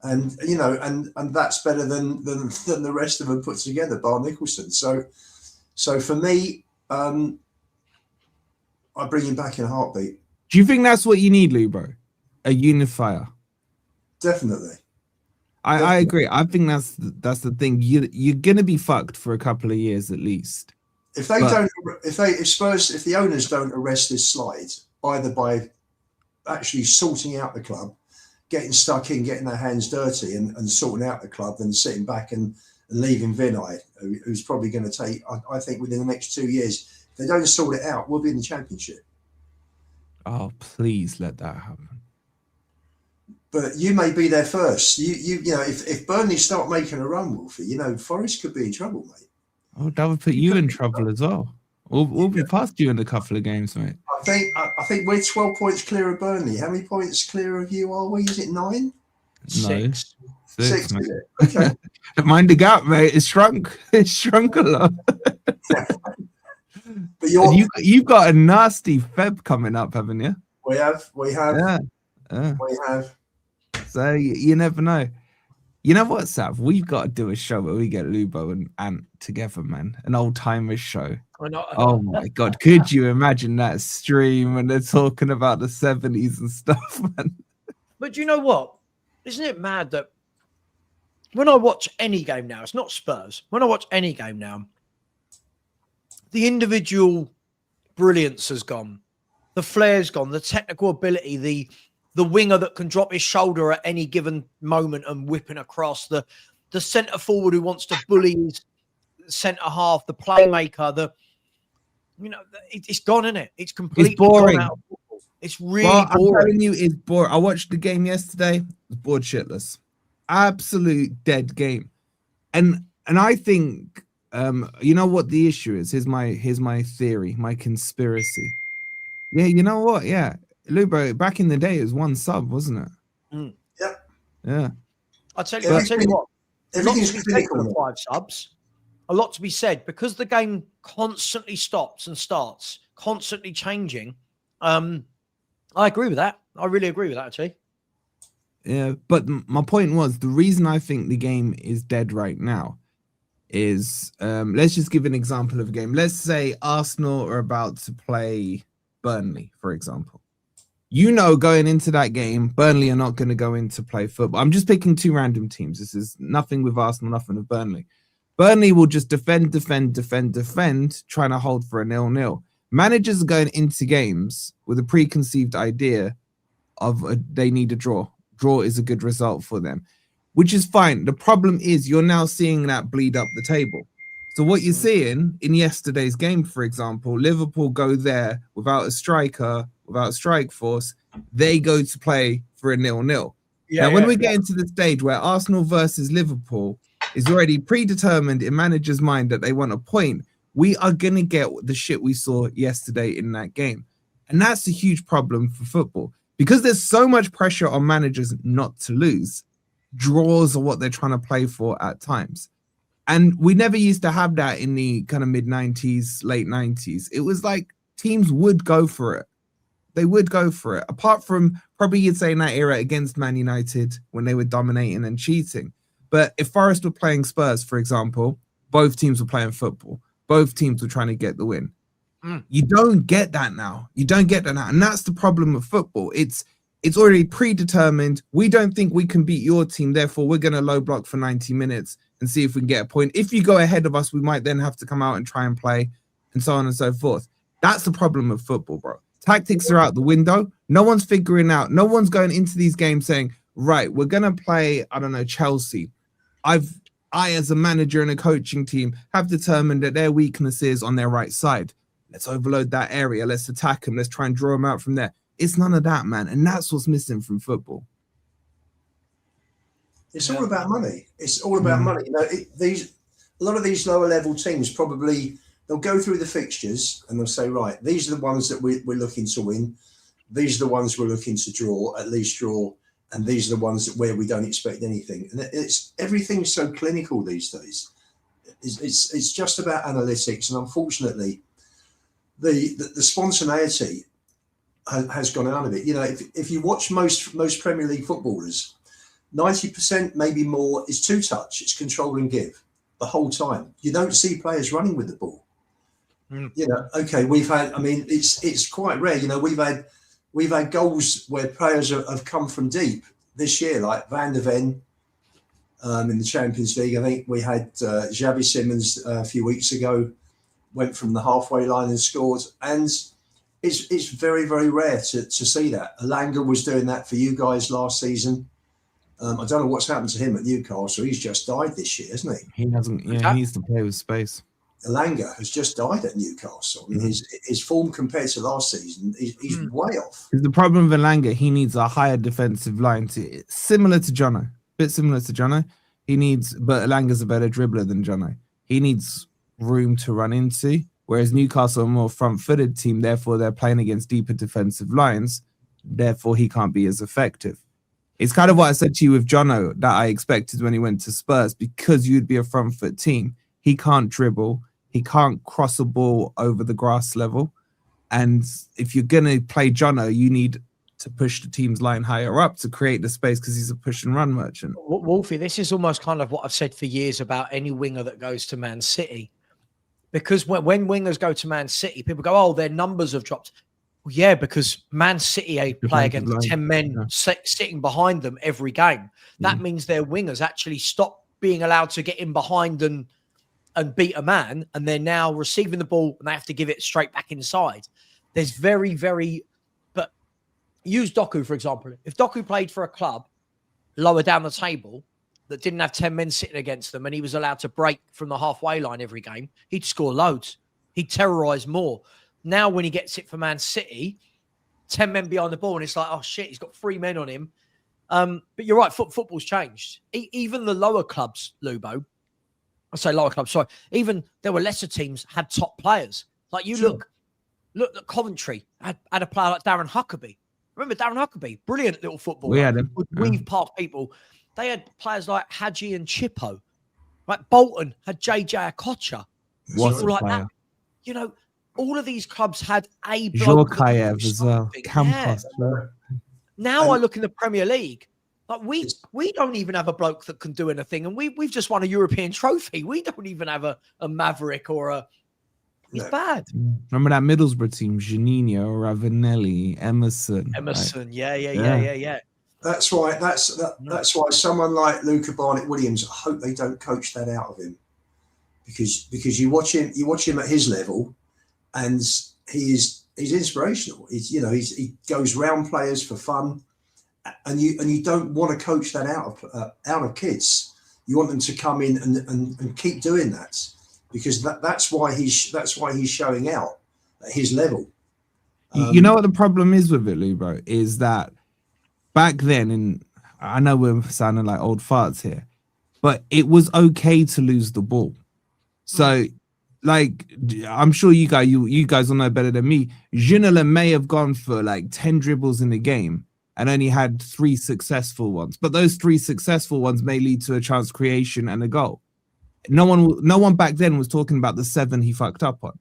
Speaker 3: and you know, and that's better than the rest of them put together, bar Nicholson. So for me, I'd bring him back in a heartbeat.
Speaker 2: Do you think that's what you need, Lubo? A unifier?
Speaker 3: Definitely.
Speaker 2: I agree. I think that's the thing. You're gonna be fucked for a couple of years at least.
Speaker 3: If the owners don't arrest this slide, either by actually sorting out the club, getting stuck in, getting their hands dirty, and sorting out the club, than sitting back and leaving Vinay, who's probably going to take, I think, within the next 2 years, if they don't sort it out, we'll be in the Championship.
Speaker 2: Oh, please let that happen.
Speaker 3: But you may be there first. You know, if Burnley start making a run, Wolfie, you know, Forest could be in trouble, mate.
Speaker 2: Oh, that would put you in trouble as well. We'll be past you in a couple of games, mate.
Speaker 3: I think we're 12 points clear of Burnley. How many points clear of you are we? Is it 9?
Speaker 2: No.
Speaker 3: 6,
Speaker 2: mate.
Speaker 3: is it? Okay.
Speaker 2: Mind the gap, mate. It's shrunk. It's shrunk a lot.
Speaker 3: But
Speaker 2: you've got a nasty Feb coming up, haven't you?
Speaker 3: We have.
Speaker 2: Yeah.
Speaker 3: We have.
Speaker 2: So you never know. You know what, Sav? We've got to do a show where we get Lubo and Ant together, man. An old timers show. Oh my God. Could you imagine that stream when they're talking about the 70s and stuff, man?
Speaker 1: But you know what? Isn't it mad that when I watch any game now, it's not Spurs. When I watch any game now, the individual brilliance has gone. The flair's gone. The technical ability, the winger that can drop his shoulder at any given moment and whipping across, the centre forward who wants to bully his centre half, the playmaker, it's gone, isn't it? It's completely
Speaker 2: boring.
Speaker 1: gone out of football. It's really boring.
Speaker 2: I'm telling you, it's boring. I watched the game yesterday. I was bored shitless. Absolute dead game. And I think you know what the issue is? Here's my theory, my conspiracy. Yeah, you know what? Yeah. Lubo, back in the day, it was 1 sub, wasn't it?
Speaker 1: Mm.
Speaker 3: Yep.
Speaker 2: Yeah.
Speaker 1: I'll tell you what, a lot to be said for the 5 subs. A lot to be said because the game constantly stops and starts, constantly changing. I agree with that. I really agree with that, actually.
Speaker 2: Yeah, but my point was the reason I think the game is dead right now is let's just give an example of a game. Let's say Arsenal are about to play Burnley, for example. You know, going into that game, Burnley are not going to go in to play football. I'm just picking 2 random teams. This is nothing with Arsenal, nothing with Burnley. Burnley will just defend, trying to hold for a 0-0. Managers are going into games with a preconceived idea of they need a draw. Draw is a good result for them, which is fine. The problem is you're now seeing that bleed up the table. So what you're seeing in yesterday's game, for example, Liverpool go there without a striker, without strike force. They go to play for a 0-0. Now, when we get into the stage where Arsenal versus Liverpool is already predetermined in manager's mind that they want a point, we are going to get the shit we saw yesterday in that game. And that's a huge problem for football because there's so much pressure on managers not to lose. Draws are what they're trying to play for at times. And we never used to have that in the kind of mid-90s, late 90s. It was like teams would go for it. They would go for it. Apart from probably you'd say in that era against Man United when they were dominating and cheating. But if Forest were playing Spurs, for example, both teams were playing football. Both teams were trying to get the win. You don't get that now. You don't get that now. And that's the problem with football. It's already predetermined. We don't think we can beat your team. Therefore, we're going to low block for 90 minutes and see if we can get a point. If you go ahead of us, we might then have to come out and try and play and so on and so forth. That's the problem with football, bro. Tactics are out the window. No one's figuring out. No one's going into these games saying, right, we're going to play, I don't know, Chelsea. I, as a manager and a coaching team, have determined that their weakness is on their right side. Let's overload that area. Let's attack them. Let's try and draw them out from there. It's none of that, man. And that's what's missing from football.
Speaker 3: It's all about money. It's all about money. You know, a lot of these lower level teams probably, they'll go through the fixtures and they'll say, right, these are the ones that we're looking to win. These are the ones we're looking to draw, at least draw. And these are the ones where we don't expect anything. And everything's so clinical these days. It's just about analytics. And unfortunately, the spontaneity has gone out of it. You know, if you watch most Premier League footballers, 90%, maybe more, is two touch. It's control and give the whole time. You don't see players running with the ball. You know, okay, we've had. I mean, it's quite rare. You know, we've had goals where players have come from deep this year, like Van der Ven in the Champions League. I think we had Xavi Simons a few weeks ago, went from the halfway line and scored. And it's very, very rare to see that. Alanga was doing that for you guys last season. I don't know what's happened to him at Newcastle. He's just died this year, hasn't he?
Speaker 2: He hasn't. Yeah, he needs to play with space.
Speaker 3: Alanga has just died at Newcastle. I mean, his form compared to last season, he's way off.
Speaker 2: The problem with Alanga, he needs a higher defensive line, similar to Jono. A bit similar to Jono. But Alanga's a better dribbler than Jono. He needs room to run into, whereas Newcastle are a more front-footed team, therefore they're playing against deeper defensive lines, therefore he can't be as effective. It's kind of what I said to you with Jono that I expected when he went to Spurs, because you'd be a front-foot team. He can't dribble. He can't cross a ball over the grass level. And if you're going to play Jono, you need to push the team's line higher up to create the space, because he's a push and run merchant.
Speaker 1: Wolfie, this is almost kind of what I've said for years about any winger that goes to Man City. Because when wingers go to Man City, people go, oh, their numbers have dropped. Well, yeah, because Man City play against 10 men sitting behind them every game. That means their wingers actually stop being allowed to get in behind and beat a man, and they're now receiving the ball and they have to give it straight back inside. There's very, very... But use Doku, for example. If Doku played for a club lower down the table that didn't have 10 men sitting against them and he was allowed to break from the halfway line every game, he'd score loads. He'd terrorise more. Now when he gets it for Man City, 10 men behind the ball, and it's like, oh, shit, he's got 3 men on him. But you're right, football's changed. Even the lower clubs, Lubo, I say lower clubs, sorry. Even there were lesser teams had top players. Like you look at Coventry had a player like Darren Huckabee. Remember Darren Huckabee? Brilliant little footballer.
Speaker 2: We had him.
Speaker 1: Would weave past people. They had players like Hadji and Chippo. Like Bolton had JJ Akocha.
Speaker 2: What
Speaker 1: like that. You know, all of these clubs had a bloke.
Speaker 2: Jorkaev as well. Campos.
Speaker 1: Yeah. Now I look in the Premier League. Like we don't even have a bloke that can do anything, and we've just won a European trophy. We don't even have a Maverick or a. It's bad.
Speaker 2: Remember that Middlesbrough team? Janino, Ravanelli, Emerson.
Speaker 1: Yeah.
Speaker 3: That's why someone like Luca Barnett-Williams, I hope they don't coach that out of him, because you watch him at his level, and he's inspirational. He goes round players for fun. And you don't want to coach that out of kids. You want them to come in and keep doing that, because that's why he's showing out at his level.
Speaker 2: You know what the problem is with it, Lubo, is that back then, and I know we're sounding like old farts here, but it was okay to lose the ball. So, like, I'm sure you guys will know better than me. Ginola may have gone for like 10 dribbles in the game and only had 3 successful ones. But those 3 successful ones may lead to a chance creation and a goal. No one back then was talking about the 7 he fucked up on.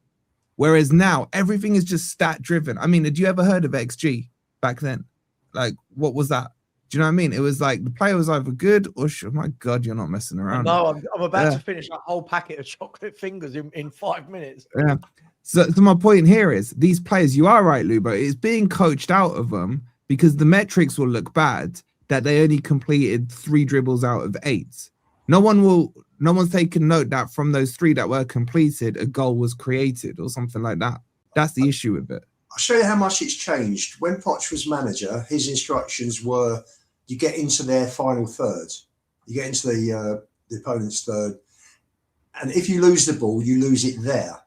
Speaker 2: Whereas now, everything is just stat driven. I mean, had you ever heard of XG back then? Like, what was that? Do you know what I mean? It was like the player was either good or oh my God, you're not messing around.
Speaker 1: No, I'm about to finish a whole packet of chocolate fingers in 5 minutes.
Speaker 2: Yeah. So my point here is these players, you are right, Lubo, it's being coached out of them, because the metrics will look bad that they only completed 3 dribbles out of 8. No one's taken note that from those 3 that were completed, a goal was created or something like that. That's the issue with it.
Speaker 3: I'll show you how much it's changed. When Poch was manager, his instructions were you get into their final third. You get into the opponent's third. And if you lose the ball, you lose it there,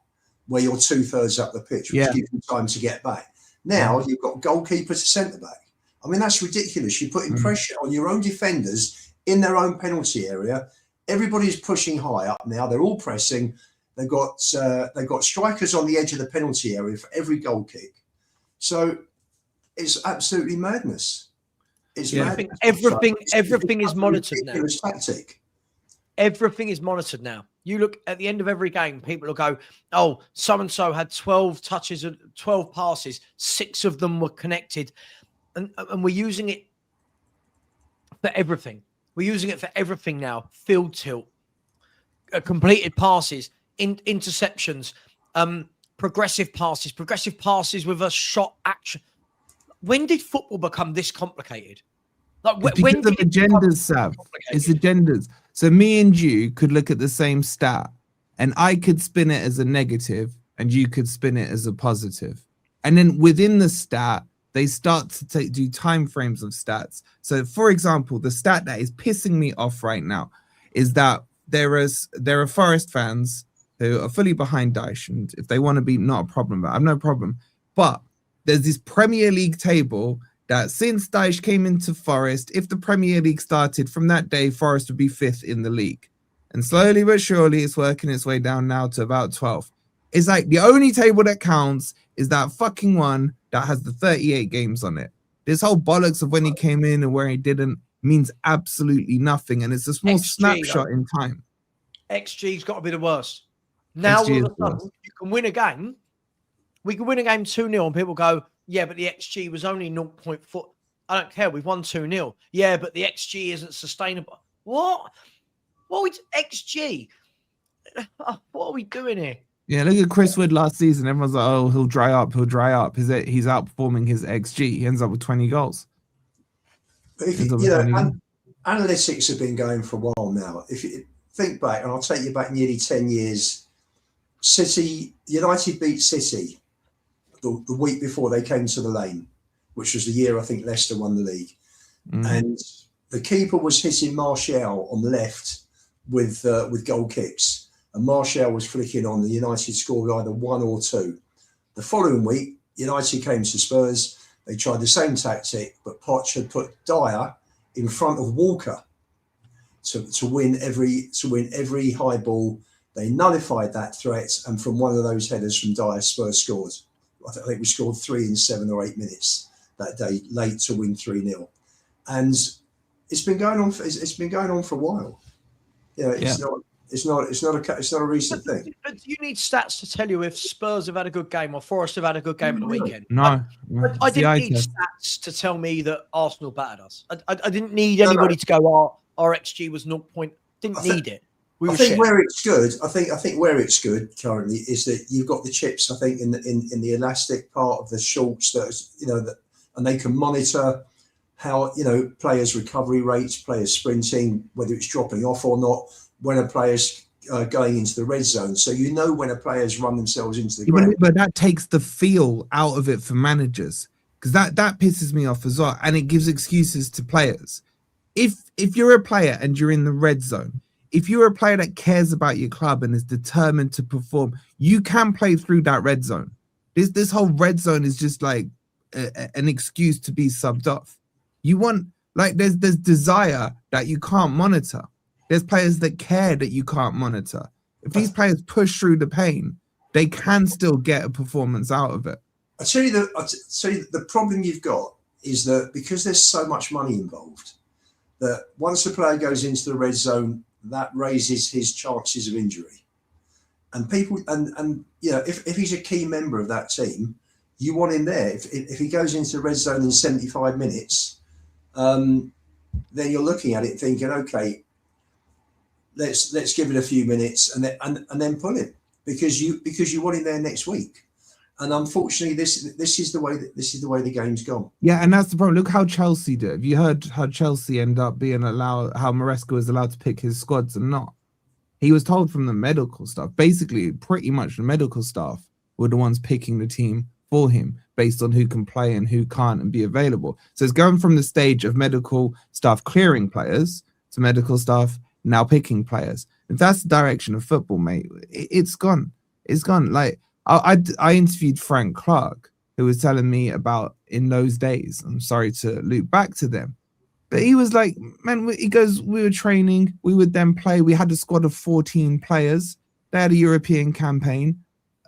Speaker 3: where you're 2/3 up the pitch, which gives you time to get back. Now you've got goalkeeper to centre back. I mean, that's ridiculous. You're putting pressure on your own defenders in their own penalty area. Everybody's pushing high up now. They're all pressing. They've got strikers on the edge of the penalty area for every goal kick. So it's absolutely madness. It's madness.
Speaker 1: Everything is monitored now.
Speaker 3: Tactic.
Speaker 1: Everything is monitored now. You look at the end of every game, people will go, oh, so-and-so had 12 touches, 12 passes, 6 of them were connected. And we're using it for everything. We're using it for everything now. Field tilt, completed passes, interceptions, progressive passes with a shot action. When did football become this complicated? Like when
Speaker 2: because of agendas, Sav. It's agendas. So me and you could look at the same stat, and I could spin it as a negative, and you could spin it as a positive. And then within the stat, they start to do time frames of stats. So, for example, the stat that is pissing me off right now is that there are Forest fans who are fully behind Dyche, and if they want to be, not a problem. But I have no problem. But there's this Premier League table that since Dyche came into Forest, if the Premier League started from that day, Forest would be 5th in the league. And slowly but surely, it's working its way down now to about 12th. It's like the only table that counts is that fucking one that has the 38 games on it. This whole bollocks of when he came in and where he didn't means absolutely nothing. And it's a small snapshot in time.
Speaker 1: XG's got to be the worst. Now, all of a sudden, you can win a game. We can win a game 2-0 and people go, yeah, but the XG was only 0.4. I don't care. We've won 2-0. Yeah, but the XG isn't sustainable. What? What is XG? What are we doing here?
Speaker 2: Yeah, look at Chris Wood last season. Everyone's like, oh, he'll dry up. He'll dry up. He's outperforming his XG. He ends up with 20 goals.
Speaker 3: But if analytics have been going for a while now. If you think back, and I'll take you back nearly 10 years, United beat City the week before they came to the Lane, which was the year I think Leicester won the league. And the keeper was hitting Martial on the left with goal kicks. And Martial was flicking on. The United scored either 1 or 2. The following week, United came to Spurs. They tried the same tactic, but Poch had put Dyer in front of Walker to win every high ball. They nullified that threat, and from one of those headers from Dyer, Spurs scored. I think we scored 3 in 7 or 8 minutes that day, late to win 3-0. And it's been going on. It's been going on for a while. It's not a recent thing.
Speaker 1: But you need stats to tell you if Spurs have had a good game or Forest have had a good game at the weekend.
Speaker 2: No.
Speaker 1: I didn't need stats to tell me that Arsenal battered us. I didn't need anybody to go, our XG was 0. Didn't need it.
Speaker 3: I think where it's good. I think where it's good currently is that you've got the chips. I think in the elastic part of the shorts and they can monitor how players' recovery rates, players sprinting, whether it's dropping off or not, when a player's going into the red zone. So when a player's run themselves into the ground.
Speaker 2: But that takes the feel out of it for managers, because that pisses me off as well, and it gives excuses to players. If you're a player and you're in the red zone, if you're a player that cares about your club and is determined to perform, you can play through that red zone. This whole red zone is just like an excuse to be subbed off. You want, like, there's desire that you can't monitor. There's players that care that you can't monitor. If these players push through the pain, they can still get a performance out of it.
Speaker 3: I'll tell you the problem you've got is that because there's so much money involved, that once a player goes into the red zone, that raises his chances of injury. And people, if he's a key member of that team, you want him there. If he goes into the red zone in 75 minutes, then you're looking at it thinking, okay, let's give it a few minutes and then pull him because you want him there next week. And unfortunately, this is the way the game's gone.
Speaker 2: Yeah, and that's the problem. Look how Chelsea did. Have you heard how Chelsea end up being allowed? How Maresca was allowed to pick his squads and not? He was told from the medical staff. Basically, pretty much the medical staff were the ones picking the team for him based on who can play and who can't and be available. So it's going from the stage of medical staff clearing players to medical staff now picking players. If that's the direction of football, mate, it's gone. It's gone. Like I interviewed Frank Clark, who was telling me about in those days. I'm sorry to loop back to them, but he was like, man, he goes, we were training, we would then play. We had a squad of 14 players. They had a European campaign.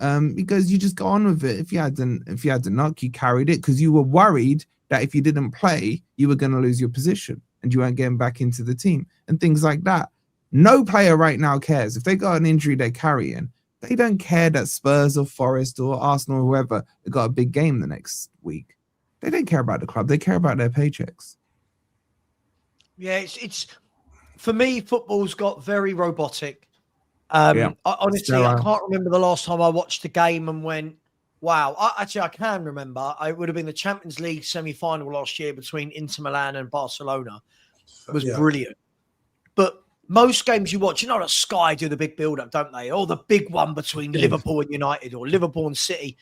Speaker 2: He goes, you just go on with it. If you had to knock, you carried it because you were worried that if you didn't play, you were going to lose your position and you weren't getting back into the team and things like that. No player right now cares. If they got an injury they're carrying, they don't care that Spurs or Forest or Arsenal or whoever got a big game the next week. They don't care about the club. They care about their paychecks.
Speaker 1: Yeah, it's for me, football's got very robotic. Honestly, I can't remember the last time I watched a game and went, wow. I can remember. It would have been the Champions League semi-final last year between Inter Milan and Barcelona. It was brilliant. But most games you watch, that Sky do the big build-up, don't they? Or the big one between Liverpool and United or Liverpool and City.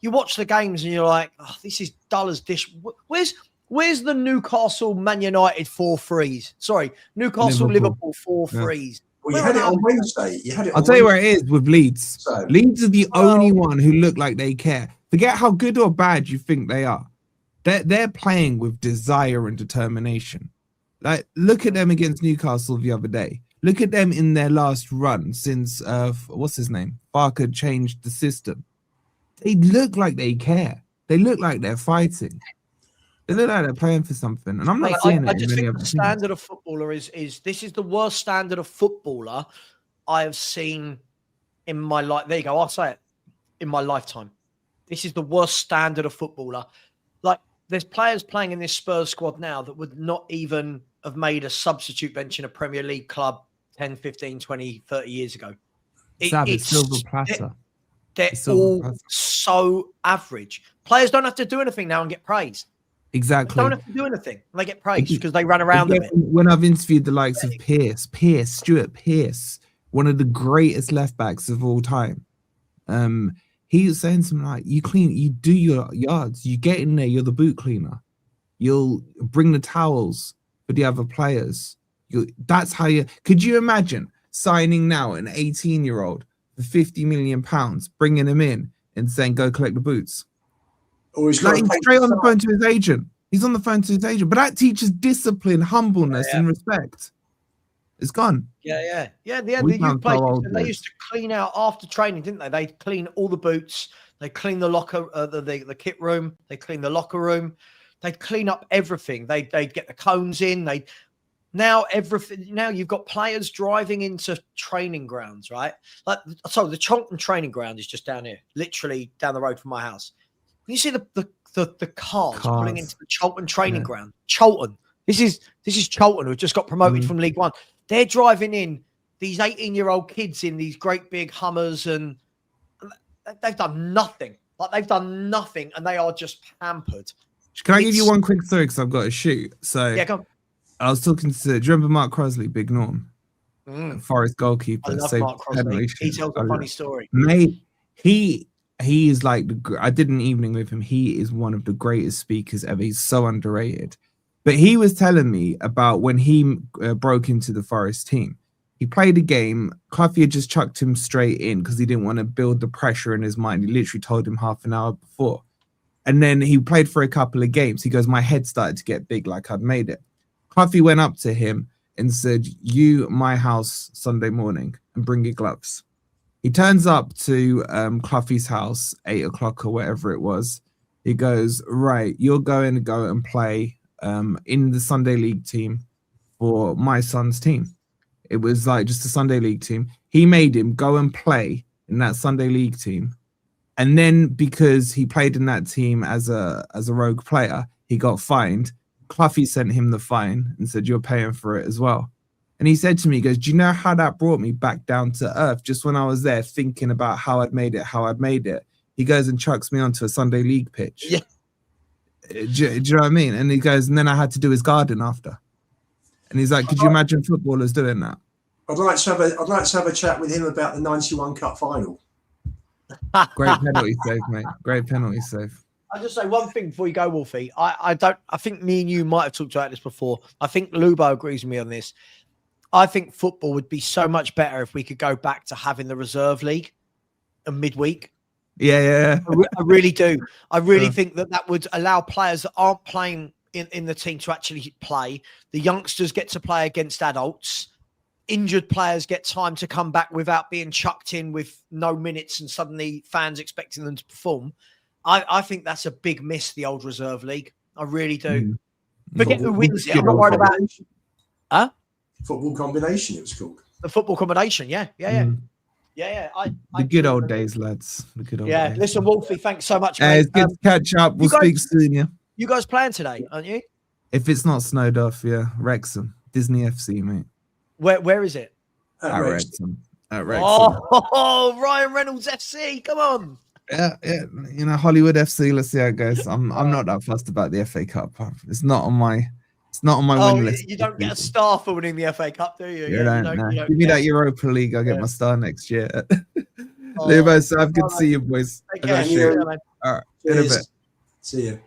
Speaker 1: You watch the games and you're like, oh, this is dull as dish. Where's the Newcastle Man United 4-3s? Sorry, Newcastle Liverpool 4-3s.
Speaker 3: Well, you had it on Wednesday.
Speaker 2: I'll tell you where it is with Leeds. So, Leeds are the only one who look like they care. Forget how good or bad you think they are. They're playing with desire and determination. Like, look at them against Newcastle the other day. Look at them in their last run since what's his name? Barker changed the system. They look like they care. They look like they're fighting. They look like they're playing for something, and I'm not seeing it. I just think the
Speaker 1: standard of footballer is this is the worst standard of footballer I have seen in my life. There you go. I'll say it, in my lifetime. This is the worst standard of footballer. Like, there's players playing in this Spurs squad now that would not even have made a substitute bench in a Premier League club 10, 15, 20, 30 years ago.
Speaker 2: It's silver platter.
Speaker 1: They're all so average. Players don't have to do anything now and get praised.
Speaker 2: Exactly.
Speaker 1: They don't have to do anything. They get praised because they run around a bit.
Speaker 2: When I've interviewed the likes of Stuart Pearce, one of the greatest left backs of all time, he was saying something like, you do your yards, you get in there, you're the boot cleaner. You'll bring the towels for the other players. That's how you... Could you imagine signing now an 18-year-old for £50 million, bringing him in and saying, go collect the boots?
Speaker 3: Or he's
Speaker 2: straight on the phone to his agent. He's on the phone to his agent. But that teaches discipline, humbleness, and respect. It's gone.
Speaker 1: Yeah. The youth players, they used to clean out after training, didn't they? They'd clean all the boots. They clean the locker, the kit room. They clean the locker room. They'd clean up everything. They'd get the cones in. Now you've got players driving into training grounds, right? So the Cheltenham training ground is just down here, literally down the road from my house. You see the cars pulling into the Cheltenham training ground. Cheltenham. This is Cheltenham, who just got promoted from League One. They're driving in these 18-year-old kids in these great big Hummers, and they've done nothing. They've done nothing, and they are just pampered.
Speaker 2: Can I give you one quick story because I've got to shoot? So
Speaker 1: yeah, go on.
Speaker 2: I was talking to, do you remember Mark Crosley, Big Norm? Forest goalkeeper.
Speaker 1: I love Mark Crosley. He tells a funny story.
Speaker 2: Mate, he is like, I did an evening with him. He is one of the greatest speakers ever. He's so underrated. But he was telling me about when he broke into the Forest team. He played a game. Cluffy had just chucked him straight in because he didn't want to build the pressure in his mind. He literally told him half an hour before. And then he played for a couple of games. He goes, my head started to get big like I'd made it. Cluffy went up to him and said, you, my house, Sunday morning, and bring your gloves. He turns up to Cluffy's house, 8 o'clock or whatever it was. He goes, right, you're going to go and play in the Sunday League team for my son's team. It was like just a Sunday League team. He made him go and play in that Sunday League team. And then because he played in that team as a rogue player, he got fined. Cluffy sent him the fine and said, you're paying for it as well. And he said to me, he goes, do you know how that brought me back down to earth? Just when I was there thinking about how I'd made it. He goes and chucks me onto a Sunday League pitch.
Speaker 1: Yeah.
Speaker 2: Do you know what I mean? And he goes, and then I had to do his garden after. And he's like, could you imagine footballers doing that?
Speaker 3: I'd like to have a chat with him about the 91 Cup final.
Speaker 2: Great penalty save, mate. Great penalty save.
Speaker 1: I'll just say one thing before you go, Wolfie. I think me and you might have talked about this before. I think Lubo agrees with me on this. I think football would be so much better if we could go back to having the reserve league and midweek.
Speaker 2: Yeah.
Speaker 1: I really do. I really think that would allow players that aren't playing in the team to actually play. The youngsters get to play against adults. Injured players get time to come back without being chucked in with no minutes and suddenly fans expecting them to perform. I think that's a big miss, the old reserve league. I really do. Forget who wins it. I'm not worried about it. Huh?
Speaker 3: Football combination, it was called.
Speaker 1: The football combination, yeah. The
Speaker 2: good old days, lads. The good old days.
Speaker 1: Listen, Wolfie, thanks so much, mate.
Speaker 2: It's good to catch up. We'll speak soon, yeah.
Speaker 1: You guys playing today, aren't you?
Speaker 2: If it's not snowed off, yeah. Wrexham. Disney FC, mate.
Speaker 1: Where is it?
Speaker 3: At
Speaker 2: Wrexham. at Wrexham.
Speaker 1: Oh, Ryan Reynolds FC, come on.
Speaker 2: Yeah, you know, Hollywood FC. Let's see how it goes. I'm not that fussed about the FA Cup. It's not on my win list.
Speaker 1: You don't get a star for winning the FA Cup, do you?
Speaker 2: You don't. Give me that Europa League. I'll get my star next year. Lubo, so good to see you, boys.
Speaker 1: Take care.
Speaker 2: All right, in a bit.
Speaker 3: See you.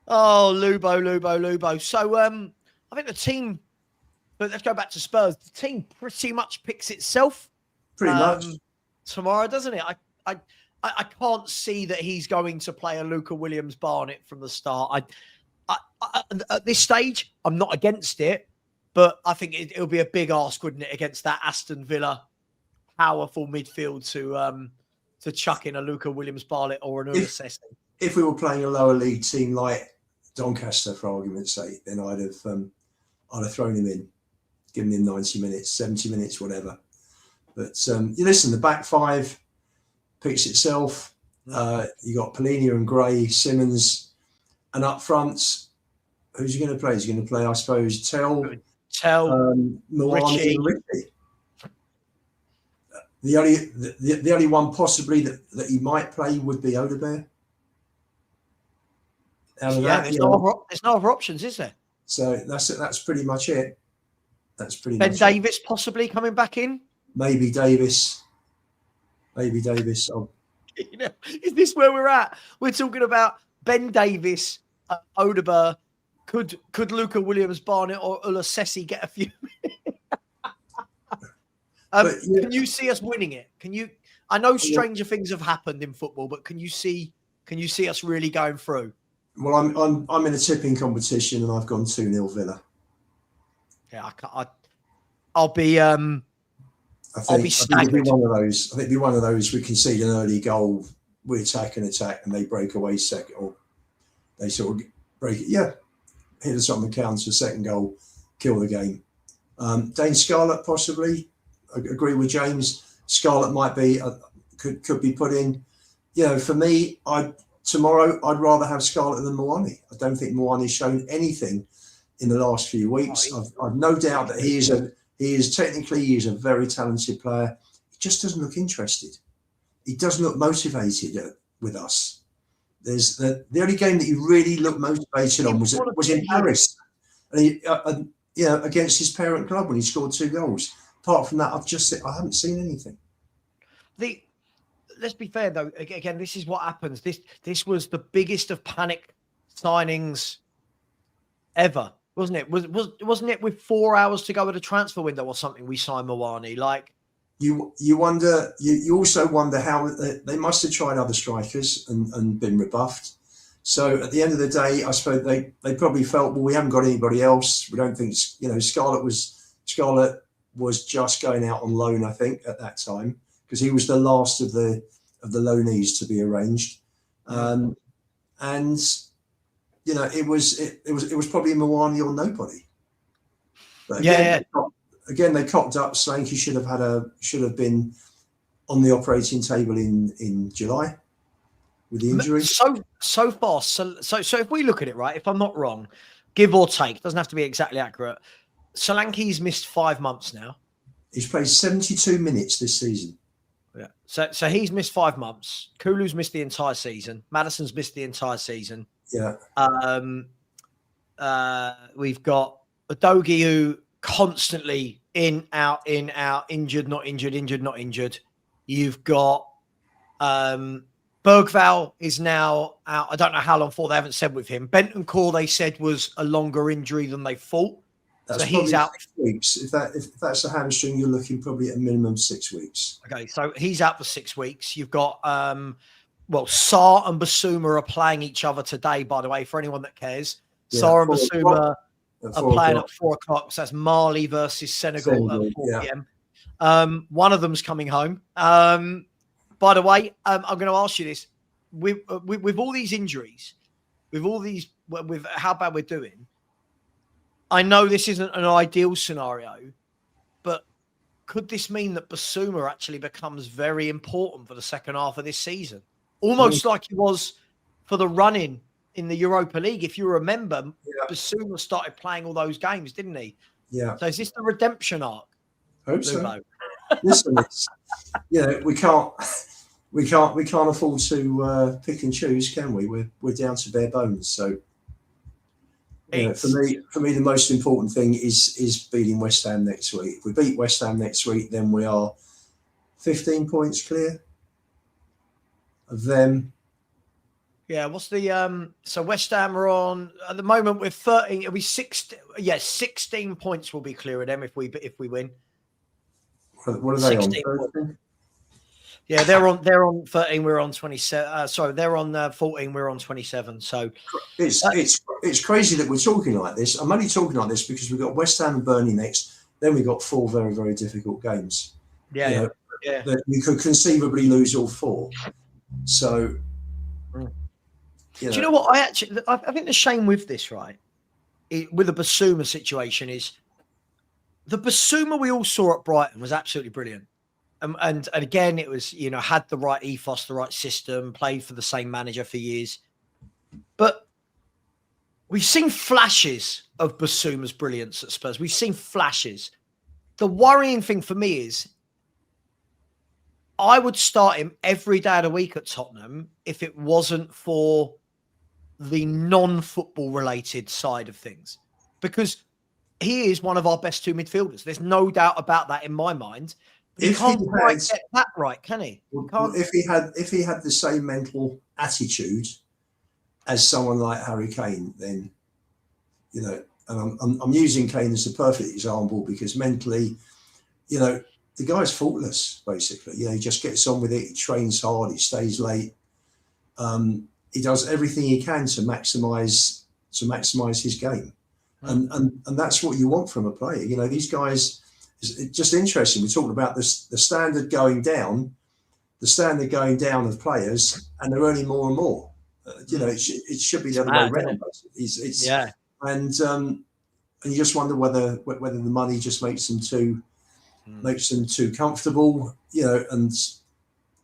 Speaker 1: Oh, Lubo. So, I think the team. But let's go back to Spurs. The team pretty much picks itself.
Speaker 3: Pretty much
Speaker 1: tomorrow, doesn't it? I can't see that he's going to play a Luca Williams-Barnett from the start. At this stage, I'm not against it, but I think it'll be a big ask, wouldn't it, against that Aston Villa powerful midfield to chuck in a Luca Williams-Barnett or an Ulisesi.
Speaker 3: If we were playing a lower league team like Doncaster, for argument's sake, then I'd have thrown him in, given him 90 minutes, 70 minutes, whatever. But you listen, the back five picks itself. You got Polina and Gray, Simmons, and up front, who's he going to play? He's going to play, I suppose, Tell, Milani, and Richie. The only one possibly that he might play would be Odegaard.
Speaker 1: There's no other options, is there?
Speaker 3: So that's pretty much it.
Speaker 1: Ben Davis possibly coming back in.
Speaker 3: Maybe Davis.
Speaker 1: You know, is this where we're at? We're talking about Ben Davis, Odegaard. Could Luca Williams-Barnett or Ulisesi get a few? Can you see us winning it? I know stranger things have happened in football, but can you see us really going through?
Speaker 3: Well, I'm in a tipping competition and I've gone 2-0 Villa.
Speaker 1: Yeah, I'll be staggered.
Speaker 3: It'll be one of those. I think it'll be one of those. We concede an early goal, we attack, and they break away second, or they sort of break it. Yeah, hit us on the counter, second goal, kill the game. Dane Scarlett possibly. I agree with James. Scarlett might be could be put in. You know, for me, tomorrow I'd rather have Scarlett than Milani. I don't think Milani's shown anything in the last few weeks. I've no doubt that he is technically a very talented player. He just doesn't look interested. He doesn't look motivated with us. There's the only game that he really looked motivated on was in Paris, and against his parent club when he scored 2 goals. Apart from that, I haven't seen anything.
Speaker 1: Let's be fair though. Again, this is what happens. This was the biggest of panic signings ever, wasn't it? Wasn't it with 4 hours to go at a transfer window or something? We signed Milani. Like
Speaker 3: you wonder. You also wonder how they must have tried other strikers and been rebuffed. So at the end of the day, I suppose they probably felt, well, we haven't got anybody else. We don't think Scarlett was just going out on loan, I think, at that time, because he was the last of the loanees to be arranged, and it was probably Milani or nobody. But again, they cocked up, saying he should have been on the operating table in July with the injury. So far,
Speaker 1: so if we look at it, right, if I'm not wrong, give or take, doesn't have to be exactly accurate. Solanke's missed 5 months now.
Speaker 3: He's played 72 minutes this season.
Speaker 1: Yeah. So he's missed 5 months. Kulu's missed the entire season. Madison's missed the entire season.
Speaker 3: Yeah.
Speaker 1: We've got Udogie, who constantly in, out, injured, not injured, injured, not injured. You've got Bergvall is now out. I don't know how long for. They haven't said with him. Bentancur, they said, was a longer injury than they thought.
Speaker 3: That's
Speaker 1: so he's out
Speaker 3: 6 weeks. If that's a hamstring, you're looking probably at a minimum 6 weeks.
Speaker 1: Okay, so he's out for 6 weeks. You've got Sarr and Basuma are playing each other today, by the way, for anyone that cares. Yeah, Sarr and Basuma are playing at 4 o'clock. So that's Mali versus Senegal at 4 p.m. One of them's coming home. By the way, I'm going to ask you this. With all these injuries, with how bad we're doing, I know this isn't an ideal scenario, but could this mean that Basuma actually becomes very important for the second half of this season? Almost like he was for the run-in in the Europa League. If you remember, Basuma started playing all those games, didn't he?
Speaker 3: Yeah.
Speaker 1: So is this the redemption arc?
Speaker 3: Hope so. Listen, it's, we can't afford to pick and choose, can we? We're down to bare bones. So, for me, the most important thing is beating West Ham next week. If we beat West Ham next week, then we are 15 points clear of them.
Speaker 1: Yeah, what's the so West Ham are on at the moment with 13. It'll be 16. Yeah, 16 points will be clear of them if we win.
Speaker 3: What are they on?
Speaker 1: Yeah, they're on 13. We're on 27. Sorry, they're on 14. We're on 27. So
Speaker 3: it's crazy that we're talking like this. I'm only talking like this because we've got West Ham and Burnley next. Then we've got 4 very, very difficult games.
Speaker 1: Yeah.
Speaker 3: That you could conceivably lose all 4. So.
Speaker 1: Do you know what? I think the shame with this, right, with the Basuma situation is the Basuma we all saw at Brighton was absolutely brilliant. And again, it was, had the right ethos, the right system, played for the same manager for years. But we've seen flashes of Basuma's brilliance at Spurs. We've seen flashes. The worrying thing for me is I would start him every day of the week at Tottenham if it wasn't for the non-football related side of things, because he is one of our best 2 midfielders. There's no doubt about that in my mind. But he can't quite get that right, can he?
Speaker 3: If he had the same mental attitude as someone like Harry Kane, then and I'm using Kane as the perfect example because mentally, the guy's faultless. Basically, he just gets on with it. He trains hard. He stays late. He does everything he can to maximize his game, and that's what you want from a player. These guys. It's just interesting. We talked about this, the standard going down of players, and they're earning more and more. It should be the other way around. And you just wonder whether the money just makes them too comfortable. And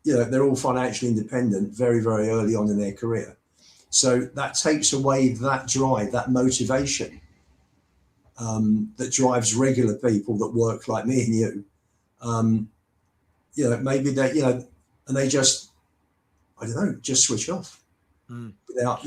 Speaker 3: they're all financially independent very, very early on in their career, so that takes away that drive, that motivation. That drives regular people that work like me and you. Maybe they, and they just, I don't know, just switch off without,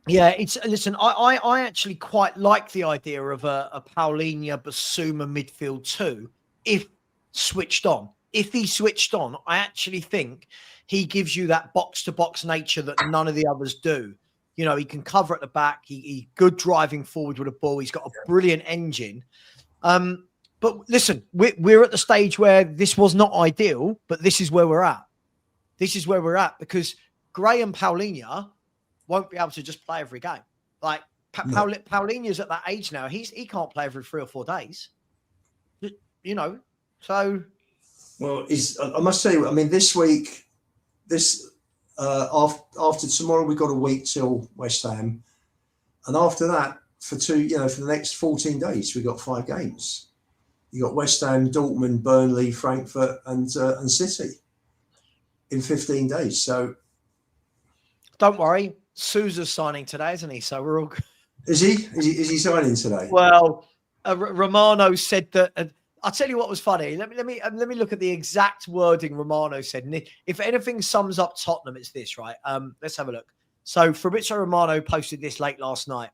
Speaker 1: Listen, I actually quite like the idea of a Paulinho Basuma midfield too, if switched on. If he switched on, I actually think he gives you that box to box nature that none of the others do. He can cover at the back. He good driving forward with a ball. He's got a brilliant engine. But listen, we're at the stage where this was not ideal, but this is where we're at. This is where we're at because Graham Paulinho won't be able to just play every game. Like Paulinho's at that age now. He can't play every 3 or 4 days. So.
Speaker 3: Well, I must tell you, I mean, this week, after tomorrow, we've got a week till West Ham, and after that, for the next 14 days, we've got 5 games. You got West Ham, Dortmund, Burnley, Frankfurt, and City in 15 days. So
Speaker 1: don't worry, Sousa's signing today, isn't he? So we're all good.
Speaker 3: Is he signing today?
Speaker 1: Well, Romano said that. I'll tell you what was funny. Let me look at the exact wording Romano said. And if anything sums up Tottenham, it's this, right? Let's have a look. So Fabrizio Romano posted this late last night.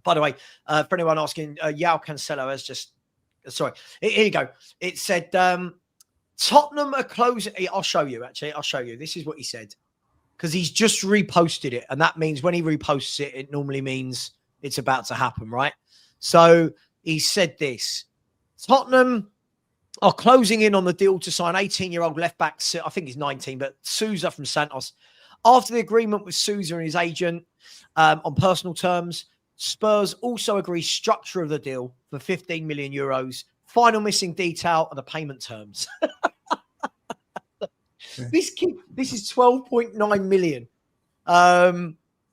Speaker 1: By the way, for anyone asking, João Cancelo has just... Sorry, here you go. It said, Tottenham are closing... I'll show you, actually. I'll show you. This is what he said. Because he's just reposted it. And that means when he reposts it, it normally means it's about to happen, right? So he said this. Tottenham are closing in on the deal to sign 18-year-old left-back, I think he's 19, but Sousa from Santos. After the agreement with Sousa and his agent on personal terms, Spurs also agree structure of the deal for 15 million euros. Final missing detail are the payment terms. This is 12.9 million.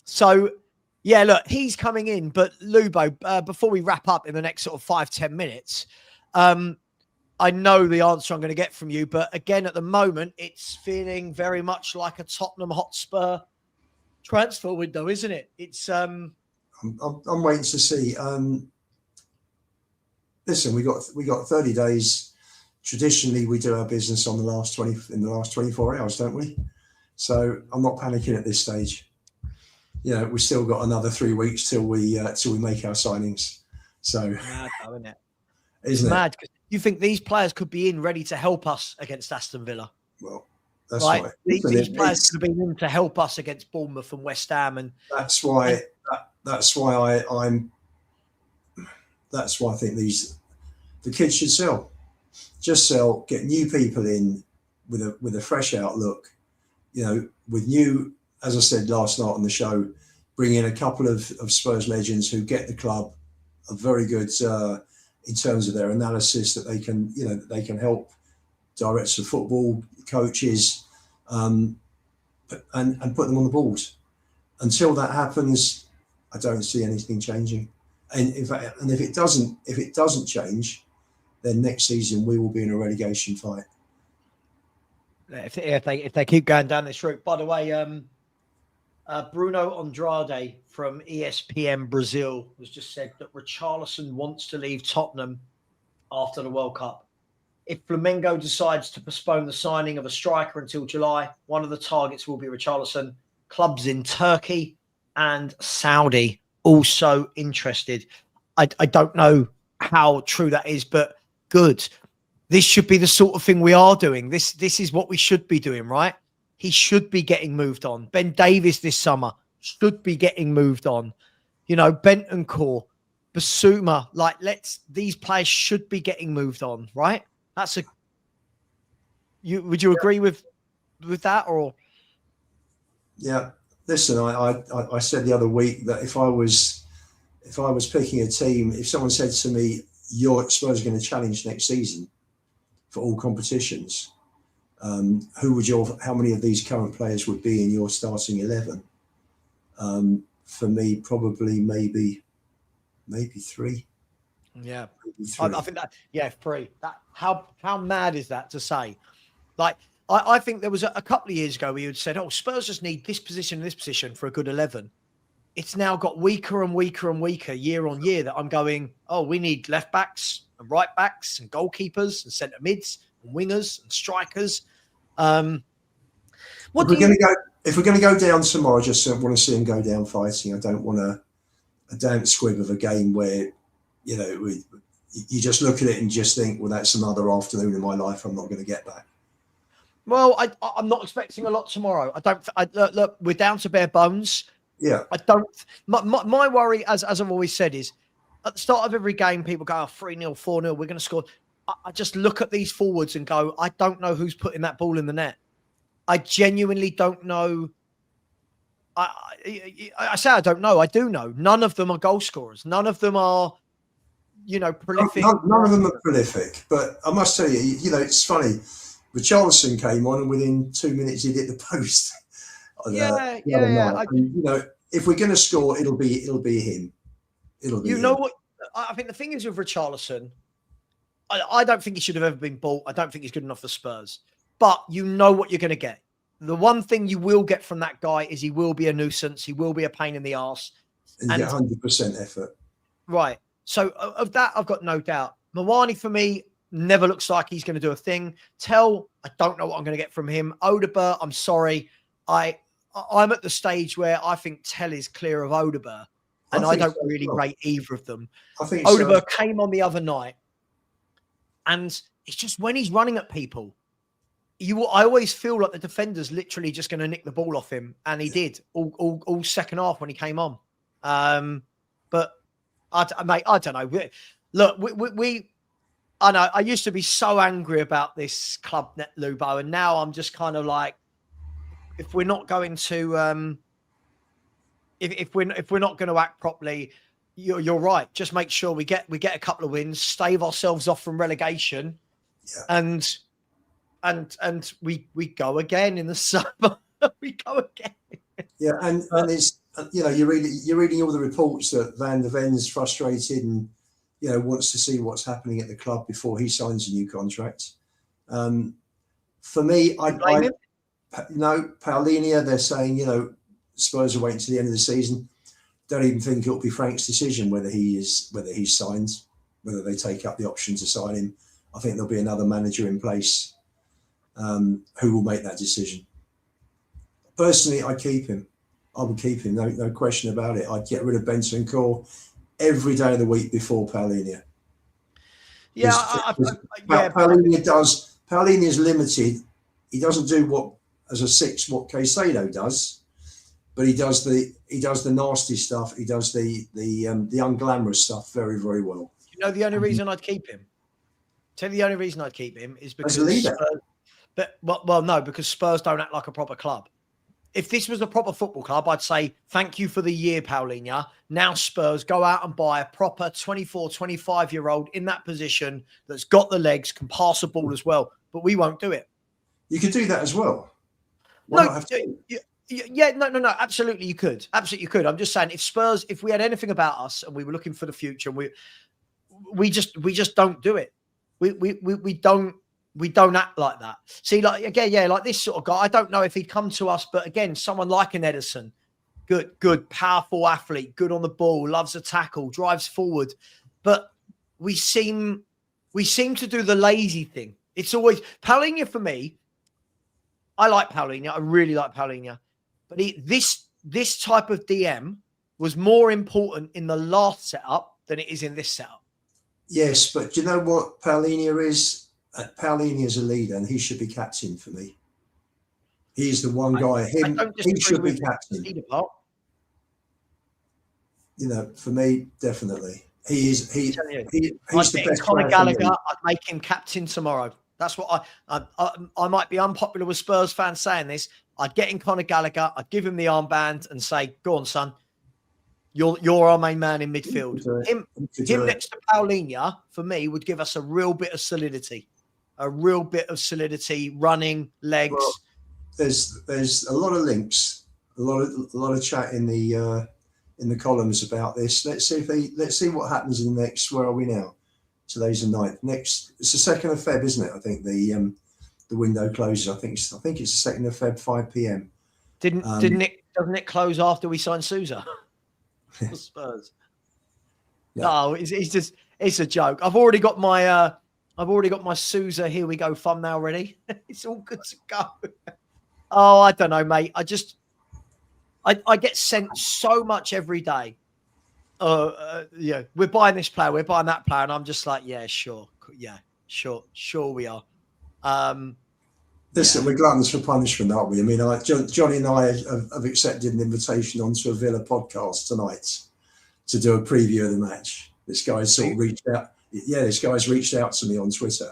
Speaker 1: So, yeah, look, he's coming in. But Lubo, before we wrap up in the next sort of 5-10 minutes, I know the answer I'm going to get from you, but again, at the moment, it's feeling very much like a Tottenham Hotspur transfer window, isn't it? It's
Speaker 3: I'm waiting to see. Listen, we got 30 days traditionally we do our business on the last 24 hours, don't we? So I'm not panicking at this stage. We've still got another 3 weeks till we make our signings. So
Speaker 1: mad, though, isn't it?
Speaker 3: Isn't it?
Speaker 1: Mad. You think these players could be in ready to help us against Aston Villa?
Speaker 3: Well, that's
Speaker 1: right.
Speaker 3: right.
Speaker 1: These players could have been in to help us against Bournemouth and West Ham, and
Speaker 3: that's why I think the kids should sell. Just sell, get new people in with a fresh outlook. With new, as I said last night on the show, bring in a couple of Spurs legends who get the club are very good in terms of their analysis, that they can help directors of football, coaches, and put them on the board. Until that happens, I don't see anything changing. And in fact, if it doesn't change, then next season we will be in a relegation fight.
Speaker 1: If they keep going down this route. By the way, Bruno Andrade from ESPN Brazil has just said that Richarlison wants to leave Tottenham after the World Cup. If Flamengo decides to postpone the signing of a striker until July, one of the targets will be Richarlison. Clubs in Turkey and Saudi also interested. I don't know how true that is, but good. This should be the sort of thing we are doing. This is what we should be doing, right? He should be getting moved on. Ben Davies this summer should be getting moved on. Bentancur, Basuma, these players should be getting moved on, right? Would you agree with that, or?
Speaker 3: Yeah. Listen, I said the other week that if I was picking a team, if someone said to me, "Your Spurs are going to challenge next season for all competitions," how many of these current players would be in your starting 11? For me, probably maybe 3.
Speaker 1: Yeah,
Speaker 3: maybe 3.
Speaker 1: I think that. Yeah, 3. That how mad is that to say? I think there was a couple of years ago where you had said, "Oh, Spurs just need this position and this position for a good 11." It's now got weaker and weaker and weaker year on year. That I'm going, "Oh, we need left backs and right backs and goalkeepers and centre mids and wingers and strikers." If
Speaker 3: we're going to go down tomorrow, I just want to see them go down fighting. I don't want a damp squib of a game where, you just look at it and just think, well, that's another afternoon in my life I'm not going to get back.
Speaker 1: Well, I'm not expecting a lot tomorrow. Look, we're down to bare bones.
Speaker 3: Yeah.
Speaker 1: I don't. My worry, as I've always said, is at the start of every game, people go, 3-0, 4-0, we're going to score. I just look at these forwards and go, I don't know who's putting that ball in the net. I genuinely don't know. I say I don't know. I do know. None of them are goal scorers. None of them are, prolific.
Speaker 3: None of them are prolific. But I must tell you, it's funny. Richarlison came on and within 2 minutes he'd hit the post.
Speaker 1: Yeah.
Speaker 3: And, if we're going to score, it'll be him. It'll be him.
Speaker 1: What? I think the thing is with Richarlison, I don't think he should have ever been bought. I don't think he's good enough for Spurs. But you know what you're going to get. The one thing you will get from that guy is he will be a nuisance. He will be a pain in the arse.
Speaker 3: And you get 100% effort.
Speaker 1: Right. So of that, I've got no doubt. Mawani, for me, never looks like he's going to do a thing. I don't know what I'm going to get from him. Odegaard, I'm sorry. I'm at the stage where I think Tell is clear of Odegaard. And I don't really rate either of them.
Speaker 3: I think
Speaker 1: Odegaard came on the other night. And it's just when he's running at people, I always feel like the defender's literally just going to nick the ball off him. And he did all second half when he came on. But I don't know. Look, I know I used to be so angry about this club net, Lubo, and now I'm just kind of like, if we're not going to, if we're not going to act properly, you're right. Just make sure we get a couple of wins, stave ourselves off from relegation, and we go again in the summer. We go again.
Speaker 3: Yeah, and it's you're reading all the reports that Van der Ven's frustrated and wants to see what's happening at the club before he signs a new contract. For me, Paulinia, they're saying, Spurs are waiting to the end of the season. Don't even think it'll be Frank's decision whether he's signed, whether they take up the option to sign him. I think there'll be another manager in place who will make that decision. Personally, I keep him. I would keep him, no question about it. I'd get rid of Bentancur every day of the week before Palhinha.
Speaker 1: Yeah,
Speaker 3: Palhinha is limited. He doesn't do what as a 6 what Caicedo does, but he does the nasty stuff. He does the unglamorous stuff very, very well.
Speaker 1: You know, the only reason I'd keep him. Tell you the only reason I'd keep him is because because Spurs don't act like a proper club. If this was a proper football club, I'd say, thank you for the year, Palhinha. Now Spurs, go out and buy a proper 24, 25-year-old in that position that's got the legs, can pass a ball as well. But we won't do it.
Speaker 3: You could do that as well.
Speaker 1: No, absolutely you could. Absolutely you could. I'm just saying, if Spurs, if we had anything about us and we were looking for the future, we just don't do it. We don't act like that. See, like again, yeah, like this sort of guy. I don't know if he'd come to us, but again, someone like an Ederson, good, powerful athlete, good on the ball, loves a tackle, drives forward. But we seem to do the lazy thing. It's always Palhinha for me. I like Palhinha. I really like Palhinha. But this type of DM was more important in the last setup than it is in this setup.
Speaker 3: Yes, but do you know what Palhinha is? Palhinha is a leader, and he should be captain for me. He's the one guy. He should be captain. You know, for me, definitely. He's the best.
Speaker 1: Conor Gallagher, I'd make him captain tomorrow. That's what I might be unpopular with Spurs fans saying this. I'd get in Conor Gallagher, I'd give him the armband and say, go on, son. You're our main man in midfield. Him next to Palhinha, for me, would give us a real bit of solidity. Running, legs.
Speaker 3: Well, there's a lot of links, a lot of chat in the columns about this. Let's see what happens in the next. Where are we now? Today's the 9th. Next, it's the 2nd of Feb, isn't it? I think the window closes. I think it's the 2nd of Feb, 5 p.m.
Speaker 1: Doesn't it close after we sign Sousa? Spurs. No, it's a joke. I've already got my Sousa here we go thumbnail ready. It's all good to go. Oh, I don't know, mate. I get sent so much every day. Yeah, we're buying this player, we're buying that player, and I'm just like, yeah, sure we are.
Speaker 3: Listen, we're gluttons for punishment, aren't we? I mean, Johnny and I have accepted an invitation onto a Villa podcast tonight to do a preview of the match. This guy's sort of reached out. Yeah, this guy's reached out to me on Twitter.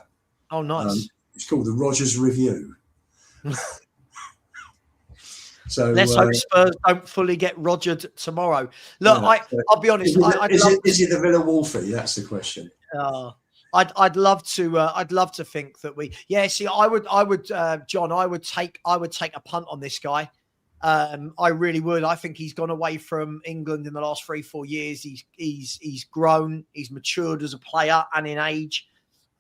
Speaker 1: Oh, nice.
Speaker 3: It's called the Rodgers Review. So
Speaker 1: let's hope Spurs don't fully get Rogered tomorrow. Look, yeah, I'll be honest.
Speaker 3: Is he the Villa Wolfie? That's the question.
Speaker 1: I'd love to think that we. Yeah, see, I would, John. I would take a punt on this guy. I really would. I think he's gone away from England in the last 3-4 years. He's grown. He's matured as a player and in age.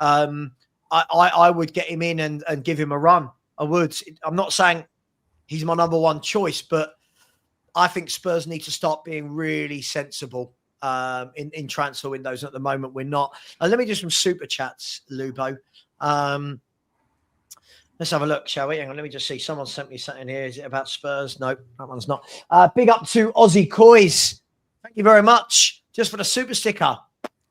Speaker 1: I would get him in and give him a run. I would. I'm not saying he's my number one choice, but I think Spurs need to start being really sensible in transfer windows. At the moment, we're not. Let me do some super chats, Lubo. Let's have a look, shall we? Hang on, let me just see. Someone sent me something here. Is it about Spurs? No, that one's not. Big up to Aussie Coys. Thank you very much. Just for the super sticker.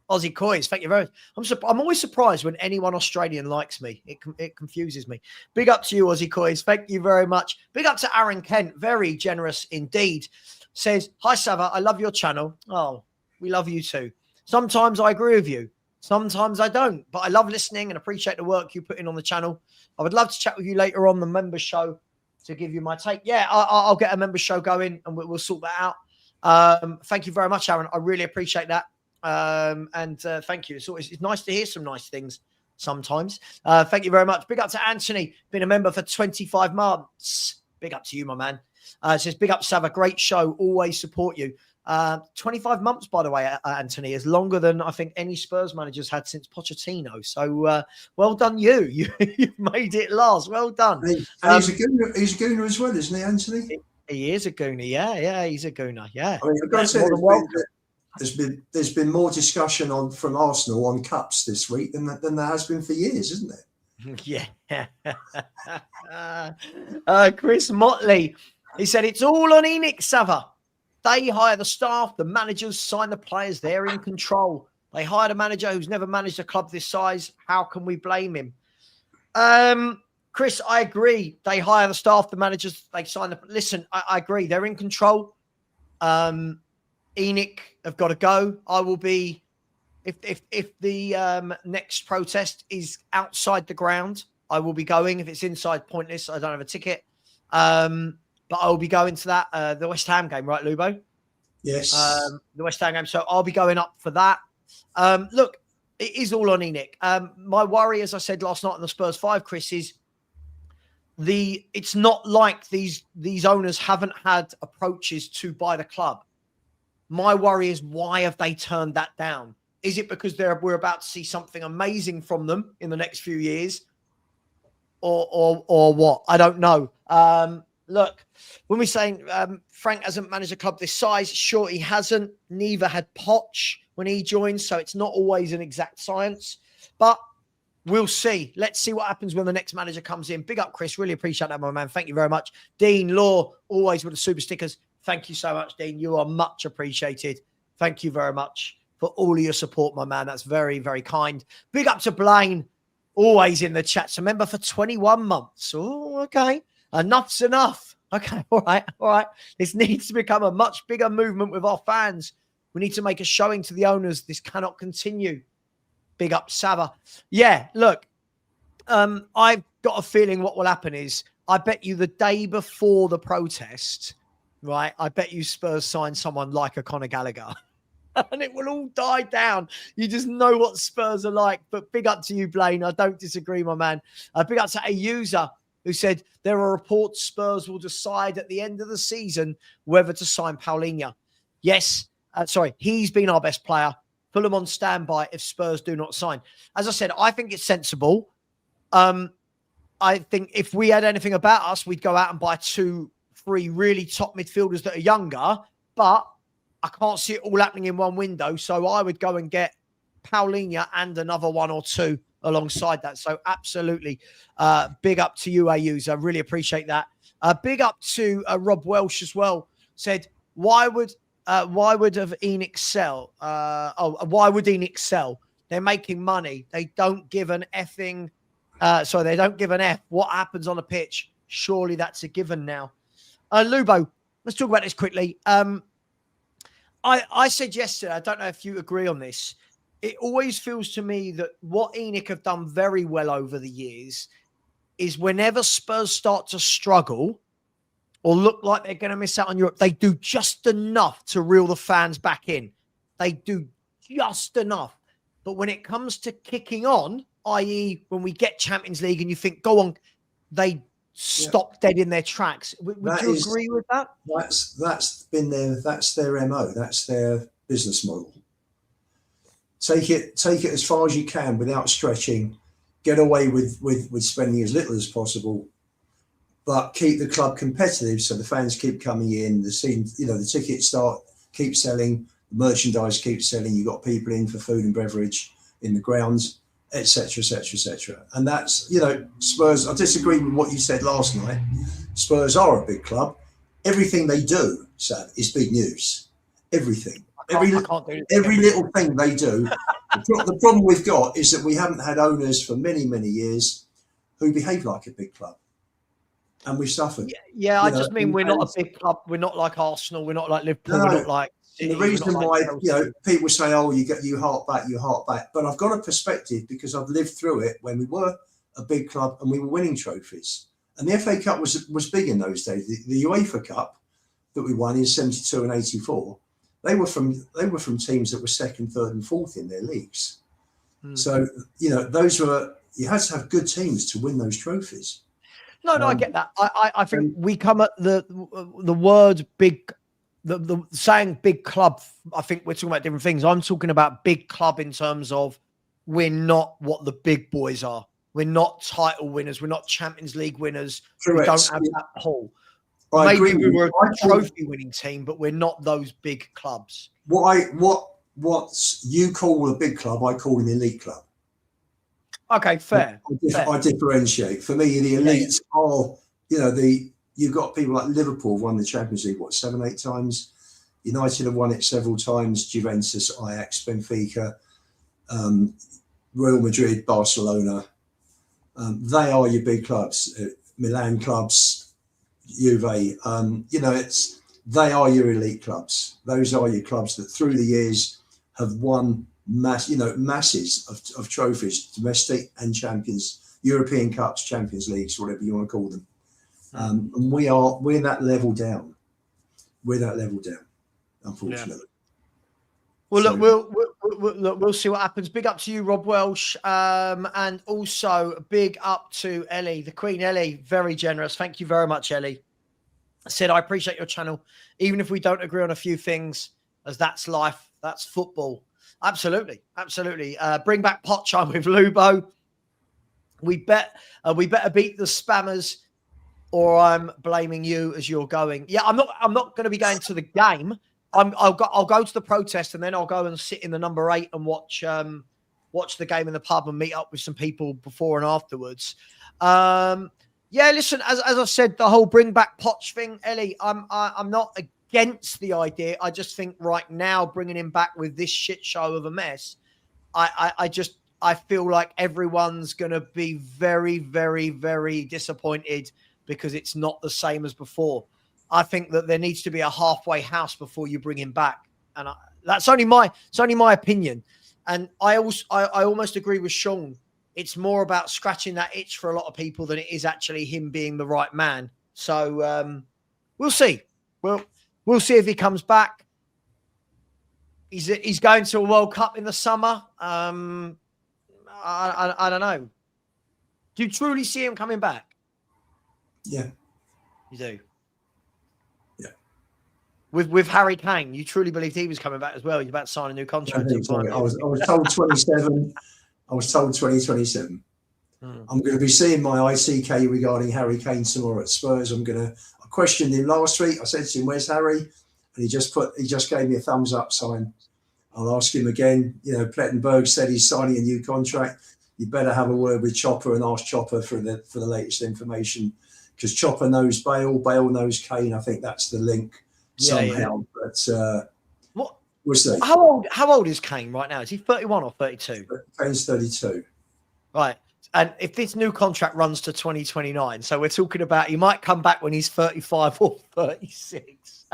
Speaker 1: Aussie Coys, thank you very much. I'm always surprised when anyone Australian likes me. It confuses me. Big up to you, Aussie Coys. Thank you very much. Big up to Aaron Kent. Very generous indeed. Says, hi, Savva. I love your channel. Oh, we love you too. Sometimes I agree with you. Sometimes I don't. But I love listening and appreciate the work you put in on the channel. I would love to chat with you later on the member show to give you my take. Yeah, I'll get a member show going and we'll sort that out. Thank you very much, Aaron. I really appreciate that. Thank you. It's nice to hear some nice things sometimes. Thank you very much. Big up to Anthony, been a member for 25 months. Big up to you, my man. It says, big up, Savva. Great show. Always support you. 25 months, by the way, Anthony, is longer than I think any Spurs managers had since Pochettino. So well done, you. You've made it last. Well done.
Speaker 3: And he's a gooner as well, isn't he, Anthony?
Speaker 1: He is a gooner. Yeah, he's a gooner. Yeah.
Speaker 3: I mean, I've got to say, there's been more discussion from Arsenal on cups this week than there has been for years, isn't there?
Speaker 1: Yeah. Chris Motley, he said it's all on ENIC, Savva. They hire the staff, the managers sign the players. They're in control. They hired a manager who's never managed a club this size. How can we blame him? Chris, I agree. They hire the staff, the managers, they sign the... Listen, I agree. They're in control. ENIC have got to go. I will be... If the next protest is outside the ground, I will be going. If it's inside, pointless. I don't have a ticket. But I will be going to that. The West Ham game, right, Lubo?
Speaker 3: Yes.
Speaker 1: The West Ham game. So I'll be going up for that. Look, it is all on ENIC. My worry, as I said last night on the Spurs 5, Chris, is it's not like these owners haven't had approaches to buy the club. My worry is, why have they turned that down? Is it because we're about to see something amazing from them in the next few years? Or what? I don't know. Look, when we're saying Frank hasn't managed a club this size, sure, he hasn't. Neither had Poch when he joined, so it's not always an exact science. But we'll see. Let's see what happens when the next manager comes in. Big up, Chris. Really appreciate that, my man. Thank you very much. Dean Law, always with the super stickers. Thank you so much, Dean. You are much appreciated. Thank you very much for all of your support, my man. That's very, very kind. Big up to Blaine, always in the chat. So member for 21 months. Oh, okay. Enough's enough. Okay, all right. This needs to become a much bigger movement with our fans. We need to make a showing to the owners. This cannot continue. Big up, Savva. Yeah, look, I've got a feeling what will happen is, I bet you the day before the protest, right, I bet you Spurs sign someone like a Conor Gallagher. And it will all die down. You just know what Spurs are like. But big up to you, Blaine. I don't disagree, my man. Big up to a user who said there are reports Spurs will decide at the end of the season whether to sign Paulinho. Yes, he's been our best player. Put him on standby if Spurs do not sign. As I said, I think it's sensible. I think if we had anything about us, we'd go out and buy 2-3 really top midfielders that are younger. But I can't see it all happening in one window. So I would go and get Paulinho and another 1 or 2 alongside that. So absolutely. Big up to you, user. Really appreciate that. Big up to Rob Welsh as well. Said, why would have ENIC sell? Why would ENIC sell? They're making money. They don't give an effing... they don't give an F. What happens on a pitch? Surely that's a given now. Lubo, let's talk about this quickly. I said yesterday, I don't know if you agree on this, it always feels to me that what ENIC have done very well over the years is whenever Spurs start to struggle or look like they're going to miss out on Europe, they do just enough to reel the fans back in. They do just enough. But when it comes to kicking on, i.e. when we get Champions League and you think, go on, they stop dead in their tracks. Would you agree with that?
Speaker 3: That's their MO. That's their business model. Take it as far as you can without stretching. Get away with spending as little as possible, but keep the club competitive so the fans keep coming in. The scene, the tickets keep selling, the merchandise keeps selling. You got people in for food and beverage in the grounds, etc., etc., etc. And that's, Spurs. I disagree with what you said last night. Spurs are a big club. Everything they do, Sam, is big news. Everything. Every little thing they do. The problem we've got is that we haven't had owners for many, many years who behave like a big club. And we've suffered.
Speaker 1: Yeah, I just mean we're not a big club. We're not like Arsenal. We're not like Liverpool. We're not like City.
Speaker 3: And the reason why, people say, oh, you hark back. But I've got a perspective because I've lived through it when we were a big club and we were winning trophies. And the FA Cup was big in those days. The UEFA Cup that we won in 72 and 84, they were from teams that were second, third, and fourth in their leagues. So those were, you had to have good teams to win those trophies.
Speaker 1: No, I get that. I think we come at the word big, the saying big club. I think we're talking about different things. I'm talking about big club in terms of we're not what the big boys are. We're not title winners. We're not Champions League winners.
Speaker 3: Correct.
Speaker 1: We don't have that pull.
Speaker 3: I
Speaker 1: maybe
Speaker 3: agree.
Speaker 1: we were a trophy-winning team, but we're not those big clubs.
Speaker 3: What you call a big club, I call an elite club.
Speaker 1: Okay, fair.
Speaker 3: I differentiate. For me, the elites are, you've got people like Liverpool have won the Champions League, 7, 8 times. United have won it several times. Juventus, Ajax, Benfica, Real Madrid, Barcelona. They are your big clubs. Milan clubs, Juve. They are your elite clubs. Those are your clubs that through the years have won masses of trophies, domestic and champions, European Cups, Champions Leagues, whatever you want to call them. And we're that level down. We're that level down, unfortunately.
Speaker 1: Well, look, we'll see what happens. Big up to you, Rob Welsh, and also big up to Ellie, the Queen Ellie. Very generous. Thank you very much, Ellie. I said I appreciate your channel, even if we don't agree on a few things, as that's life, that's football. Absolutely. Bring back Potchime with Lubo. We better beat the spammers, or I'm blaming you as you're going. Yeah, I'm not going to be going to the game. I'll go to the protest, and then I'll go and sit in the number 8 and watch the game in the pub and meet up with some people before and afterwards. Yeah, listen, as I said, the whole bring back Poch thing, Ellie, I'm not against the idea. I just think right now, bringing him back with this shit show of a mess, I feel like everyone's going to be very, very, very disappointed because it's not the same as before. I think that there needs to be a halfway house before you bring him back. And that's only my opinion. And I almost agree with Sean. It's more about scratching that itch for a lot of people than it is actually him being the right man. So we'll see. We'll see if he comes back. He's going to a World Cup in the summer. I don't know. Do you truly see him coming back?
Speaker 3: Yeah.
Speaker 1: You do?
Speaker 3: Yeah.
Speaker 1: With Harry Kane, you truly believed he was coming back as well? He's about to sign a new contract.
Speaker 3: I was told 27. I was told 2027. I'm going to be seeing my ICK regarding Harry Kane tomorrow at Spurs. I questioned him last week. I said to him, "Where's Harry?" And he just gave me a thumbs up sign. I'll ask him again. Plettenberg said he's signing a new contract. You better have a word with Chopper and ask Chopper for the latest information, because Chopper knows Bale knows Kane. I think that's the link somehow. Yeah. But we'll see.
Speaker 1: How old is Kane right now? Is he 31 or 32?
Speaker 3: Kane's 32. Right.
Speaker 1: And if this new contract runs to 2029, so we're talking about he might come back when he's 35 or 36.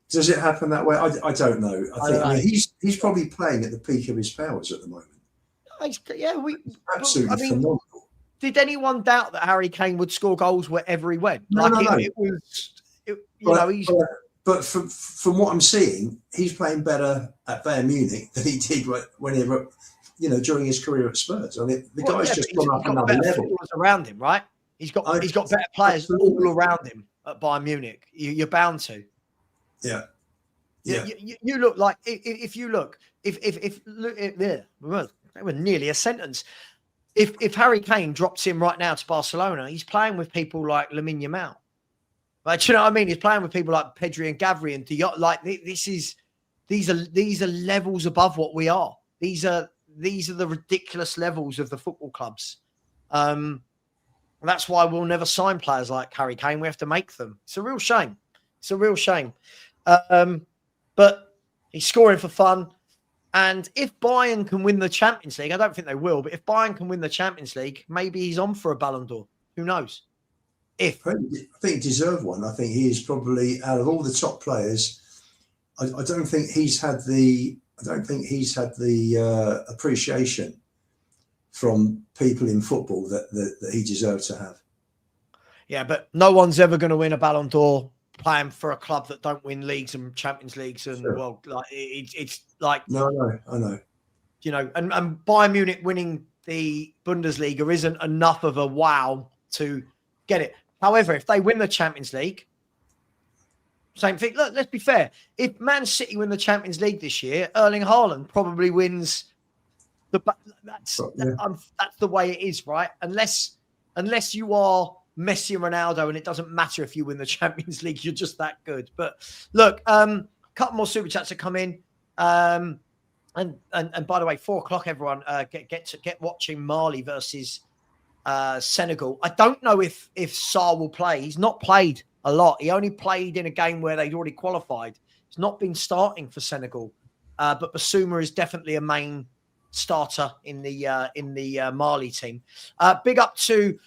Speaker 3: Does it happen that way? I don't know. I mean, he's probably playing at the peak of his powers at the moment. Absolutely phenomenal.
Speaker 1: Did anyone doubt that Harry Kane would score goals wherever he went?
Speaker 3: No. But from what I'm seeing, he's playing better at Bayern Munich than he did whenever, during his career at Spurs. I mean, the guy's just gone up another level.
Speaker 1: Around him, right? He's got better players all around him at Bayern Munich. You're bound to.
Speaker 3: Yeah.
Speaker 1: You look like if they were nearly a sentence. If Harry Kane drops him right now to Barcelona, he's playing with people like Lamine Yamal. Like, you know what I mean? He's playing with people like Pedri and Gavri and Diop. Like these are levels above what we are. These are the ridiculous levels of the football clubs. That's why we'll never sign players like Harry Kane. We have to make them. It's a real shame. But he's scoring for fun. And if Bayern can win the Champions League, I don't think they will, but if Bayern can win the Champions League, maybe he's on for a Ballon d'Or. Who knows? I
Speaker 3: think he deserved one. I think he is probably, out of all the top players, I don't think he's had the appreciation from people in football that he deserved to have.
Speaker 1: Yeah, but no one's ever going to win a Ballon d'Or playing for a club that don't win leagues and Champions Leagues, and well, like it's like
Speaker 3: no, I know.
Speaker 1: And Bayern Munich winning the Bundesliga isn't enough of a wow to get it. However, if they win the Champions League, same thing. Look, let's be fair. If Man City win the Champions League this year, Erling Haaland probably wins the. That's the way it is, right? Unless you are Messi and Ronaldo, and it doesn't matter if you win the Champions League, you're just that good. But look, a couple more super chats have come in. And by the way, 4:00, everyone, get watching Mali versus Senegal. I don't know if Sarr will play. He's not played a lot. He only played in a game where they'd already qualified. He's not been starting for Senegal, but Basuma is definitely a main starter in the Mali team. Big up to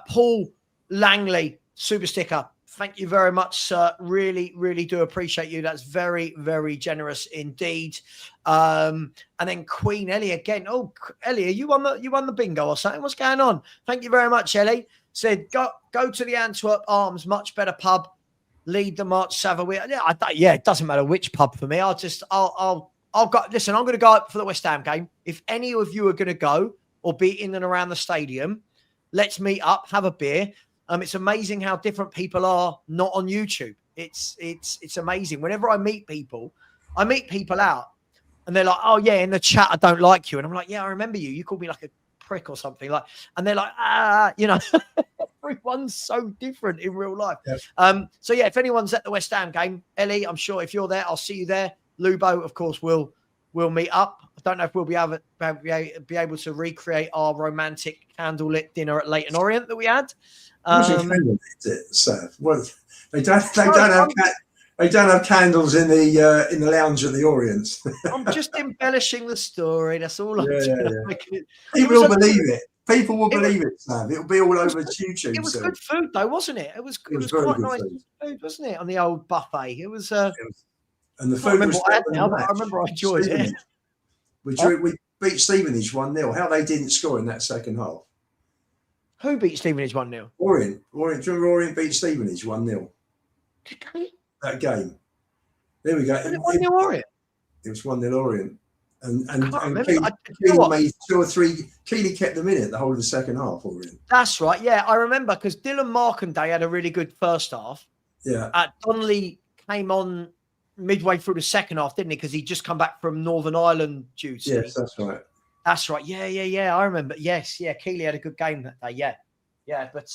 Speaker 1: Paul Langley, super sticker. Thank you very much, sir. Really, really do appreciate you. That's very, very generous indeed. And then Queen Ellie again. Oh, Ellie, you won the bingo or something? What's going on? Thank you very much, Ellie. Said go to the Antwerp Arms, much better pub. Lead the march, Savva. Yeah, it doesn't matter which pub for me. I'll go. Listen, I'm going to go up for the West Ham game. If any of you are going to go or be in and around the stadium, let's meet up, have a beer. It's amazing how different people are not on YouTube. It's amazing. Whenever I meet people out and they're like, oh yeah, in the chat, I don't like you. And I'm like, yeah, I remember you. You called me like a prick or something. And they're like, everyone's so different in real life. Yeah. So yeah, if anyone's at the West Ham game, Ellie, I'm sure if you're there, I'll see you there. Lubo, of course, we'll meet up. I don't know if we'll be able to recreate our romantic candlelit dinner at Leighton Orient that we had.
Speaker 3: Well, they don't have candles in the lounge at the Orient.
Speaker 1: I'm just embellishing the story. That's all I'm doing.
Speaker 3: People will believe it. People will believe it, Sam. It'll be all over YouTube.
Speaker 1: It was good food, though, wasn't it? It was quite nice food, wasn't it? On the old buffet, it was.
Speaker 3: And the food was.
Speaker 1: I remember I enjoyed it.
Speaker 3: We beat Stevenage 1-0. How they didn't score in that second half?
Speaker 1: Who beat Stevenage 1-0?
Speaker 3: Orient. Do you remember Orient beat Stevenage 1-0? That game. There we go.
Speaker 1: Was it 1-0 Orient?
Speaker 3: It was 1-0 Orient. And Keely made 2 or 3. Keely kept them in it the whole of the second half, Orient.
Speaker 1: That's right. Yeah, I remember because Dylan Markanday had a really good first half.
Speaker 3: Yeah.
Speaker 1: Donnelly came on midway through the second half, didn't he? Because he'd just come back from Northern Ireland duty.
Speaker 3: Yes, that's right.
Speaker 1: That's right. Yeah. I remember. Yes, yeah. Keely had a good game that day. Yeah. But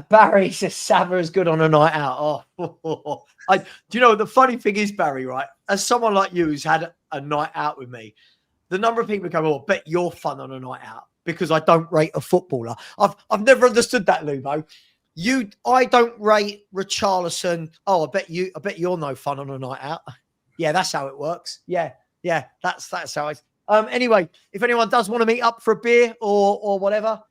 Speaker 1: Barry says Savva is good on a night out. Do you know the funny thing is, Barry? Right, as someone like you who's had a night out with me, the number of people go, "Oh, I bet you're fun on a night out," because I don't rate a footballer. I've never understood that, Lubo. I don't rate Richarlison. Oh, I bet you're no fun on a night out. Yeah, that's how it works. Yeah, that's how it. Anyway, if anyone does want to meet up for a beer or whatever,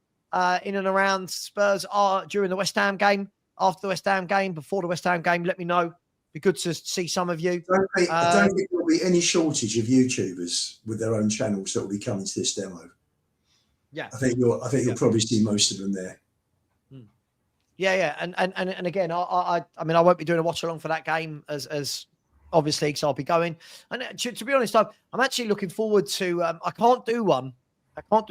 Speaker 1: in and around Spurs during the West Ham game, after the West Ham game, before the West Ham game, let me know. Be good to see some of you.
Speaker 3: I don't think there'll be any shortage of YouTubers with their own channels that will be coming to this demo.
Speaker 1: Yeah,
Speaker 3: I think you'll probably see most of them there.
Speaker 1: Yeah, and again, I mean, I won't be doing a watch along for that game as obviously, because I'll be going. And to be honest, I'm actually looking forward to. I can't do a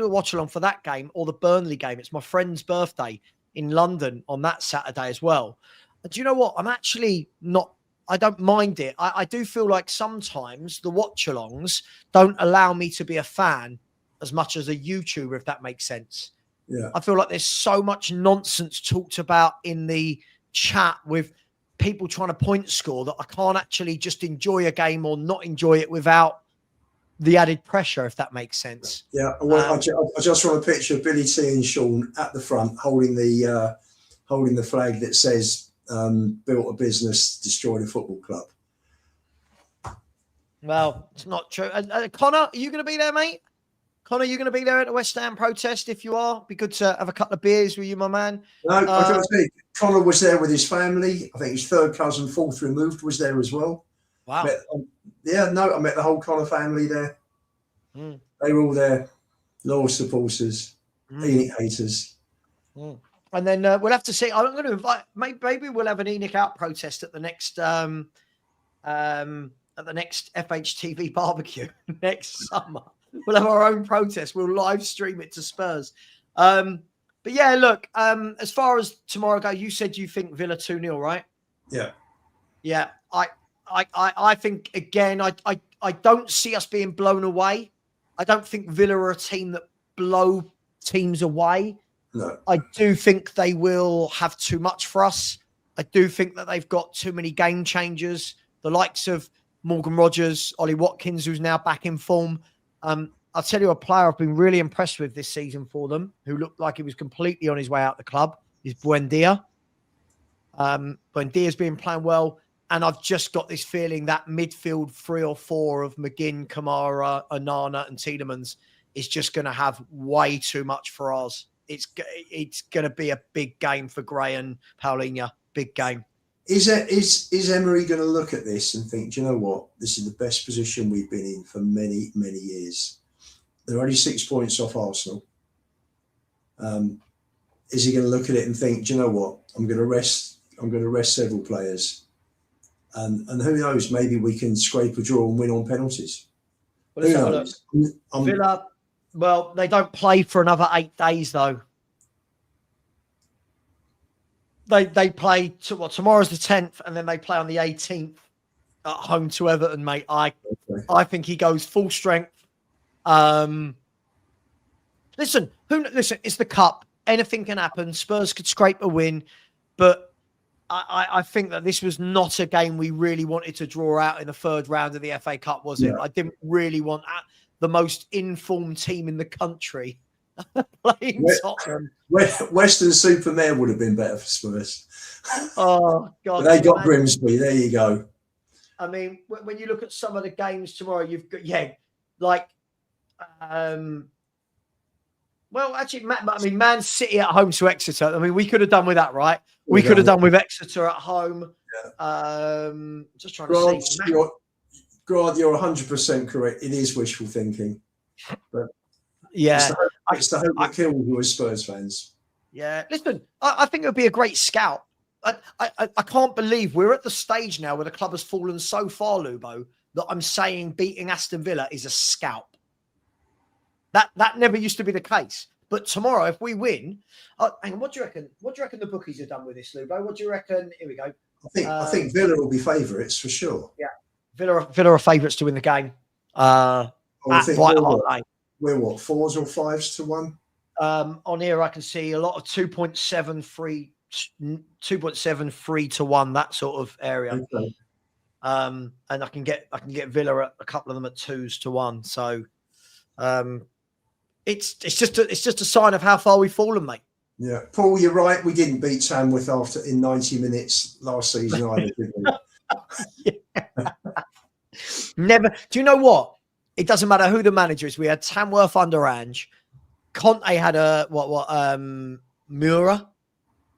Speaker 1: watch along for that game or the Burnley game. It's my friend's birthday in London on that Saturday as well. And do you know what? I'm actually not. I don't mind it. I do feel like sometimes the watch alongs don't allow me to be a fan as much as a YouTuber, if that makes sense.
Speaker 3: Yeah.
Speaker 1: I feel like there's so much nonsense talked about in the chat with people trying to point score that I can't actually just enjoy a game or not enjoy it without the added pressure, if that makes sense.
Speaker 3: Yeah. Well, I just want a picture of Billy T and Sean at the front holding the flag that says built a business, destroyed a football club.
Speaker 1: Well, it's not true. Connor, are you going to be there, mate? Connor, you going to be there at the West Ham protest? If you are, be good to have a couple of beers with you, my man.
Speaker 3: No, I got to say, Connor was there with his family. I think his third cousin, fourth removed, was there as well.
Speaker 1: Wow.
Speaker 3: I met the whole Connor family there.
Speaker 1: Mm.
Speaker 3: They were all there. Loyal supporters, ENIC haters.
Speaker 1: Mm. And then we'll have to see. I'm going to invite. Maybe we'll have an ENIC out protest at the next FHTV barbecue next summer. We'll have our own protest. We'll live stream it to Spurs. But yeah, look, as far as tomorrow goes, you said you think Villa 2-0, right?
Speaker 3: Yeah.
Speaker 1: Yeah. I think, again, I don't see us being blown away. I don't think Villa are a team that blow teams away.
Speaker 3: No.
Speaker 1: I do think they will have too much for us. I do think that they've got too many game changers, the likes of Morgan Rogers, Ollie Watkins, who's now back in form. I'll tell you a player I've been really impressed with this season for them, who looked like he was completely on his way out the club, is Buendia. Buendia's been playing well. And I've just got this feeling that midfield 3 or 4 of McGinn, Kamara, Onana and Tielemans is just going to have way too much for ours. It's going to be a big game for Gray and Paulinho. Big game.
Speaker 3: Is Emery going to look at this and think, do you know what? This is the best position we've been in for many, many years. They're only 6 points off Arsenal. Is he going to look at it and think, do you know what? I'm going to rest several players. And who knows, maybe we can scrape a draw and win on penalties.
Speaker 1: Well, who knows? Villa, well, they don't play for another 8 days, though. They play, tomorrow's the 10th, and then they play on the 18th at home to Everton, mate. I think he goes full strength. Listen, it's the cup. Anything can happen. Spurs could scrape a win, but I think that this was not a game we really wanted to draw out in the third round of the FA Cup, was it? I didn't really want the most informed team in the country playing Tottenham.
Speaker 3: Western-super-Mare would have been better for Spurs.
Speaker 1: Oh, God.
Speaker 3: But they got Grimsby. There you go.
Speaker 1: I mean, when you look at some of the games tomorrow, you've got, well, actually, Man City at home to Exeter. I mean, we could have done with that, right? We could have done with Exeter at home. Yeah. Just trying to see.
Speaker 3: Grant, you're 100% correct. It is wishful thinking. But
Speaker 1: yeah.
Speaker 3: It's the hope that kills you as Spurs fans.
Speaker 1: Yeah. Listen, I think it would be a great scout. I can't believe we're at the stage now where the club has fallen so far, Lubo, that I'm saying beating Aston Villa is a scalp. That never used to be the case. But tomorrow, if we win, hang on, what do you reckon? What do you reckon the bookies have done with this, Lubo? What do you reckon? Here we go.
Speaker 3: I think Villa will be favourites for sure.
Speaker 1: Yeah, Villa are favourites to win the game. At White Hart Lane.
Speaker 3: We're what, 4s or 5s to 1?
Speaker 1: On here, I can see a lot of 2.73 to 1, that sort of area.
Speaker 3: Okay.
Speaker 1: And I can get Villa at a couple of them at 2s to 1. So. It's just a sign of how far we've fallen, mate.
Speaker 3: Yeah, Paul, you're right. We didn't beat Tamworth in 90 minutes last season either, did we?
Speaker 1: Never. Do you know what? It doesn't matter who the manager is. We had Tamworth under Ange. Conte had Mura.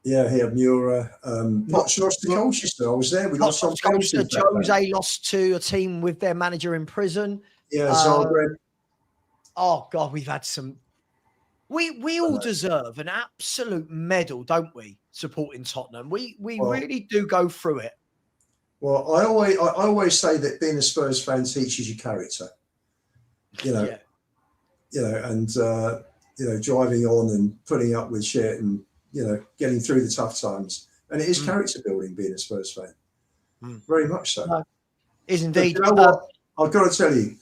Speaker 3: Yeah, he had Mura. Poch lost to Colchester. I was there. We lost on Colchester.
Speaker 1: Jose lost to a team with their manager in prison.
Speaker 3: Yeah, Zagreb.
Speaker 1: Oh God, we've had some. We all deserve an absolute medal, don't we? Supporting Tottenham, we really do go through it.
Speaker 3: Well, I always say that being a Spurs fan teaches you character. And driving on and putting up with shit and getting through the tough times. And it is character building being a Spurs fan, very much so.
Speaker 1: Is indeed.
Speaker 3: But you know what? I've got to tell you.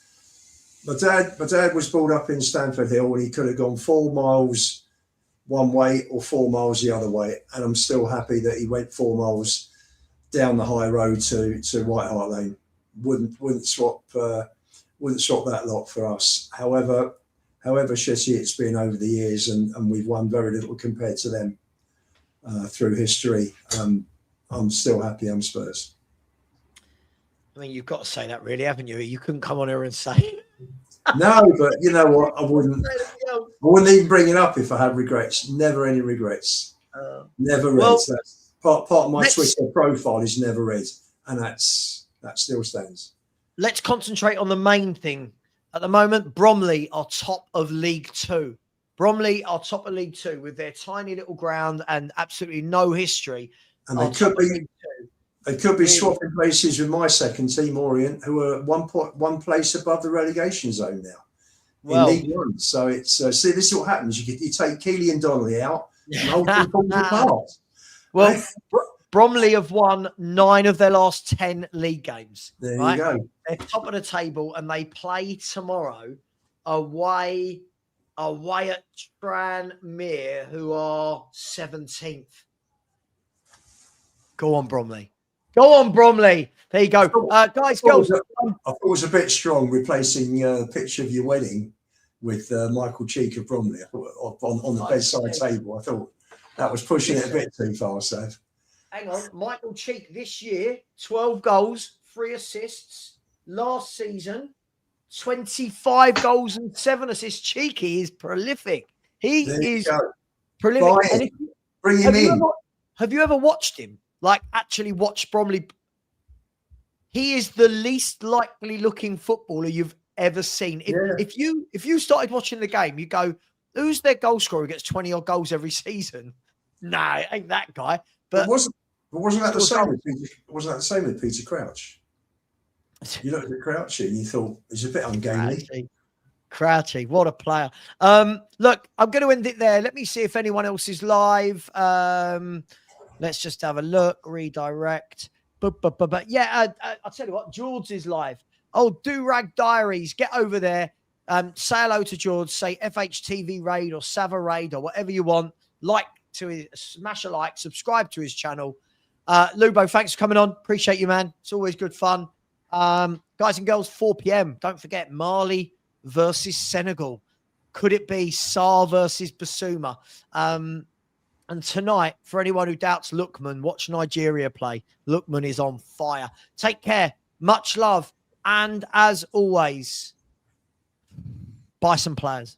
Speaker 3: My dad was brought up in Stamford Hill and he could have gone 4 miles one way or 4 miles the other way. And I'm still happy that he went 4 miles down the high road to White Hart Lane. Wouldn't swap that lot for us. However shitty it's been over the years and we've won very little compared to them through history. I'm still happy I'm Spurs.
Speaker 1: I mean, you've got to say that really, haven't you? You couldn't come on here and say
Speaker 3: No, but you know what? I wouldn't even bring it up if I had regrets. Never any regrets. Never read. Well, that's part of my Twitter profile is never read, and that still stands.
Speaker 1: Let's concentrate on the main thing. At the moment, Bromley are top of League Two. Bromley are top of League Two with their tiny little ground and absolutely no history.
Speaker 3: And they could be swapping places with my second team, Orient, who are one place above the relegation zone now in League One. So it's see, this is what happens. You take Keely and Donnelly out, and the whole thing falls apart.
Speaker 1: Well, Bromley have won 9 of their last 10 league games.
Speaker 3: There you go.
Speaker 1: They're top of the table, and they play tomorrow away away at Tranmere, who are 17th. Go on, Bromley. Go on, Bromley. There you go. Guys, girls.
Speaker 3: I thought it was a bit strong replacing a picture of your wedding with Michael Cheek of Bromley. I thought on the bedside table. I thought that was pushing it a bit too far, Sav.
Speaker 1: Hang on. Michael Cheek this year, 12 goals, 3 assists. Last season, 25 goals and 7 assists. Cheeky is prolific. He is prolific.
Speaker 3: Bring him in.
Speaker 1: Have you ever watched him? Like, actually watch Bromley? He is the least likely looking footballer you've ever seen. If you started watching the game, you go, who's their goal scorer who gets 20 odd goals every season? Nah, it ain't that guy. But
Speaker 3: wasn't that the same with Peter? Wasn't that the same with Peter Crouch? You looked at Crouchy and you thought he's a bit ungainly.
Speaker 1: Crouchy, what a player. Look, I'm going to end it there. Let me see if anyone else is live. Let's just have a look. Redirect. But yeah, I'll tell you what, George is live. Oh, Do-Rag Diaries. Get over there. Say hello to George. Say FHTV Raid or Savva Raid or whatever you want. Smash a like. Subscribe to his channel. Lubo, thanks for coming on. Appreciate you, man. It's always good fun. Guys and girls, 4 p.m. Don't forget Mali versus Senegal. Could it be Sarr versus Basuma? And tonight, for anyone who doubts Lookman, watch Nigeria play. Lookman is on fire. Take care. Much love. And as always, buy some players.